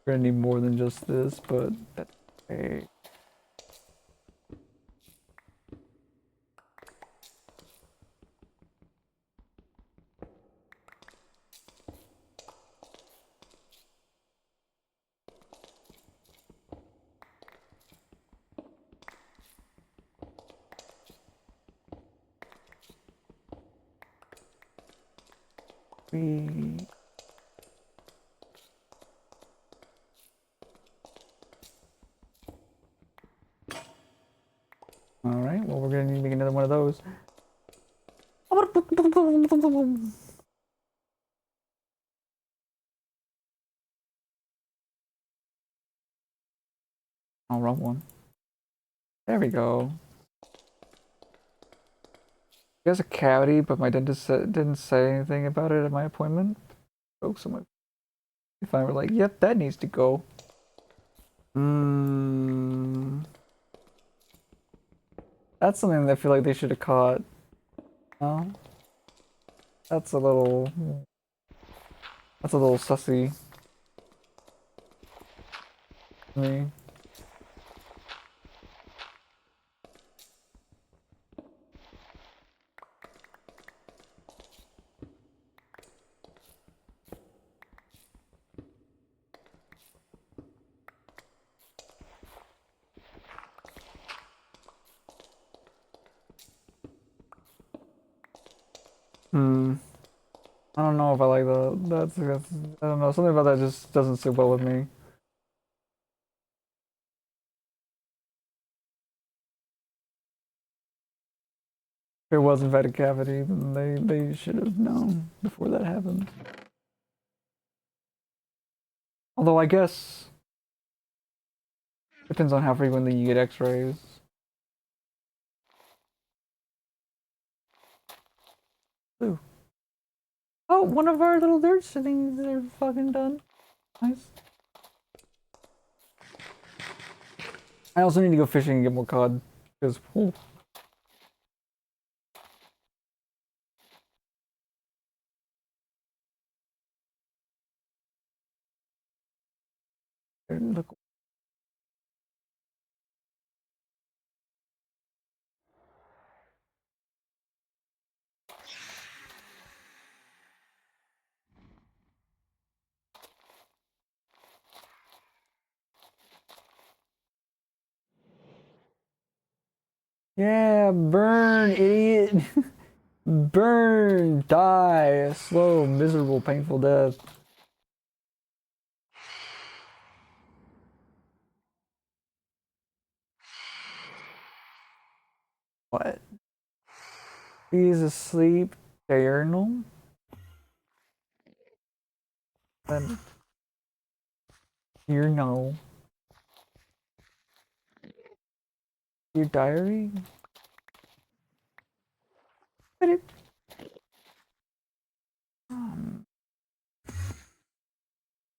We're gonna need more than just this, but that's okay. Alright, well we're gonna need to make another one of those. I'll rub one. There we go. He has a cavity, but my dentist didn't say anything about it at my appointment. Folks, if I were like, yep, that needs to go. That's something that I feel like they should have caught No, that's a little. That's a little sussy to me. Hmm. I don't know if I like that. I don't know. Something about that just doesn't sit well with me. If it was invited cavity, then they should have known before that happened. Although I guess depends on how frequently you get X-rays. Ooh. Oh, one of our little dirt things are fucking done. Nice. I also need to go fishing and get more cod because look. Yeah, burn, idiot. Burn, die, a slow, miserable, painful death. What? He's asleep, diurnal? Then you know. Your diary? But it, um,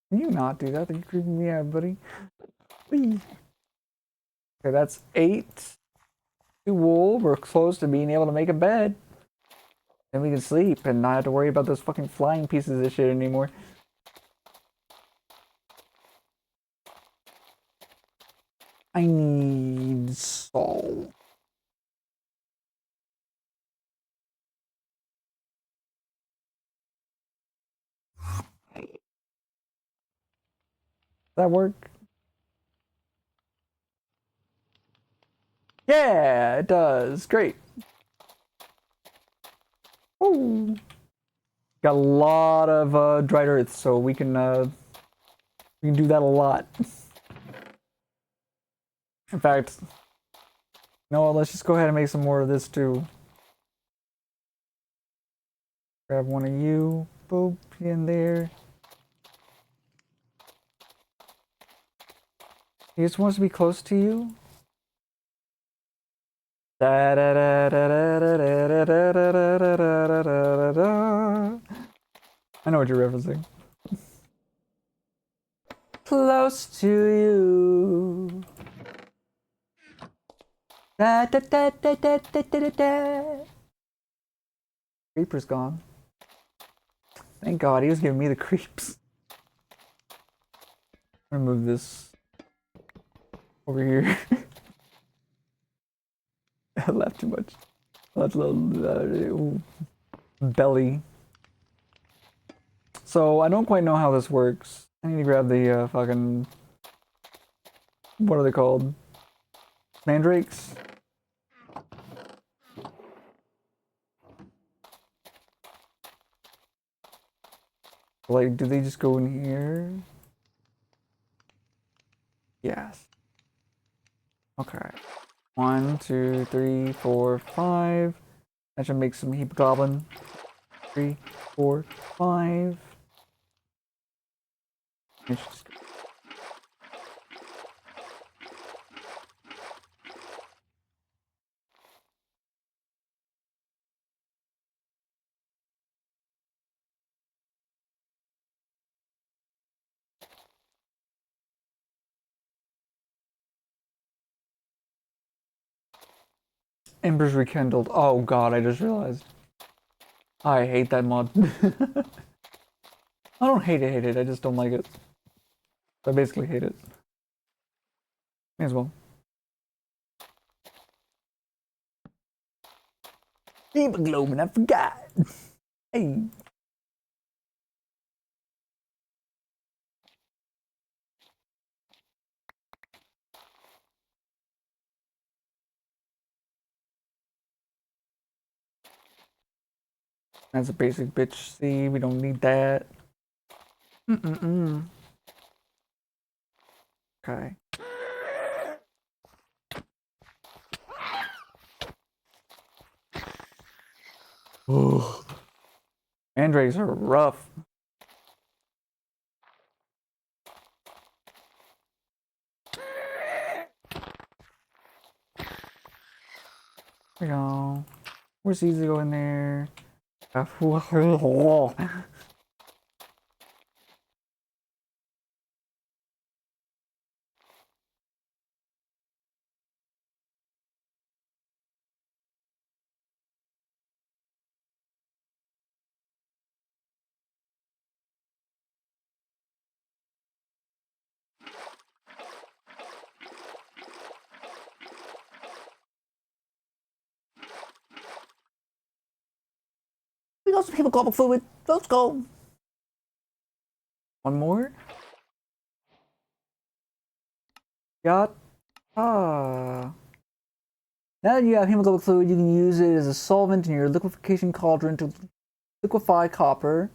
can you not do that? You're creeping me out, buddy. Please. Okay, that's 8 wool. We're close to being able to make a bed. Then we can sleep and not have to worry about those fucking flying pieces of shit anymore. I need salt. Does that work? Yeah, it does. Great. Oh, got a lot of dried earth, so we can do that a lot. In fact, no, let's just go ahead and make some more of this too. Grab one of you, boop, in there. He just wants to be close to you. Da da da da da da da da da da da da da. I know what you're referencing. Close to you. Da da da da da da da da. Creeper's gone. Thank God, he was giving me the creeps. I'm gonna move this over here. I laughed too much. That's a little belly. So I don't quite know how this works. I need to grab the fucking, what are they called? Mandrakes? Like, do they just go in here? Yes. Okay. 1, 2, 3, 4, 5. That should make some heap goblin. 3, 4, 5. Embers rekindled. Oh God, I just realized. I hate that mod. I don't hate it. I just don't like it. I basically hate it. May as well. Hemoglobin, I forgot. Hey. That's a basic bitch. See, we don't need that. Mm-mm-mm. Okay. Oh. Mandrakes are rough. There we go. Where's easy to go in there? We got some hemoglobin fluid. Let's go. One more. Got. Ah. Now that you have hemoglobin fluid, you can use it as a solvent in your liquefaction cauldron to liquefy copper.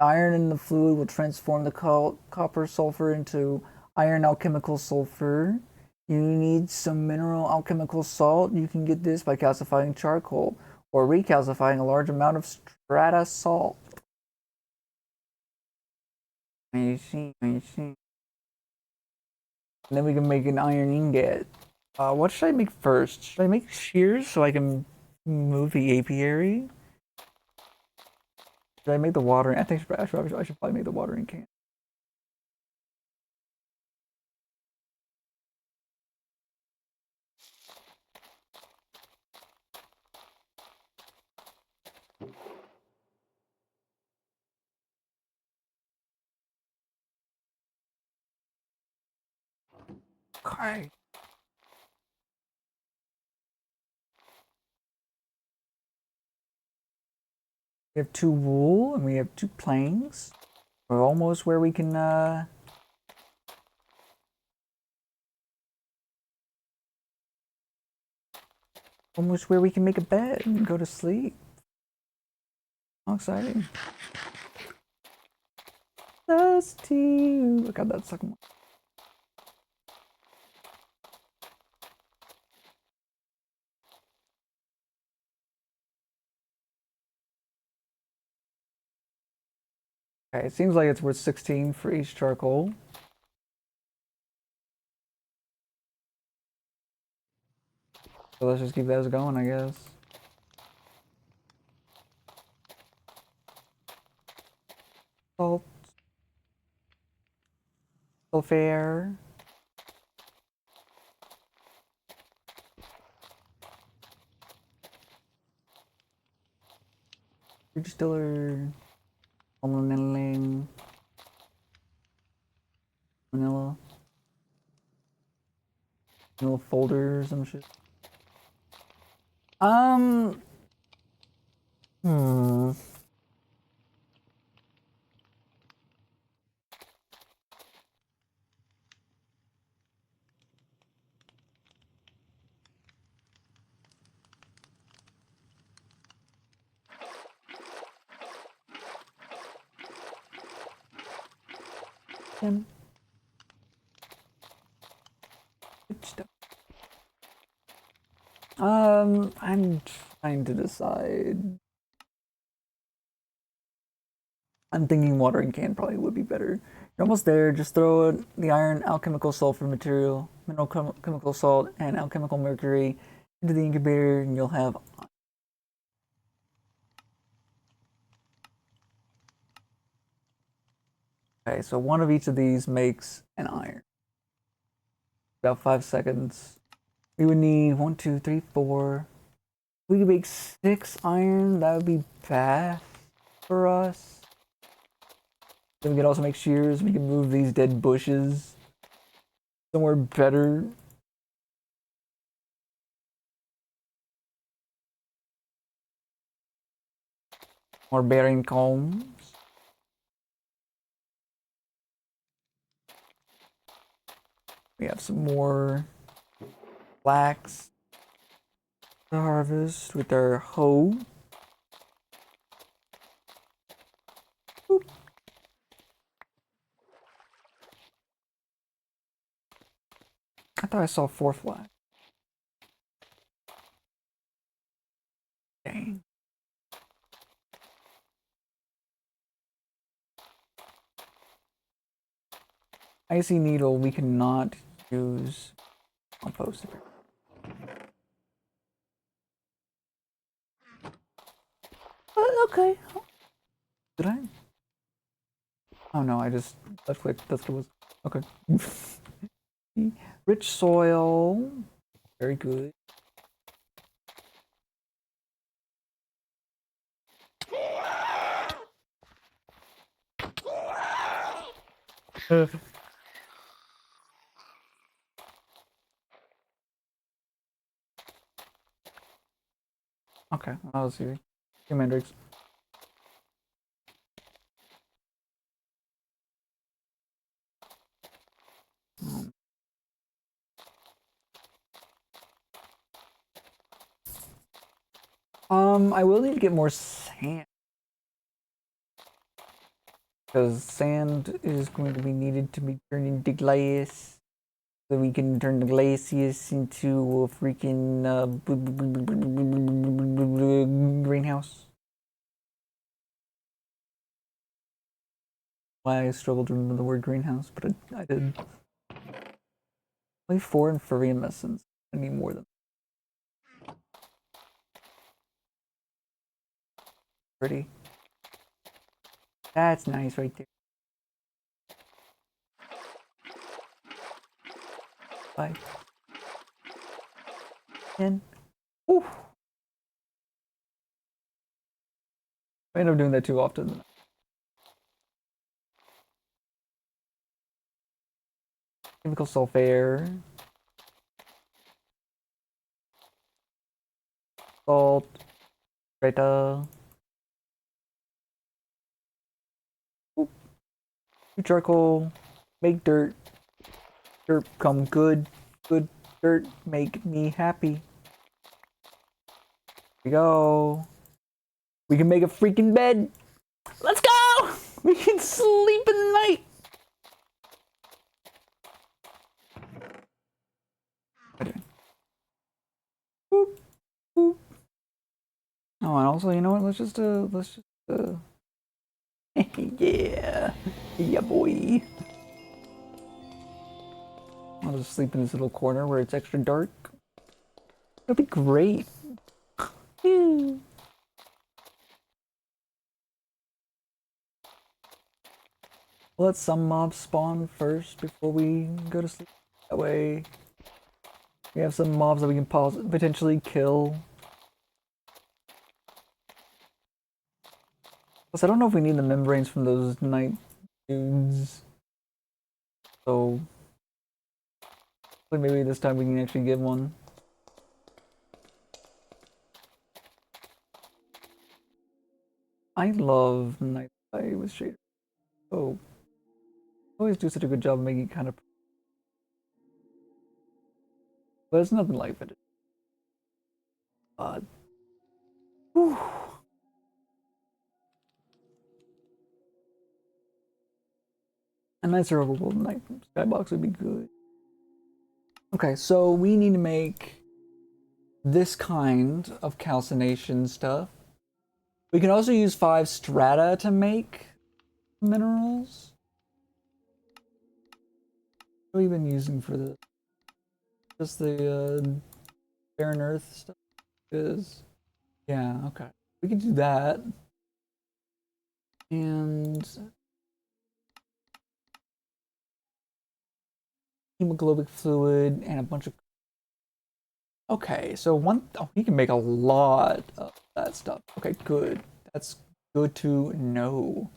Iron in the fluid will transform the copper sulfur into iron alchemical sulfur. You need some mineral alchemical salt. You can get this by calcifying charcoal or recalcifying a large amount of strata salt. I see, I see. And then we can make an iron ingot. What should I make first? Should I make shears so I can move the apiary? Should I make the watering? I think I should probably make the watering can. Okay. We have 2 wool and we have 2 planks. We're almost where we can almost where we can make a bed and go to sleep. How exciting. Dusty. Look at that second one. Okay, it seems like it's worth 16 for each charcoal. So let's just keep those going, I guess. Salt. Sulfur. Distiller. Vanilla. Vanilla. Vanilla folders and shit. Hmm. Good stuff. I'm trying to decide. I'm thinking watering can probably would be better. You're almost there. Just throw the iron alchemical sulfur material, mineral chemical salt, and alchemical mercury into the incubator, and you'll have. Okay, so one of each of these makes an iron. About 5 seconds. We would need 1, 2, 3, 4. We could make 6 iron. That would be bad for us. Then we could also make shears. We can move these dead bushes somewhere better. More bearing combs. We have some more flax to harvest with our hoe. Boop. I thought I saw 4 flax. Dang. Icy needle, we cannot use compost. Okay. Did I? Oh no, I just left click. That's what was. Okay. Rich soil. Very good. Okay, that was easy. Two mandrakes. I will need to get more sand. Because sand is going to be needed to be turned into glass. So we can turn the glacius into a freaking greenhouse. Why I struggled to remember the word greenhouse, but I did. Only 4 inferium essence. I need more than pretty. That's nice right there. 5, 10. Ooh. I end up doing that too often. Chemical sulfur. Salt. Right. Charcoal. Make dirt. Dirt come good. Good dirt make me happy. Here we go. We can make a freaking bed. Let's go! We can sleep in the night. Okay. Boop, boop. Oh, and also, you know what? Yeah, yeah, boy. I'll just sleep in this little corner where it's extra dark. That'd be great. Let some mobs spawn first before we go to sleep. That way, we have some mobs that we can potentially kill. Plus, I don't know if we need the membranes from those night dudes. So, maybe this time we can actually get one. I love night play with shaders. Oh, always do such a good job of making it kind of. But it's nothing like it. Whew. A nicer overworld night skybox would be good. Okay, so we need to make this kind of calcination stuff. We can also use 5 strata to make minerals. What have we been using for this? Just the barren earth stuff is. Yeah, okay. We can do that. And hemoglobin fluid and a bunch of Okay, so he can make a lot of that stuff. Okay, good. That's good to know.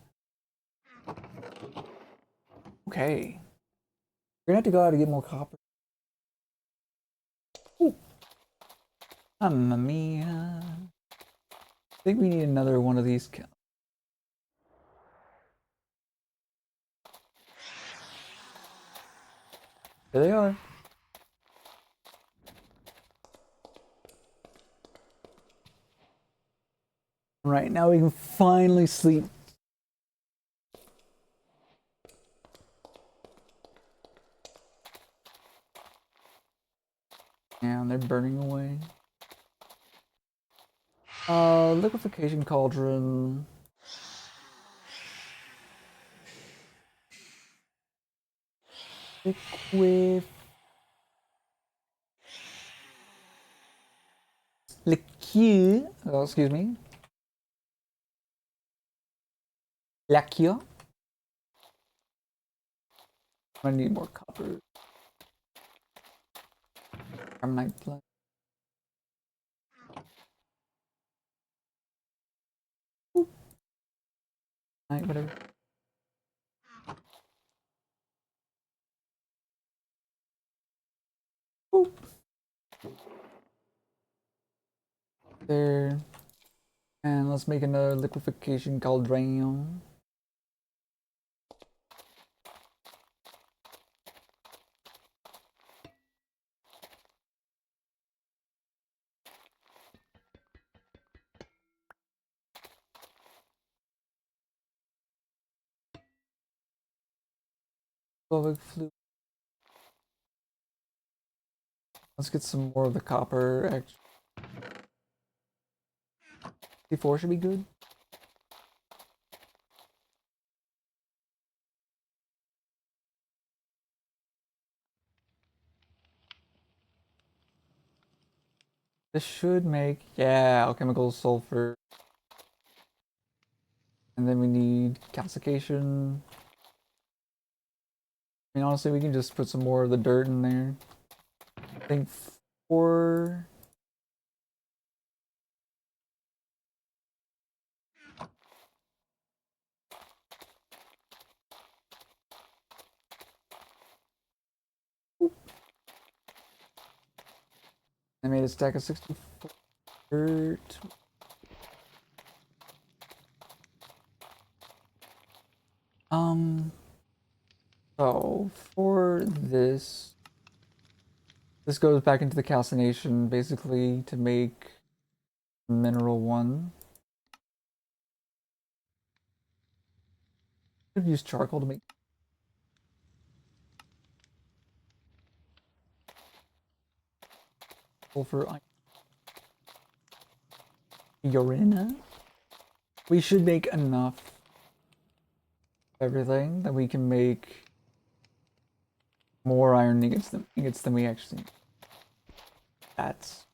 Okay. We're gonna have to go out and get more copper. Ooh. Mamma mia. I think we need another one of these. There they are. Right, now we can finally sleep. And they're burning away. Liquefaction cauldron. Liquid. Liquid. Oh, excuse me. Liquid. I need more copper. Carbonite plate. Right, whatever. Boop. There. And let's make another liquefaction cauldron. Fluid. Let's get some more of the copper. Actually, C4 should be good. This should make, yeah, alchemical sulfur. And then we need calcification. I mean, honestly, we can just put some more of the dirt in there. I think 4. I made a stack of 64 dirt. So for this goes back into the calcination basically to make mineral 1. Could use charcoal to make sulfur urine. We should make enough of everything that we can make more iron ingots than we actually need. That's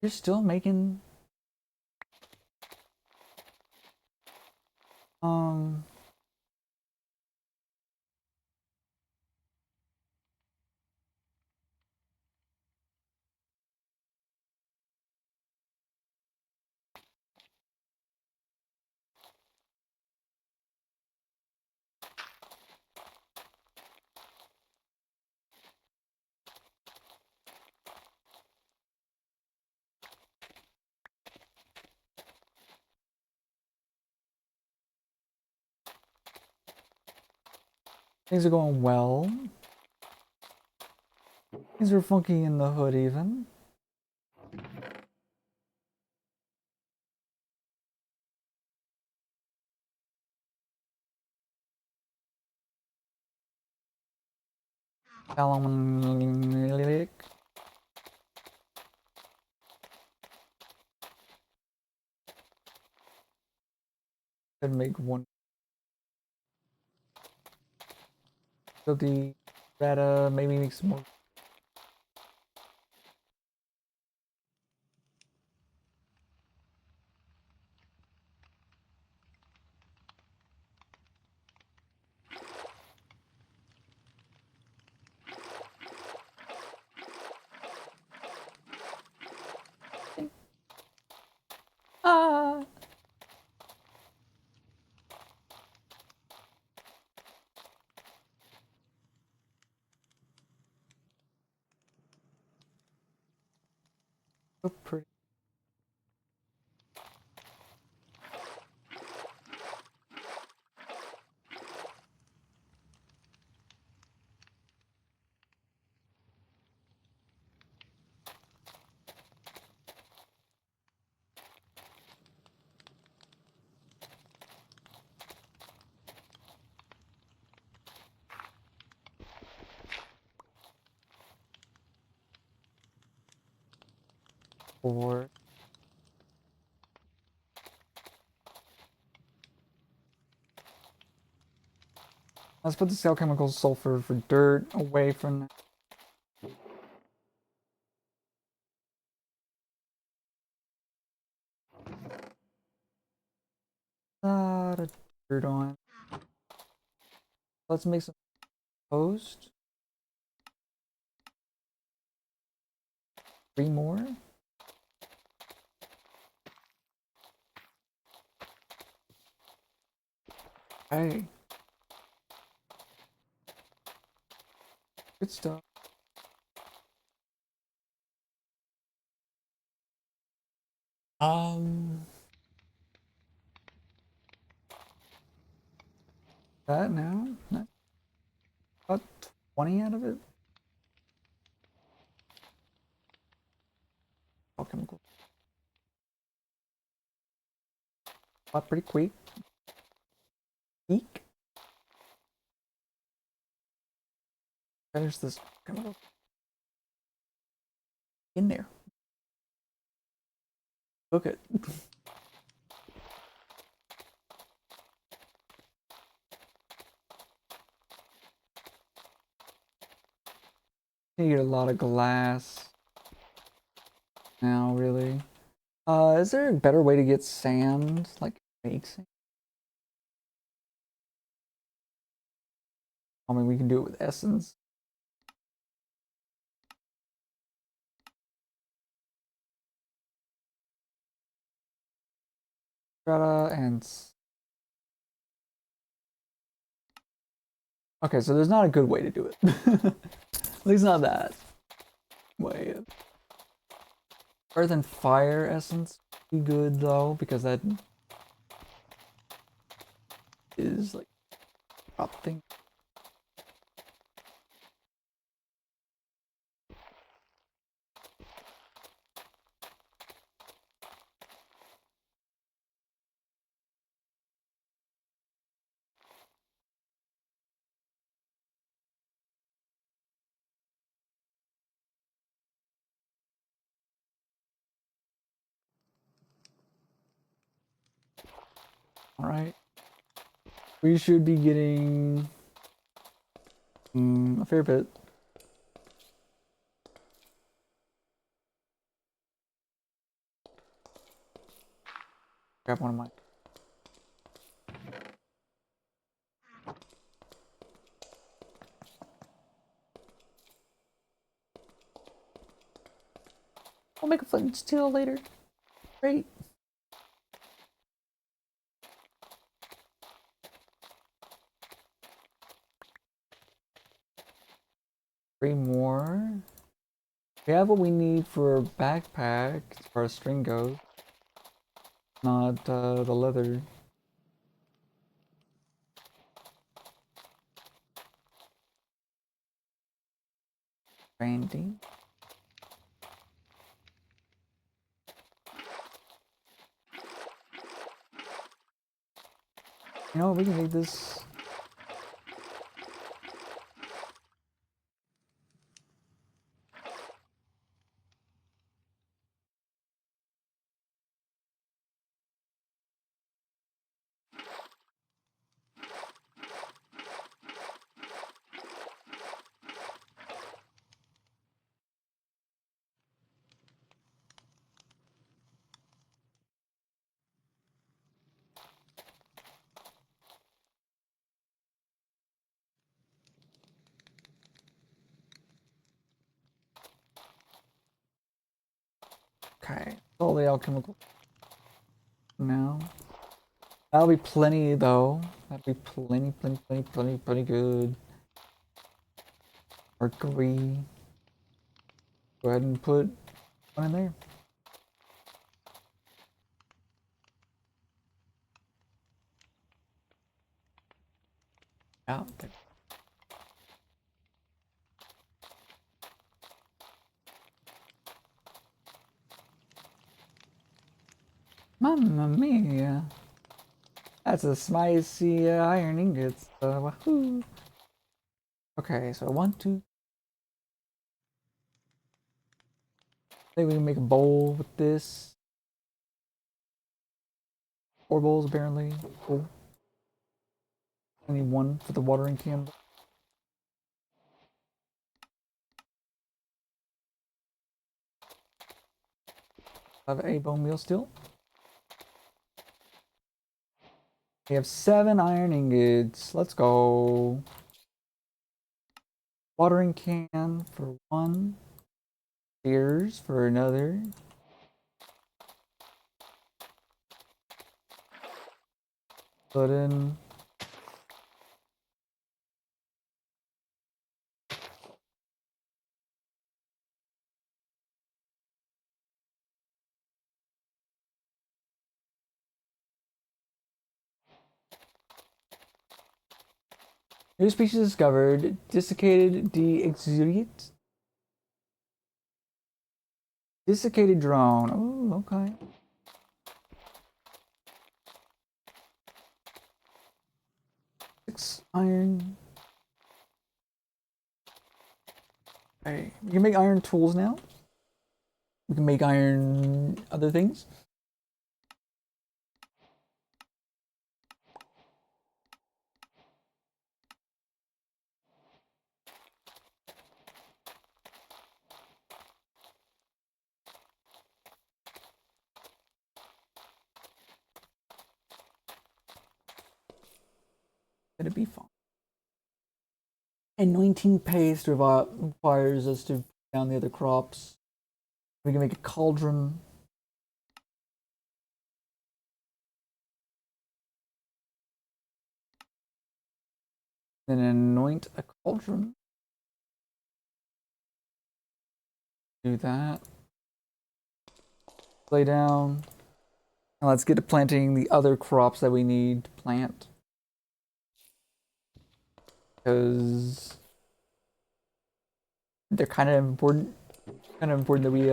you're still making um things are going well. Things are funky in the hood even. Aluminium. Could make one of the red, maybe make some more. So pretty. Or let's put the alchemical sulfur for dirt away from lot of dirt on. Let's make some toast. 3 more. Hey. Good stuff. Um, that now? About 20 out of it. Alchemical. Pretty quick. Eek. There's this chemical in there. Look it. You get a lot of glass now, really. Is there a better way to get sand? Like, make sand? I mean, we can do it with essence. Strata and... Okay, so there's not a good way to do it. At least not that way. Earth and fire essence be good though, because that is like top thing. All right, we should be getting a fair bit. Grab one of mine. I'll make a flint and steel later. Great. Three more. We have what we need for a backpack as far as string goes. Not the leather. Brandy. You know, we can make this. Okay, all the alchemical now. That'll be plenty though. That'll be plenty good. Mercury. Go ahead and put one in there. out there. Mamma mia. That's a spicy iron ingots. Wahoo. Okay, so 1, 2. I think we can make a bowl with this. 4 bowls apparently. Cool. I need 1 for the watering can. I have a bone meal still. We have 7 iron ingots. Let's go. Watering can for 1. Shears for another. Put in. New species discovered. Desiccated de-exudate. Desiccated drone. Oh, okay. Six iron. Okay, we can make iron tools now. We can make iron other things. It'd be fun. And 19 paste requires us to put down the other crops. We can make a cauldron. Then anoint a cauldron. Do that. Lay down. And let's get to planting the other crops that we need to plant. Because they're kind of important. Kind of important that we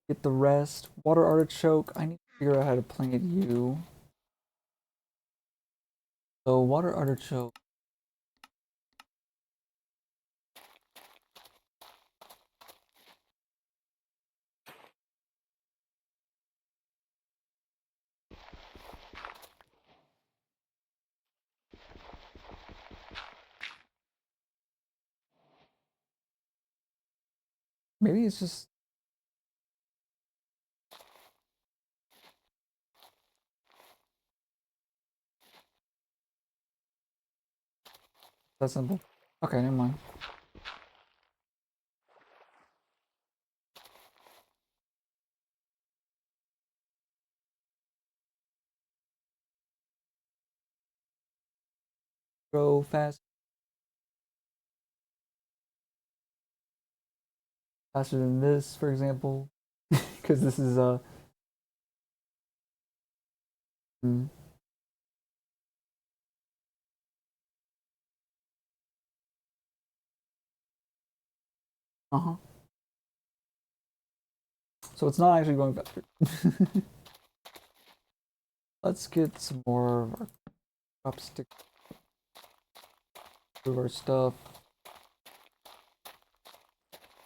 get the rest. Water artichoke. I need to figure out how to plant you. So water artichoke. Maybe it's just that simple. Okay, never mind. Grow fast. Faster than this, for example. Because this is hmm. Uh-huh. So it's not actually going faster. Let's get some more of our chopstick. Move our stuff.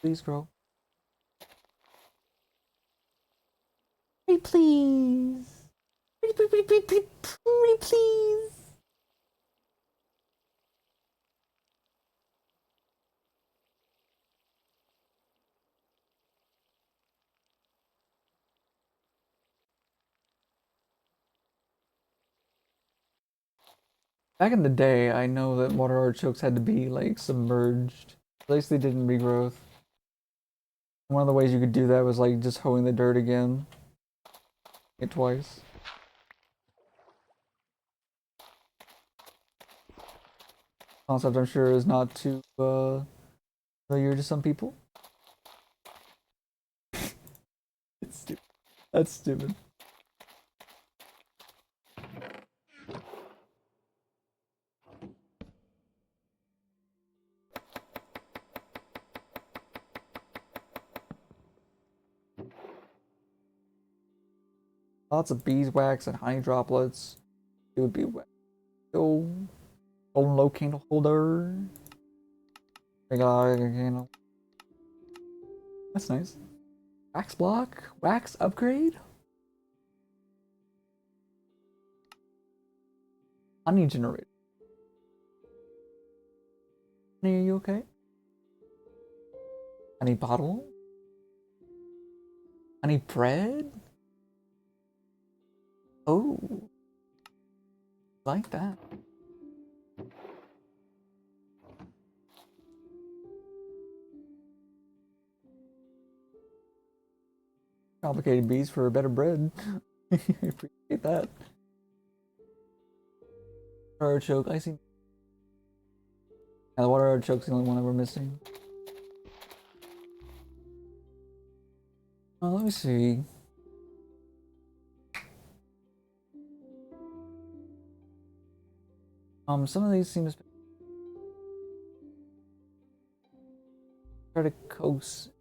Please grow. Pretty please. Pretty please. Back in the day, I know that water artichokes had to be like submerged. At least they did in Regrowth. One of the ways you could do that was like just hoeing the dirt again. It twice. Concept I'm sure is not too familiar to some people. It's stupid. That's stupid. Lots of beeswax and honey droplets. It would be wet. Oh, golden low candle holder. I got a candle. That's nice. Wax block? Wax upgrade? Honey generator. Honey, are you okay? Honey bottle? Honey bread? Oh, like that. Complicated bees for a better bread. I appreciate that. Artichoke, I see. Yeah, the water artichoke's the only one that we're missing. Let me see. Some of these seem to try to coast.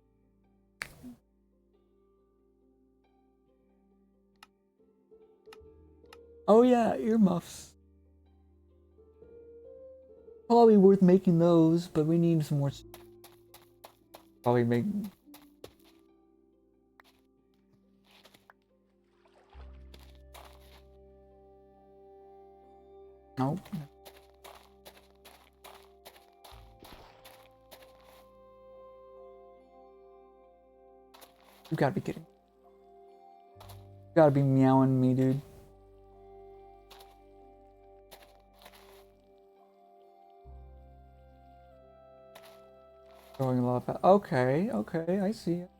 Oh yeah, earmuffs. Probably worth making those, but we need some more. Probably make. Nope. You gotta be kidding. You gotta be meowing me, dude. Growing a lot fast. Okay, okay, I see it.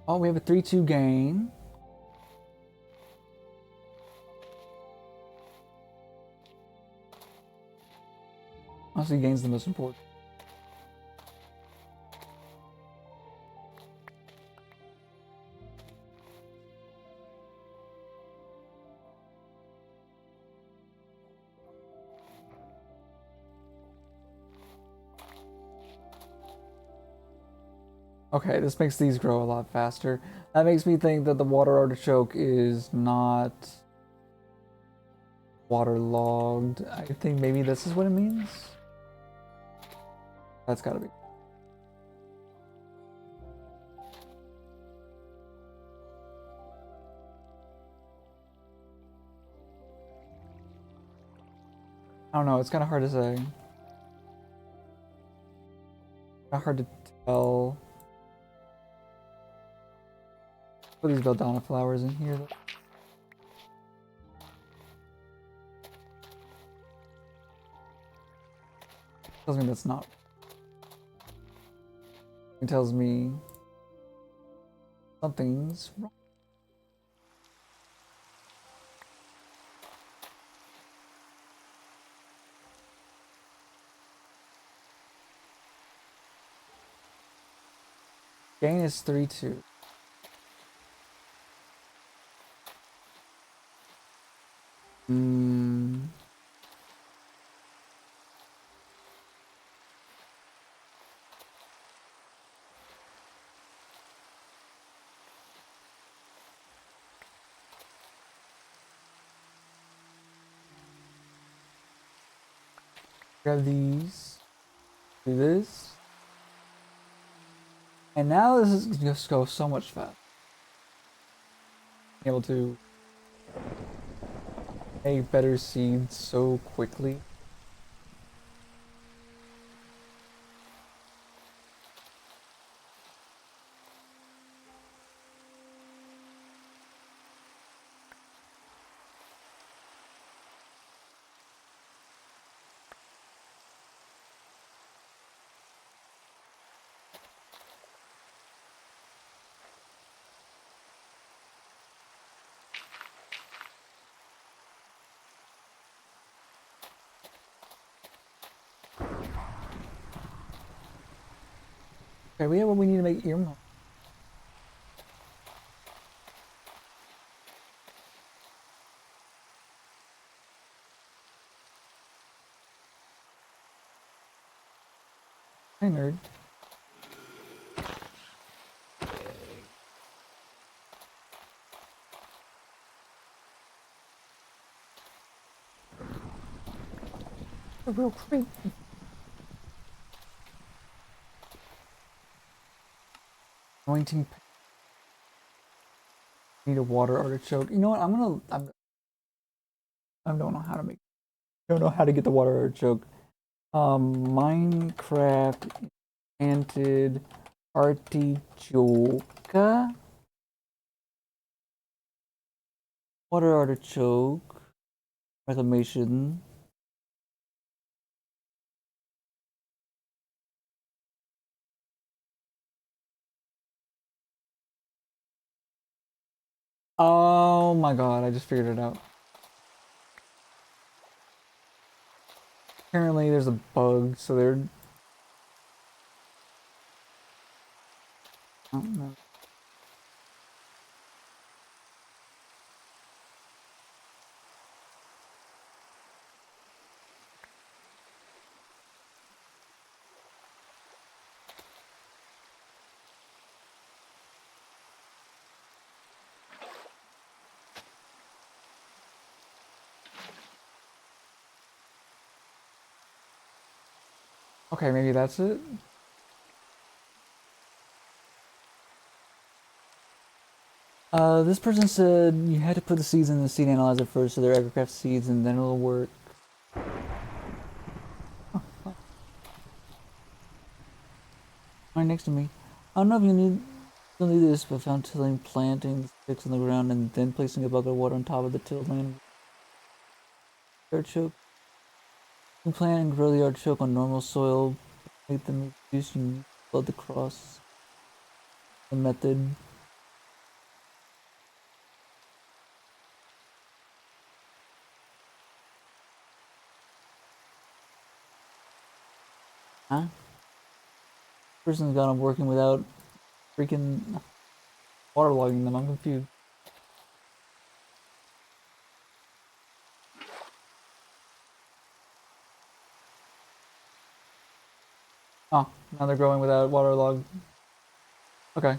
Oh, we have a 3-2 gain. Honestly, gain's the most important. Okay, this makes these grow a lot faster. That makes me think that the water artichoke is not waterlogged. I think maybe this is what it means. That's gotta be. I don't know, it's kind of hard to say. Not hard to tell. Put these belladonna flowers in here. Tells me that's not. It tells me something's wrong. Gain is 3-2. Grab these. Do this. And now this is just go so much faster. Able to make better seeds so quickly. Okay, we have what we need to make earmuffs. Hi, nerd. A real creep. Anointing. Need a water artichoke. You know what? I don't know how to make. I don't know how to get the water artichoke. Minecraft enchanted artichoke. Water artichoke. Reclamation. Oh my god, I just figured it out. Apparently there's a bug, so they're... Oh, no. Okay, maybe that's it. This person said you had to put the seeds in the seed analyzer first, so they're aircraft seeds, and then it'll work. Right next to me. I don't know if you'll need this, but found tilling, planting sticks on the ground, and then placing a bucket of water on top of the tilled land. Artichoke. You plant and grow the artichoke on normal soil. Make them juice and flood the cross. The method. Huh? Person's got them working without freaking waterlogging them. I'm confused. Oh, now they're growing without waterlog. Okay.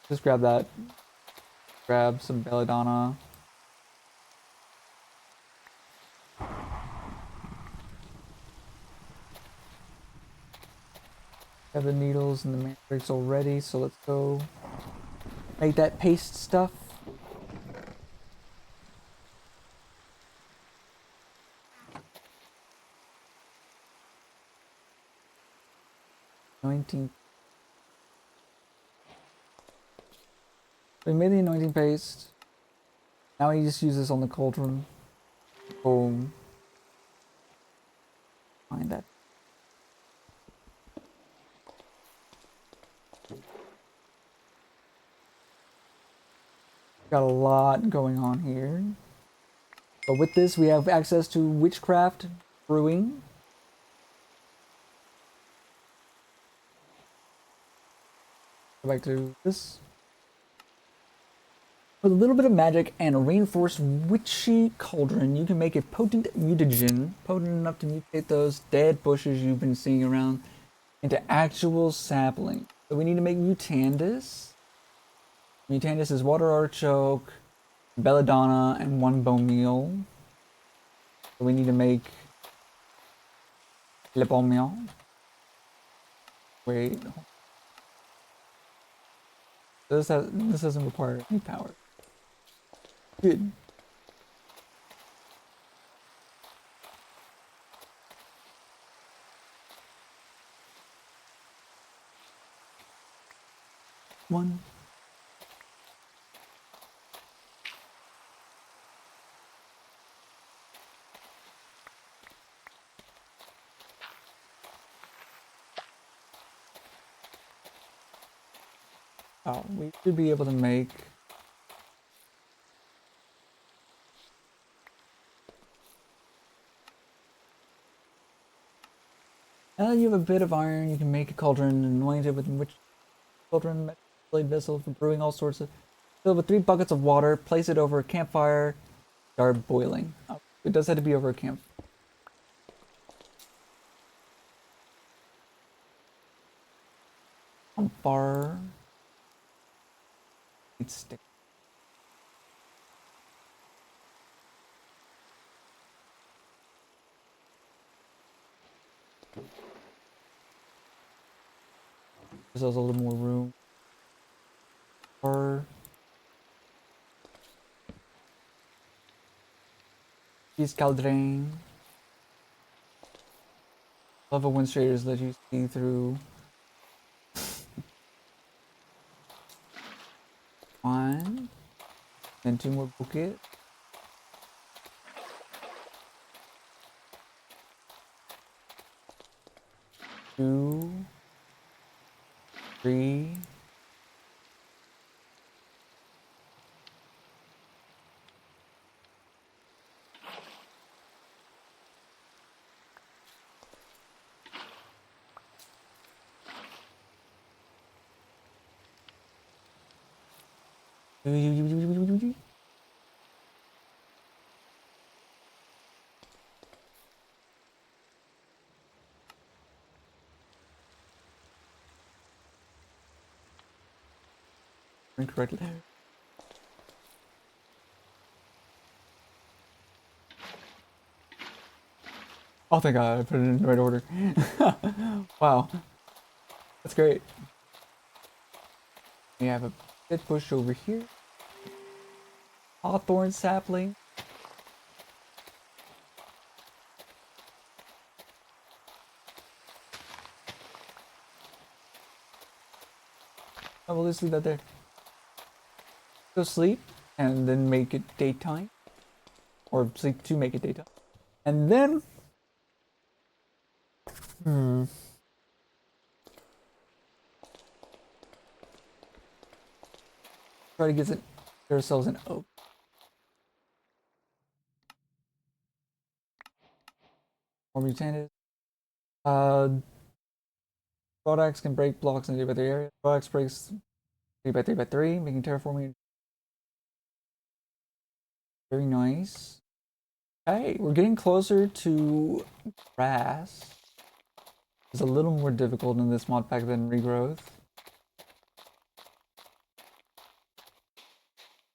Just grab that. Grab some belladonna. Have the needles and the mandrakes already, so let's go make that paste stuff. Anointing. We made the anointing paste. Now we just use this on the cauldron. Boom. Find that. Got a lot going on here. But with this, we have access to witchcraft brewing. Go back to this. With a little bit of magic and a reinforced witchy cauldron, you can make a potent mutagen, potent enough to mutate those dead bushes you've been seeing around into actual saplings. So we need to make mutandis. Mutandis is water artichoke, belladonna, and 1 bone meal. So we need to make le bone meal. Wait. This doesn't require any power. Good. One. Oh, we should be able to make... Now that you have a bit of iron, you can make a cauldron and anoint it with which cauldron blade vessel for brewing all sorts of... Fill it with 3 buckets of water, place it over a campfire, start boiling. Oh, it does have to be over a campfire. Campfire. It's stick. There's also a little more room. Or these Caldrain. Love a wind shaders let you see through. One. And two more bucket. Two. Three. Incorrectly. Oh, thank God, I put it in the right order. Wow, that's great. We have a bit bush over here. Hawthorn sapling. I will just leave that there. Go sleep and then make it daytime. Or sleep to make it daytime. And then try to get ourselves an oak. Or mutant. Broadaxe can break blocks in a 3x3 area. Broadaxe breaks 3x3x3, making terraforming very nice. Okay, we're getting closer to grass. It's a little more difficult in this mod pack than Regrowth.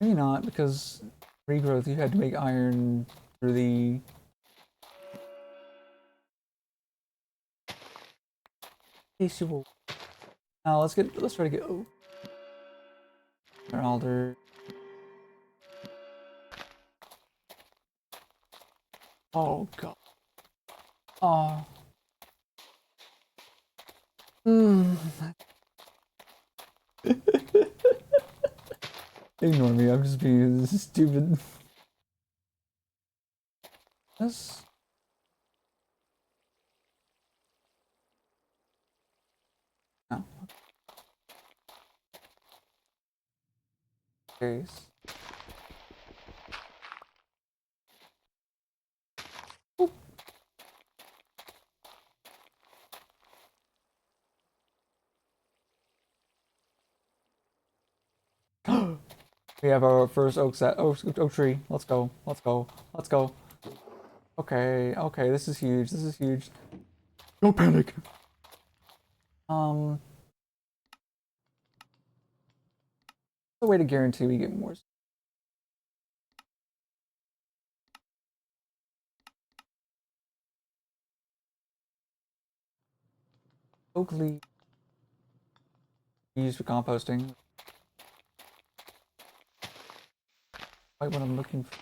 Maybe not, because Regrowth you had to make iron through the now let's try to get alder. Oh god. Oh. Ignore me, I'm just being stupid. This no. Case. We have our first oak tree. Let's go. Let's go. Let's go. Okay, okay, this is huge. This is huge. Don't panic. A way to guarantee we get more. Oak leaf used for composting. Quite what I'm looking for.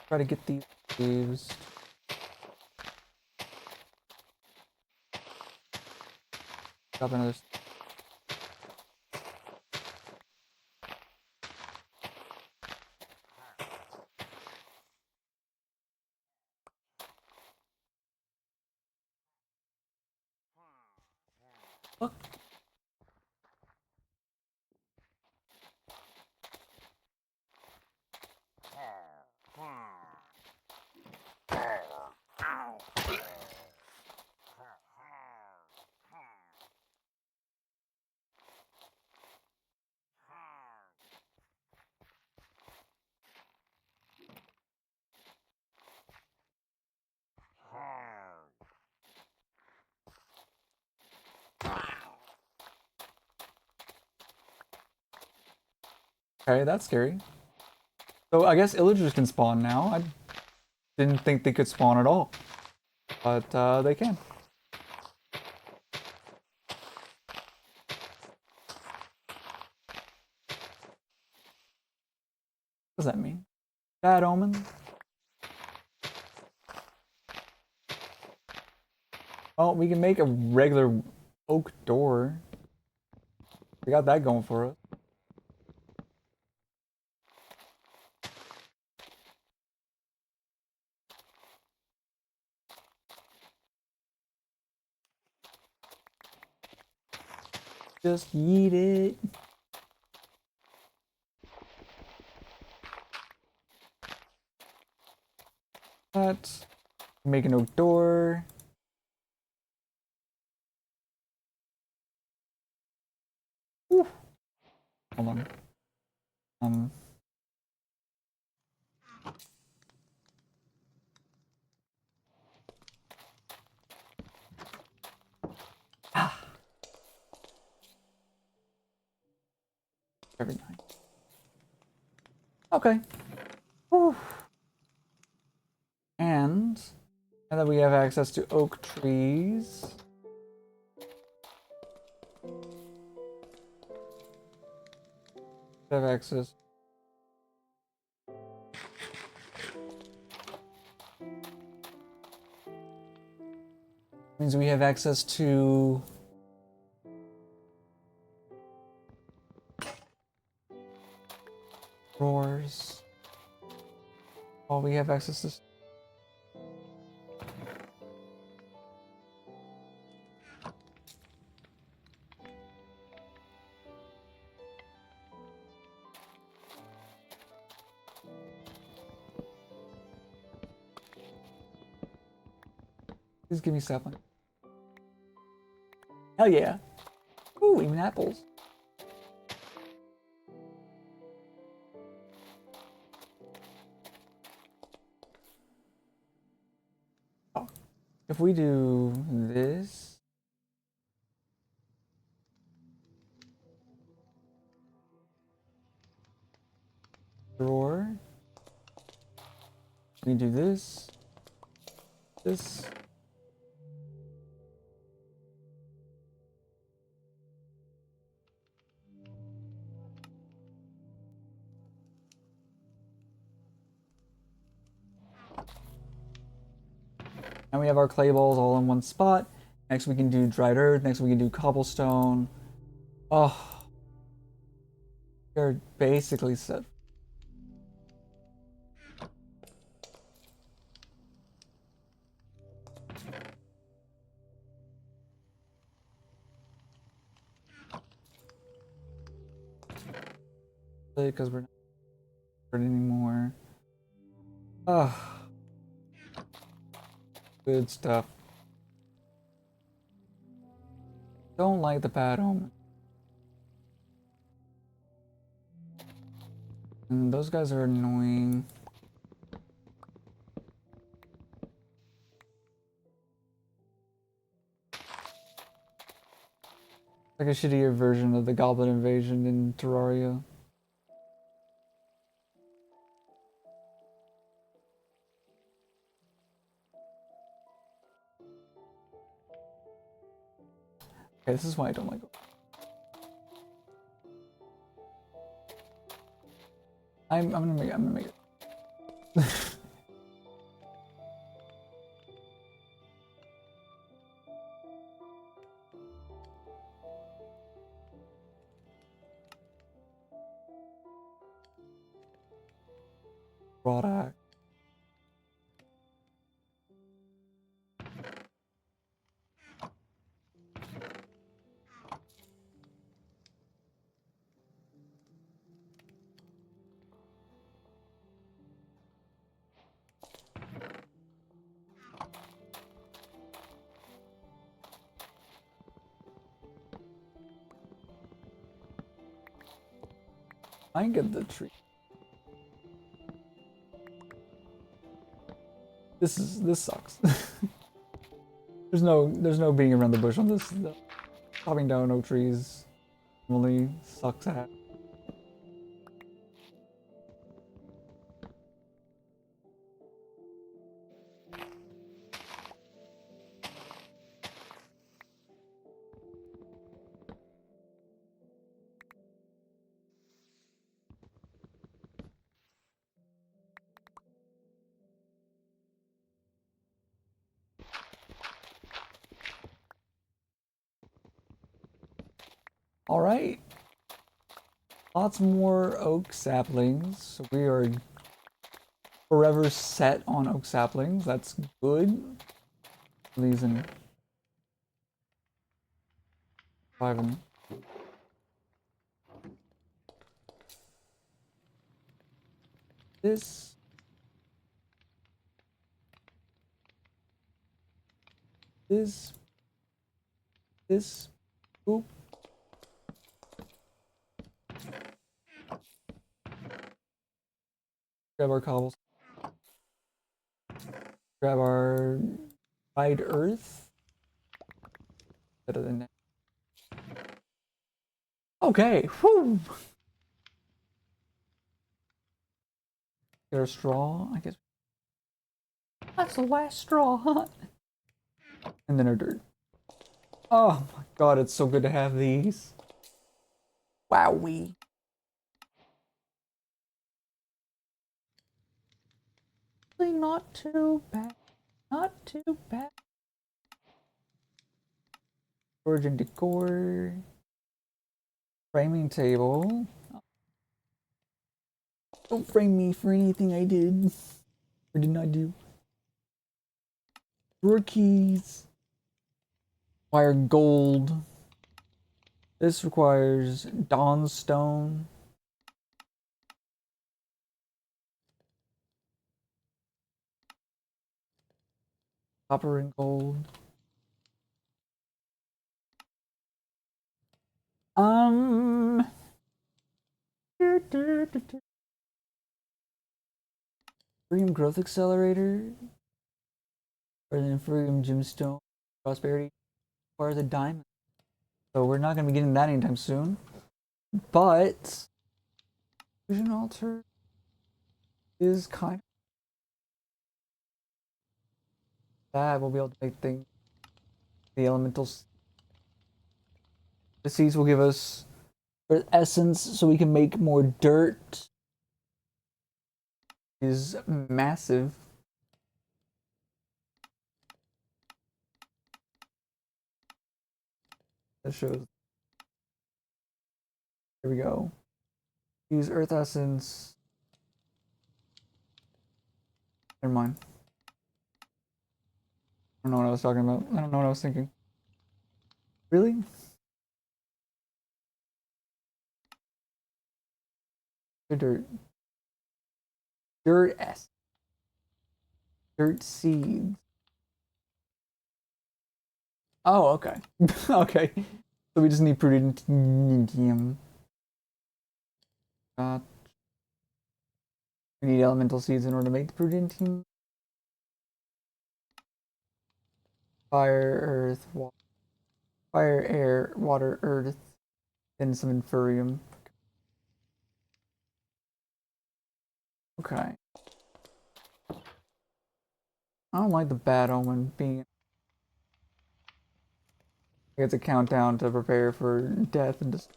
Try to get these leaves. Drop another. Look. Okay, that's scary. So I guess illagers can spawn now. didn't think they could spawn at all, but they can. What does that mean? Bad omen? Oh, we can make a regular oak door. We got that going for us. Just yeet it. That. Make an oak door. Whew. Hold on. Very nice. Okay. Whew. And now that we have access to oak trees, we have access. Means we have access to drawers. Oh, we have access to. Please give me sapling. Hell yeah. Ooh, even apples. Oh. If we do this. Drawer. We do this. This. And we have our clay balls all in one spot. Next we can do dried earth. Next we can do cobblestone. Oh. They're basically set. Because we're not anymore. Oh. Good stuff. Don't like the bad omen. And those guys are annoying. Like a shittier version of the Goblin Invasion in Terraria. Okay, this is why I don't like it. I'm gonna make it. Product. I can get the tree. This sucks. there's no being around the bush on this. Chopping down oak trees normally sucks ass. All right. Lots more oak saplings. So we are forever set on oak saplings. That's good. These in 5 and this. This. This. Oop. Grab our cobbles. Grab our dried earth. Better than that. Okay. Whew. Get our straw, I guess. That's the last straw. And then our dirt. Oh my god, it's so good to have these. Wowee. Not too bad. Not too bad. Storage and decor. Framing table. Don't frame me for anything I did or did not do. Drawer keys. Wire gold. This requires dawnstone. Copper and gold. Um. Growth accelerator. Or the gemstone. Prosperity requires a diamond. So we're not going to be getting that anytime soon. But fusion altar is kind of bad. We'll be able to make things. The elementals. The seeds will give us earth essence so we can make more dirt. Is massive. That shows. Here we go. Use earth essence. Never mind. I don't know what I was talking about. I don't know what I was thinking. Really? Dirt. Dirt S. Dirt seeds. Oh, okay. Okay. So we just need prudentium. We need elemental seeds in order to make the prudentium. Fire, earth, water. Fire, air, water, earth. Then some inferium. Okay. I don't like the bad omen being. It's a countdown to prepare for death and just.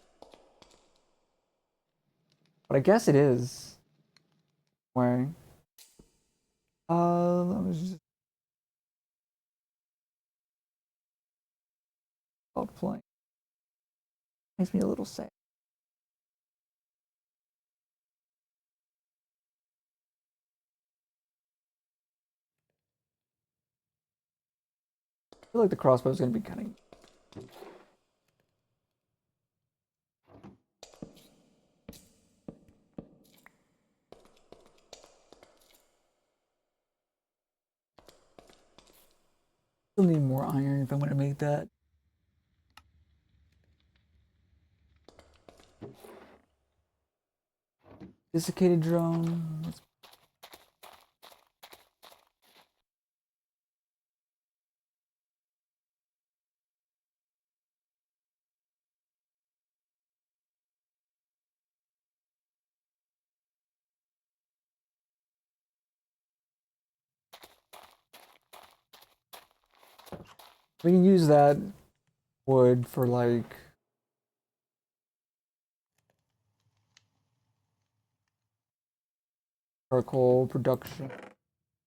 But I guess it is. Way. Let me just stop playing. Makes me a little sad. I feel like the crossbow is gonna be cutting. Still need more iron if I'm gonna make that. Desiccated drone. We can use that wood for like charcoal production.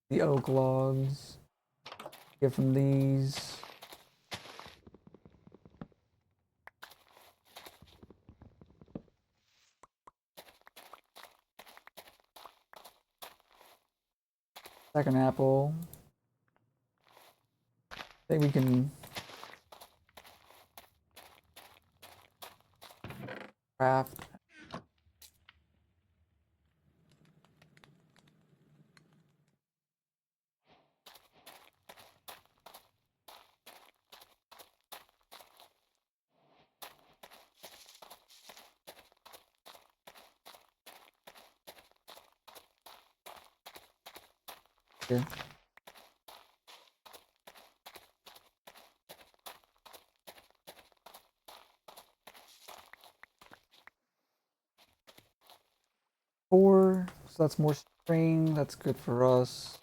The oak logs. Get from these. Second apple. I think we can craft. Here. Four, so that's more string. That's good for us.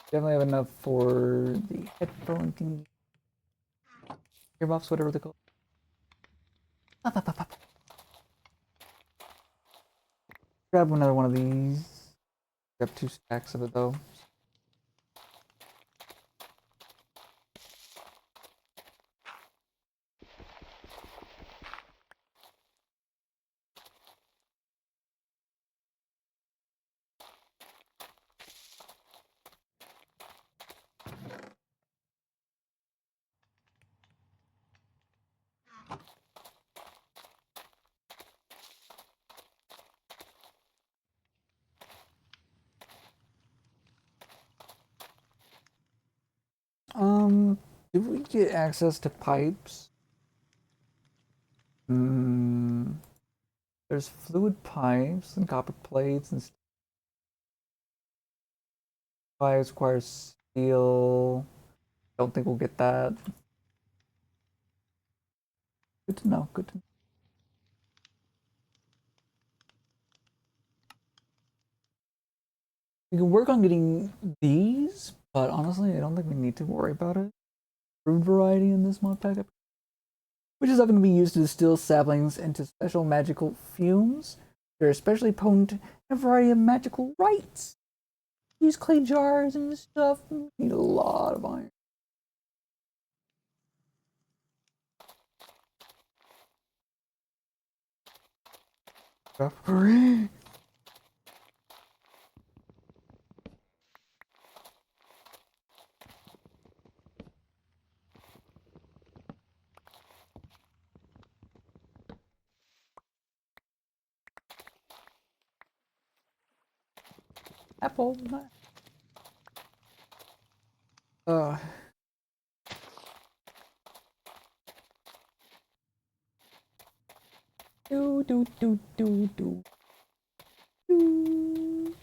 Definitely have enough for the headphone thing. Earmuffs, whatever they're called. Up, up, up, up. Grab another one of these. Grab 2 stacks of it though. Did we get access to pipes? There's fluid pipes and copper plates and pipes requires steel. Don't think we'll get that. Good to know. Good to know. We can work on getting these, but honestly, I don't think we need to worry about it. Fruit variety in this mod pack, which is often going to be used to distill saplings into special magical fumes. They're especially potent in a variety of magical rites. Use clay jars and stuff. Need a lot of iron. Apple. Uh. Do do do do do. Do.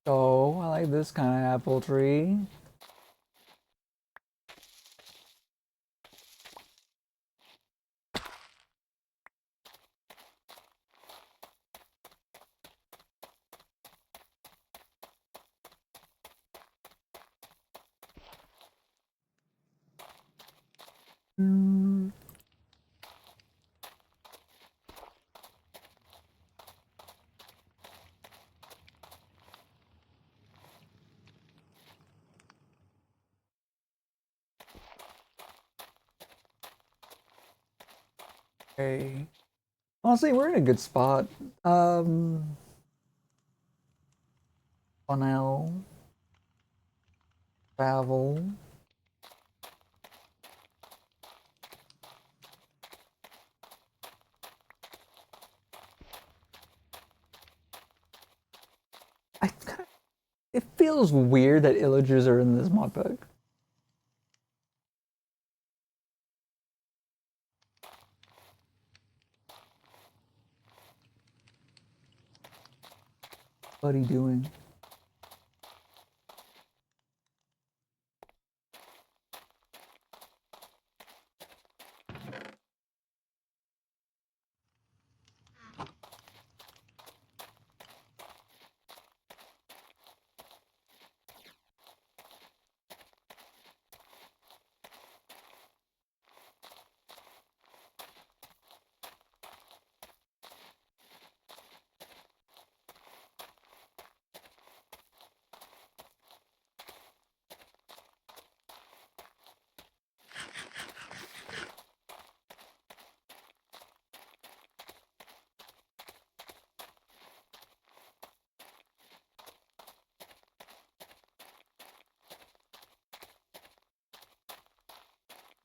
So I like this kind of apple tree. Okay. Honestly, we're in a good spot. Funnel. Travel. It feels weird that illagers are in this mod pack. What are you doing?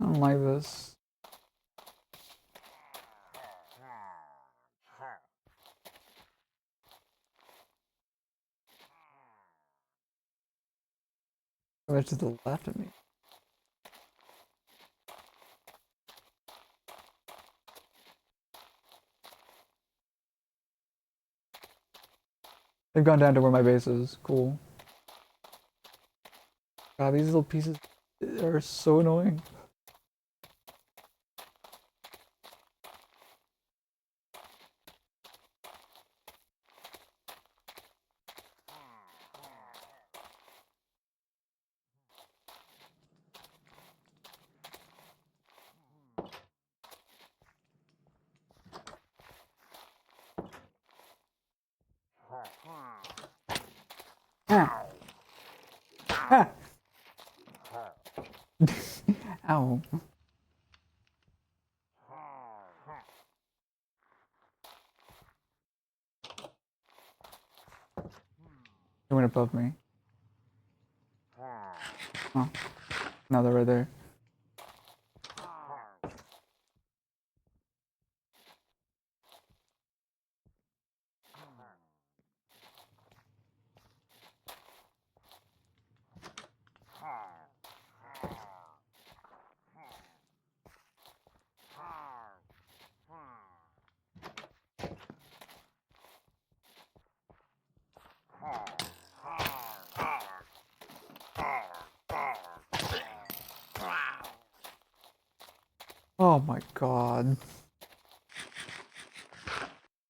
I don't like this. Right to the left of me. They've gone down to where my base is. Cool. God, these little pieces are so annoying. Ah. Ah. Ow. They went above me. Oh. No, they're right there. Oh my god.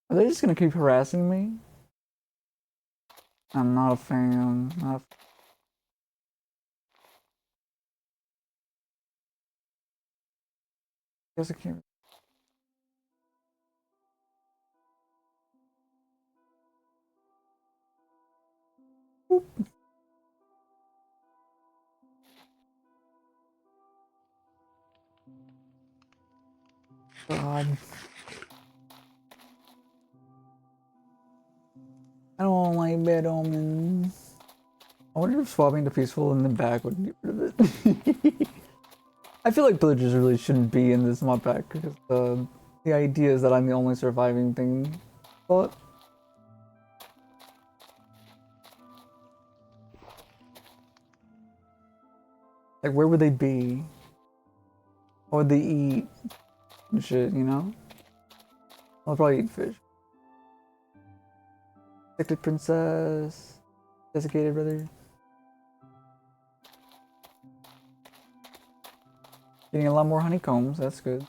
Are they just gonna keep harassing me? I'm not a fan. Not a guess I can't. God. I don't like bad omens. I wonder if swapping to peaceful in the back would get rid of it. I feel like villagers really shouldn't be in this mod pack because the idea is that I'm the only surviving thing. But like, where would they be? What would they eat? And shit, you know? I'll probably eat fish. Protected princess. Desiccated brother. Getting a lot more honeycombs, that's good.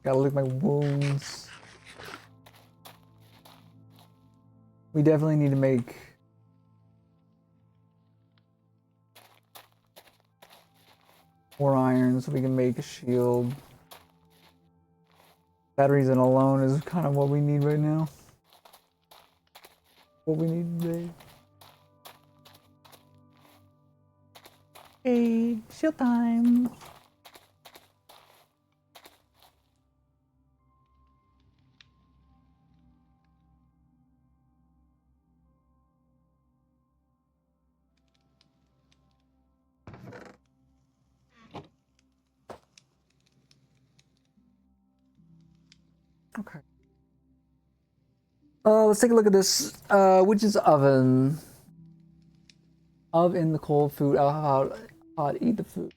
Gotta lick my wounds. We definitely need to make more iron so we can make a shield. Batteries and alone is kind of what we need right now. What we need today. Hey, shield time. Okay. Let's take a look at this. Witch's oven. Oven the cold food. How hot eat the food.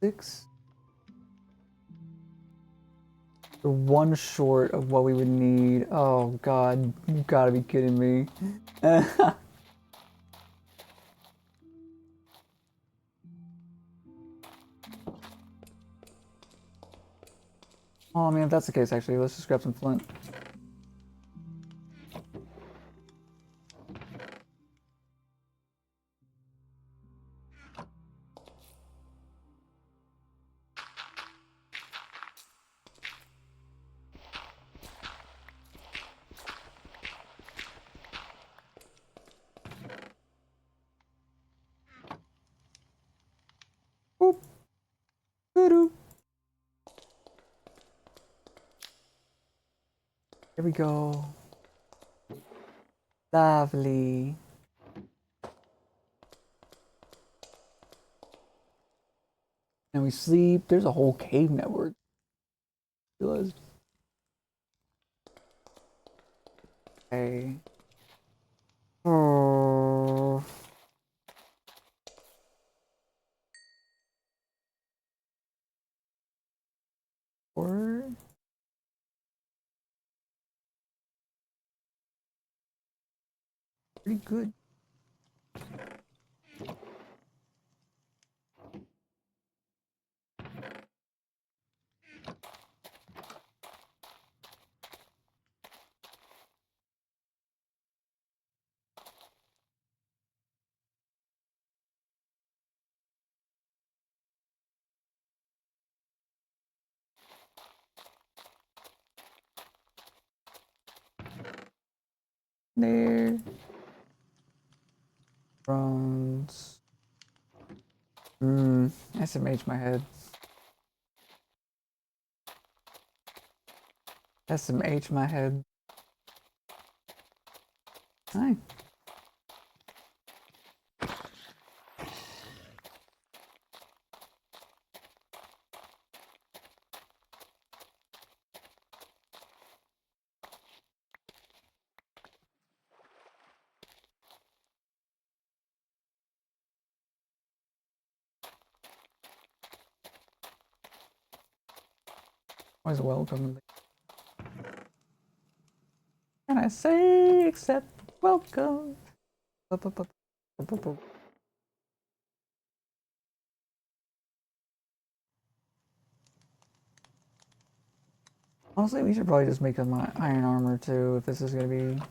Six. We're one short of what we would need. Oh god, you gotta be kidding me. Oh man, if that's the case, actually, let's just grab some flint. through. There we go. Lovely. And we sleep. There's a whole cave network. Realized. Okay. Oh. Or pretty good. There. Bronze. SMH my head. SMH my head. Hi. Always welcome. Can I say except welcome? Honestly, we should probably just make my iron armor too, if this is gonna be an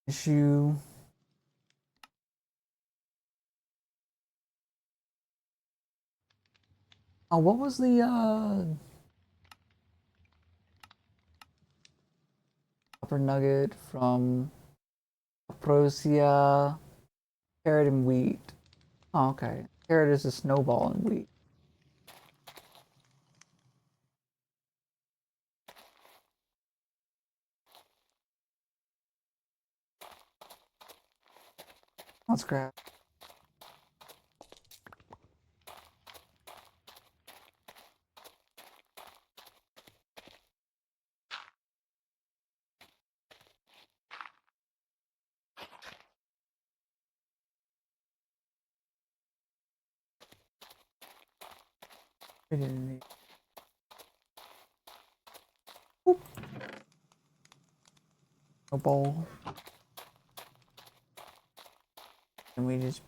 issue. Oh, what was the copper nugget from Prosia? Carrot and wheat. Oh, okay. Carrot is a snowball and wheat. Let's grab. We didn't need. Oop. A bowl. And we just.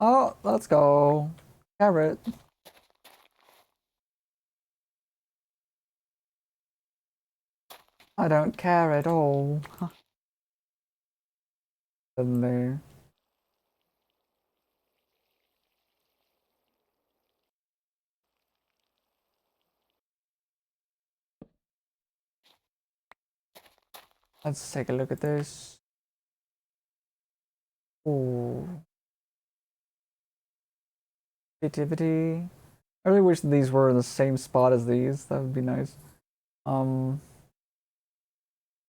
Oh, let's go. Carrot. I don't care at all. In there. Let's take a look at this. Ooh. Creativity. I really wish these were in the same spot as these. That would be nice. Um,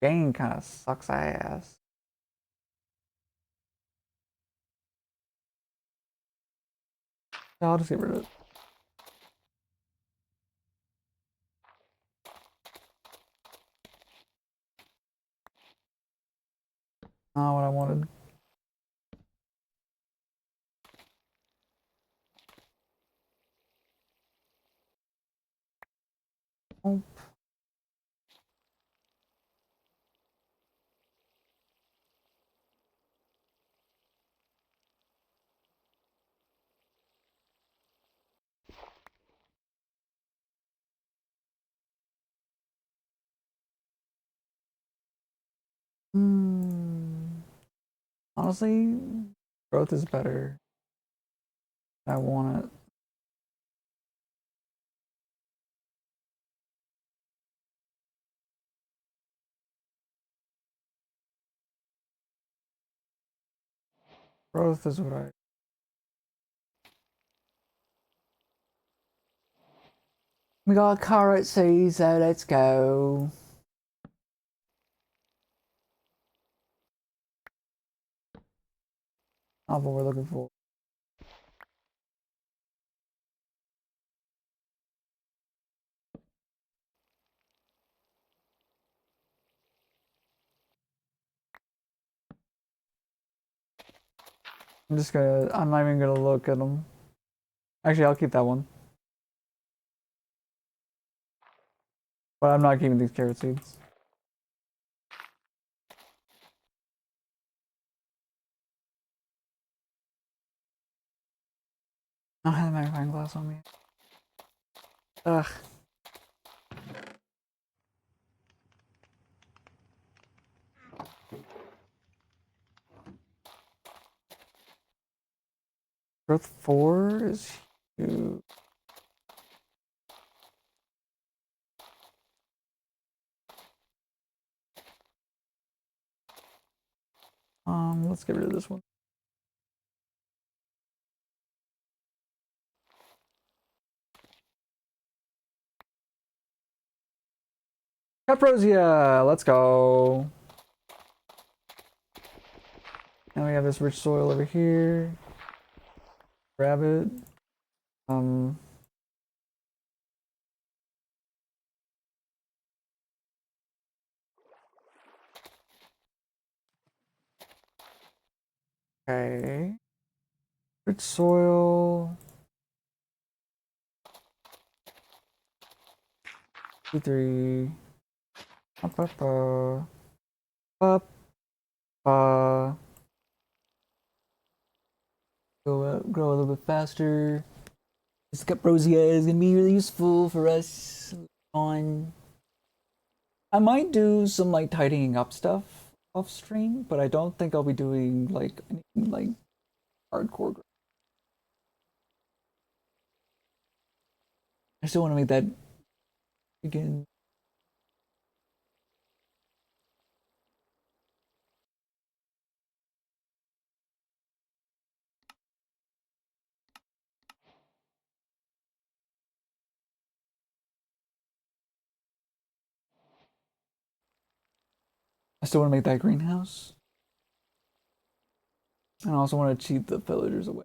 Gain kind of sucks ass. No, I'll just get rid of it. Not what I wanted. Oh. Honestly, growth is better. I want it. Growth is what I. We got carrot seeds, so let's go. Not what we're looking for. I'm not even gonna look at them. Actually, I'll keep that one. But I'm not keeping these carrot seeds. I don't have the magnifying glass on me. Ugh. Growth 4 is huge. Let's get rid of this one. Caprosia, let's go. Now we have this rich soil over here. Grab it. Okay. Rich soil. 2, 3. Up, up, up, grow a little bit faster. This Caprosia is gonna be really useful for us on. I might do some like tidying up stuff off stream, but I don't think I'll be doing like anything like hardcore. I still want to make that again. I still want to make that greenhouse. And I also want to cheat the villagers away.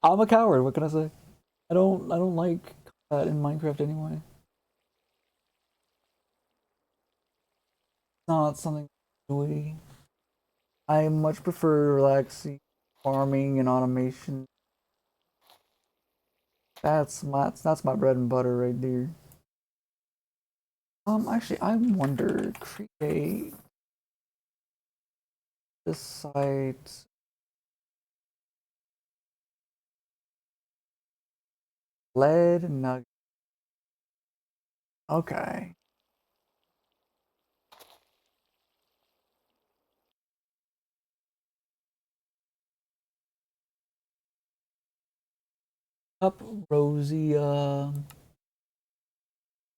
I'm a coward. What can I say? I don't like that in Minecraft anyway. It's not something I enjoy. I much prefer relaxing, farming, and automation. That's my bread and butter right there. Actually, I wonder create this site. Lead nugget. Okay. Up Rosie.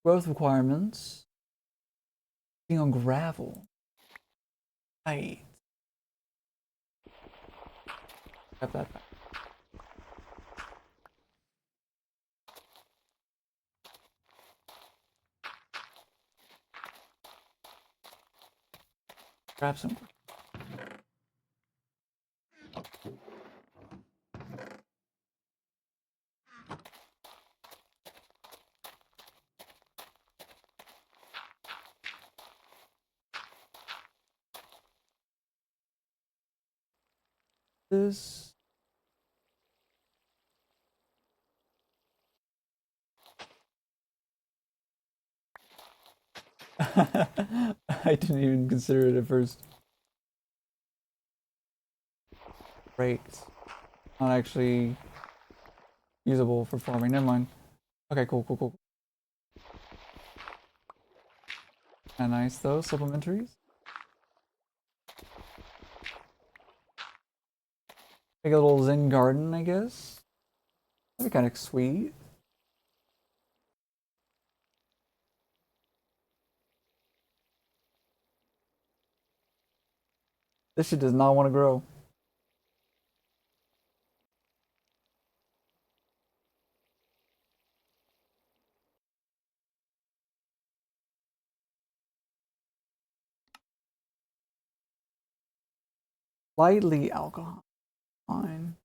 Growth requirements. Being on gravel. Right. Grab that back. Grab some. This. I didn't even consider it at first. Great. Not actually usable for farming. Never mind. Okay, cool. Kinda nice though, supplementaries. Make a little Zen garden, I guess. That'd be kind of sweet. This shit does not want to grow. Lightly alcohol. Fine.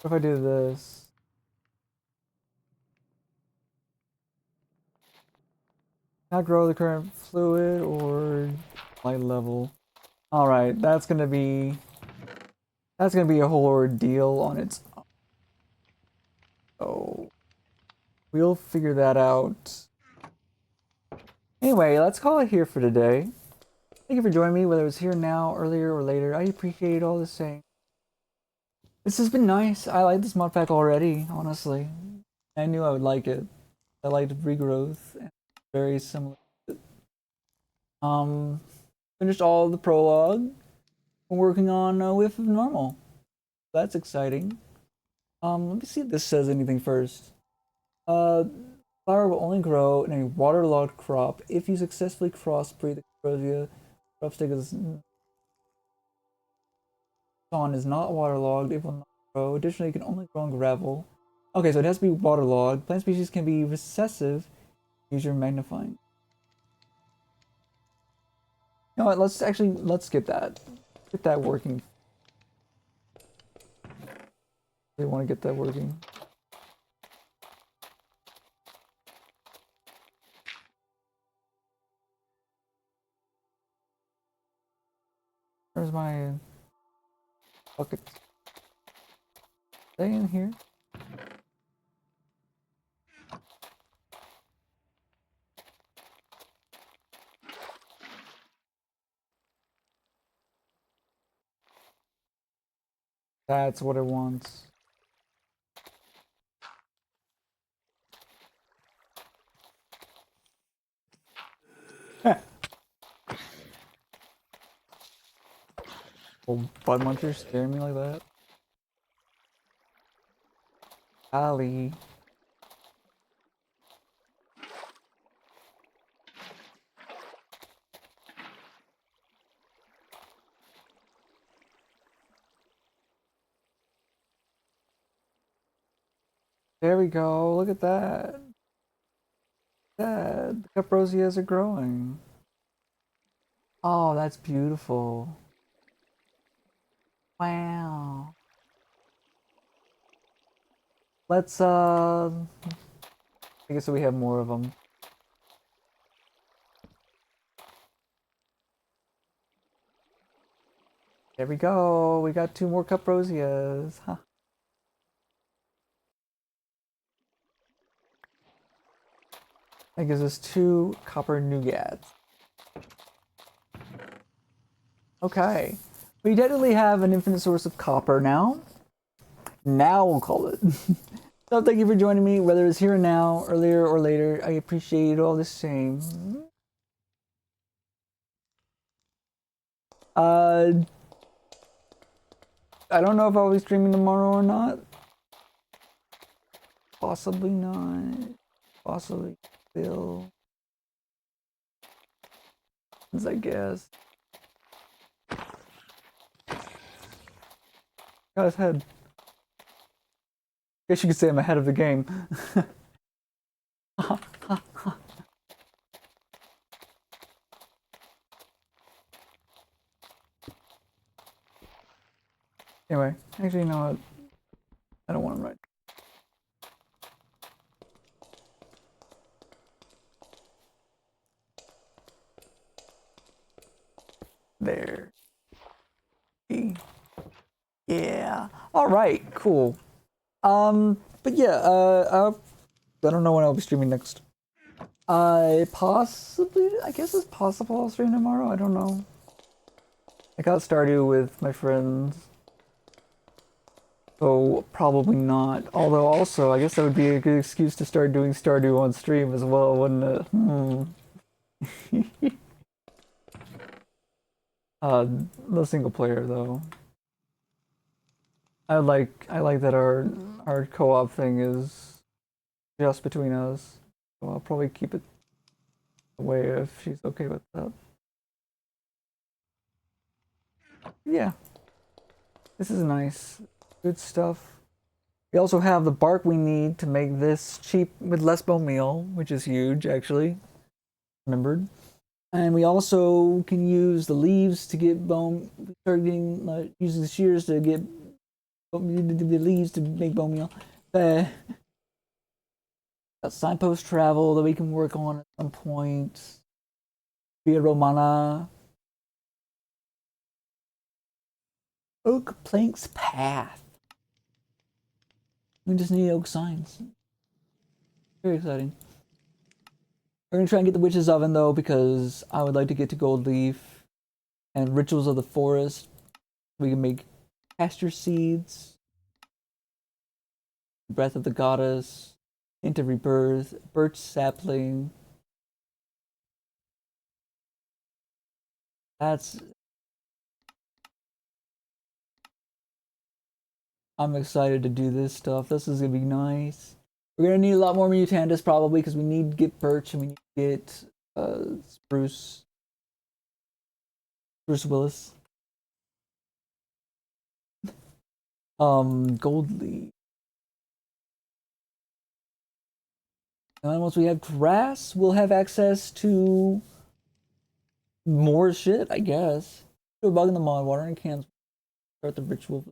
What if I do this? Not grow the current fluid or light level. All right, that's gonna be a whole ordeal on its own. So we'll figure that out. Anyway, let's call it here for today. Thank you for joining me, whether it's here now, earlier, or later. I appreciate it all the same. This has been nice. I like this mod pack already, honestly. I knew I would like it. I liked Regrowth, and very similar. Um, Finished all the prologue. I'm working on a whiff of normal. That's exciting. Let me see if this says anything first. Flower will only grow in a waterlogged crop if you successfully crossbreed the Ambrosia. Crop stick is on is not waterlogged. It will not grow. Additionally, it can only grow on gravel. Okay, so it has to be waterlogged. Plant species can be recessive. Use your magnifying. You know what? Let's skip that. Get that working. We want to get that working. Where's my bucket? Stay in here. That's what it wants. Oh, bud muncher scaring me like that. Ali. There we go. Look at that. The caprosias are growing. Oh, that's beautiful. Wow. Let's I guess we have more of them. There we go. We got 2 more caprosias. Huh. That gives us 2 copper nougats. Okay. We definitely have an infinite source of copper now. Now we'll call it. So thank you for joining me, whether it's here and now, earlier or later. I appreciate it all the same. I don't know if I'll be streaming tomorrow or not. Possibly not. Possibly will. I guess. Got his head. Guess you could say I'm ahead of the game. Anyway, actually, you know what? I don't want him right. There. Yeah. All right. Cool. But yeah. I don't know when I'll be streaming next. I guess it's possible I'll stream tomorrow. I don't know. I got Stardew with my friends. So probably not. Although also, I guess that would be a good excuse to start doing Stardew on stream as well, wouldn't it? The single player though. I like that our co-op thing is just between us. So I'll probably keep it away if she's okay with that. Yeah. This is nice. Good stuff. We also have the bark we need to make this cheap with less bone meal, which is huge actually. Remembered. And we also can use the leaves to get bone. We start getting using the shears to get the leaves to make bone meal. Got signpost travel that we can work on at some point. Via Romana. Oak Planks Path. We just need oak signs. Very exciting. We're gonna try and get the Witch's Oven though, because I would like to get to Gold Leaf and Rituals of the Forest. We can make Pasture Seeds, Breath of the Goddess, Into Rebirth, Birch Sapling. I'm excited to do this stuff. This is gonna be nice. We're gonna need a lot more Mutandis probably because we need to get Birch and we need to get Spruce Willis. Gold Leaf. And once we have grass, we'll have access to more shit, I guess. Do a bug in the mod, watering cans, start the ritual.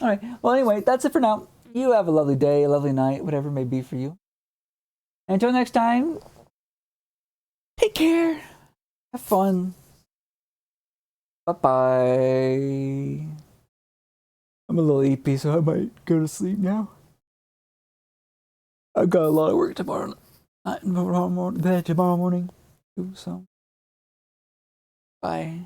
Alright, well anyway, that's it for now. You have a lovely day, a lovely night, whatever it may be for you. And until next time, take care. Have fun. Bye-bye. I'm a little sleepy, so I might go to sleep now. I've got a lot of work tomorrow morning too, so bye.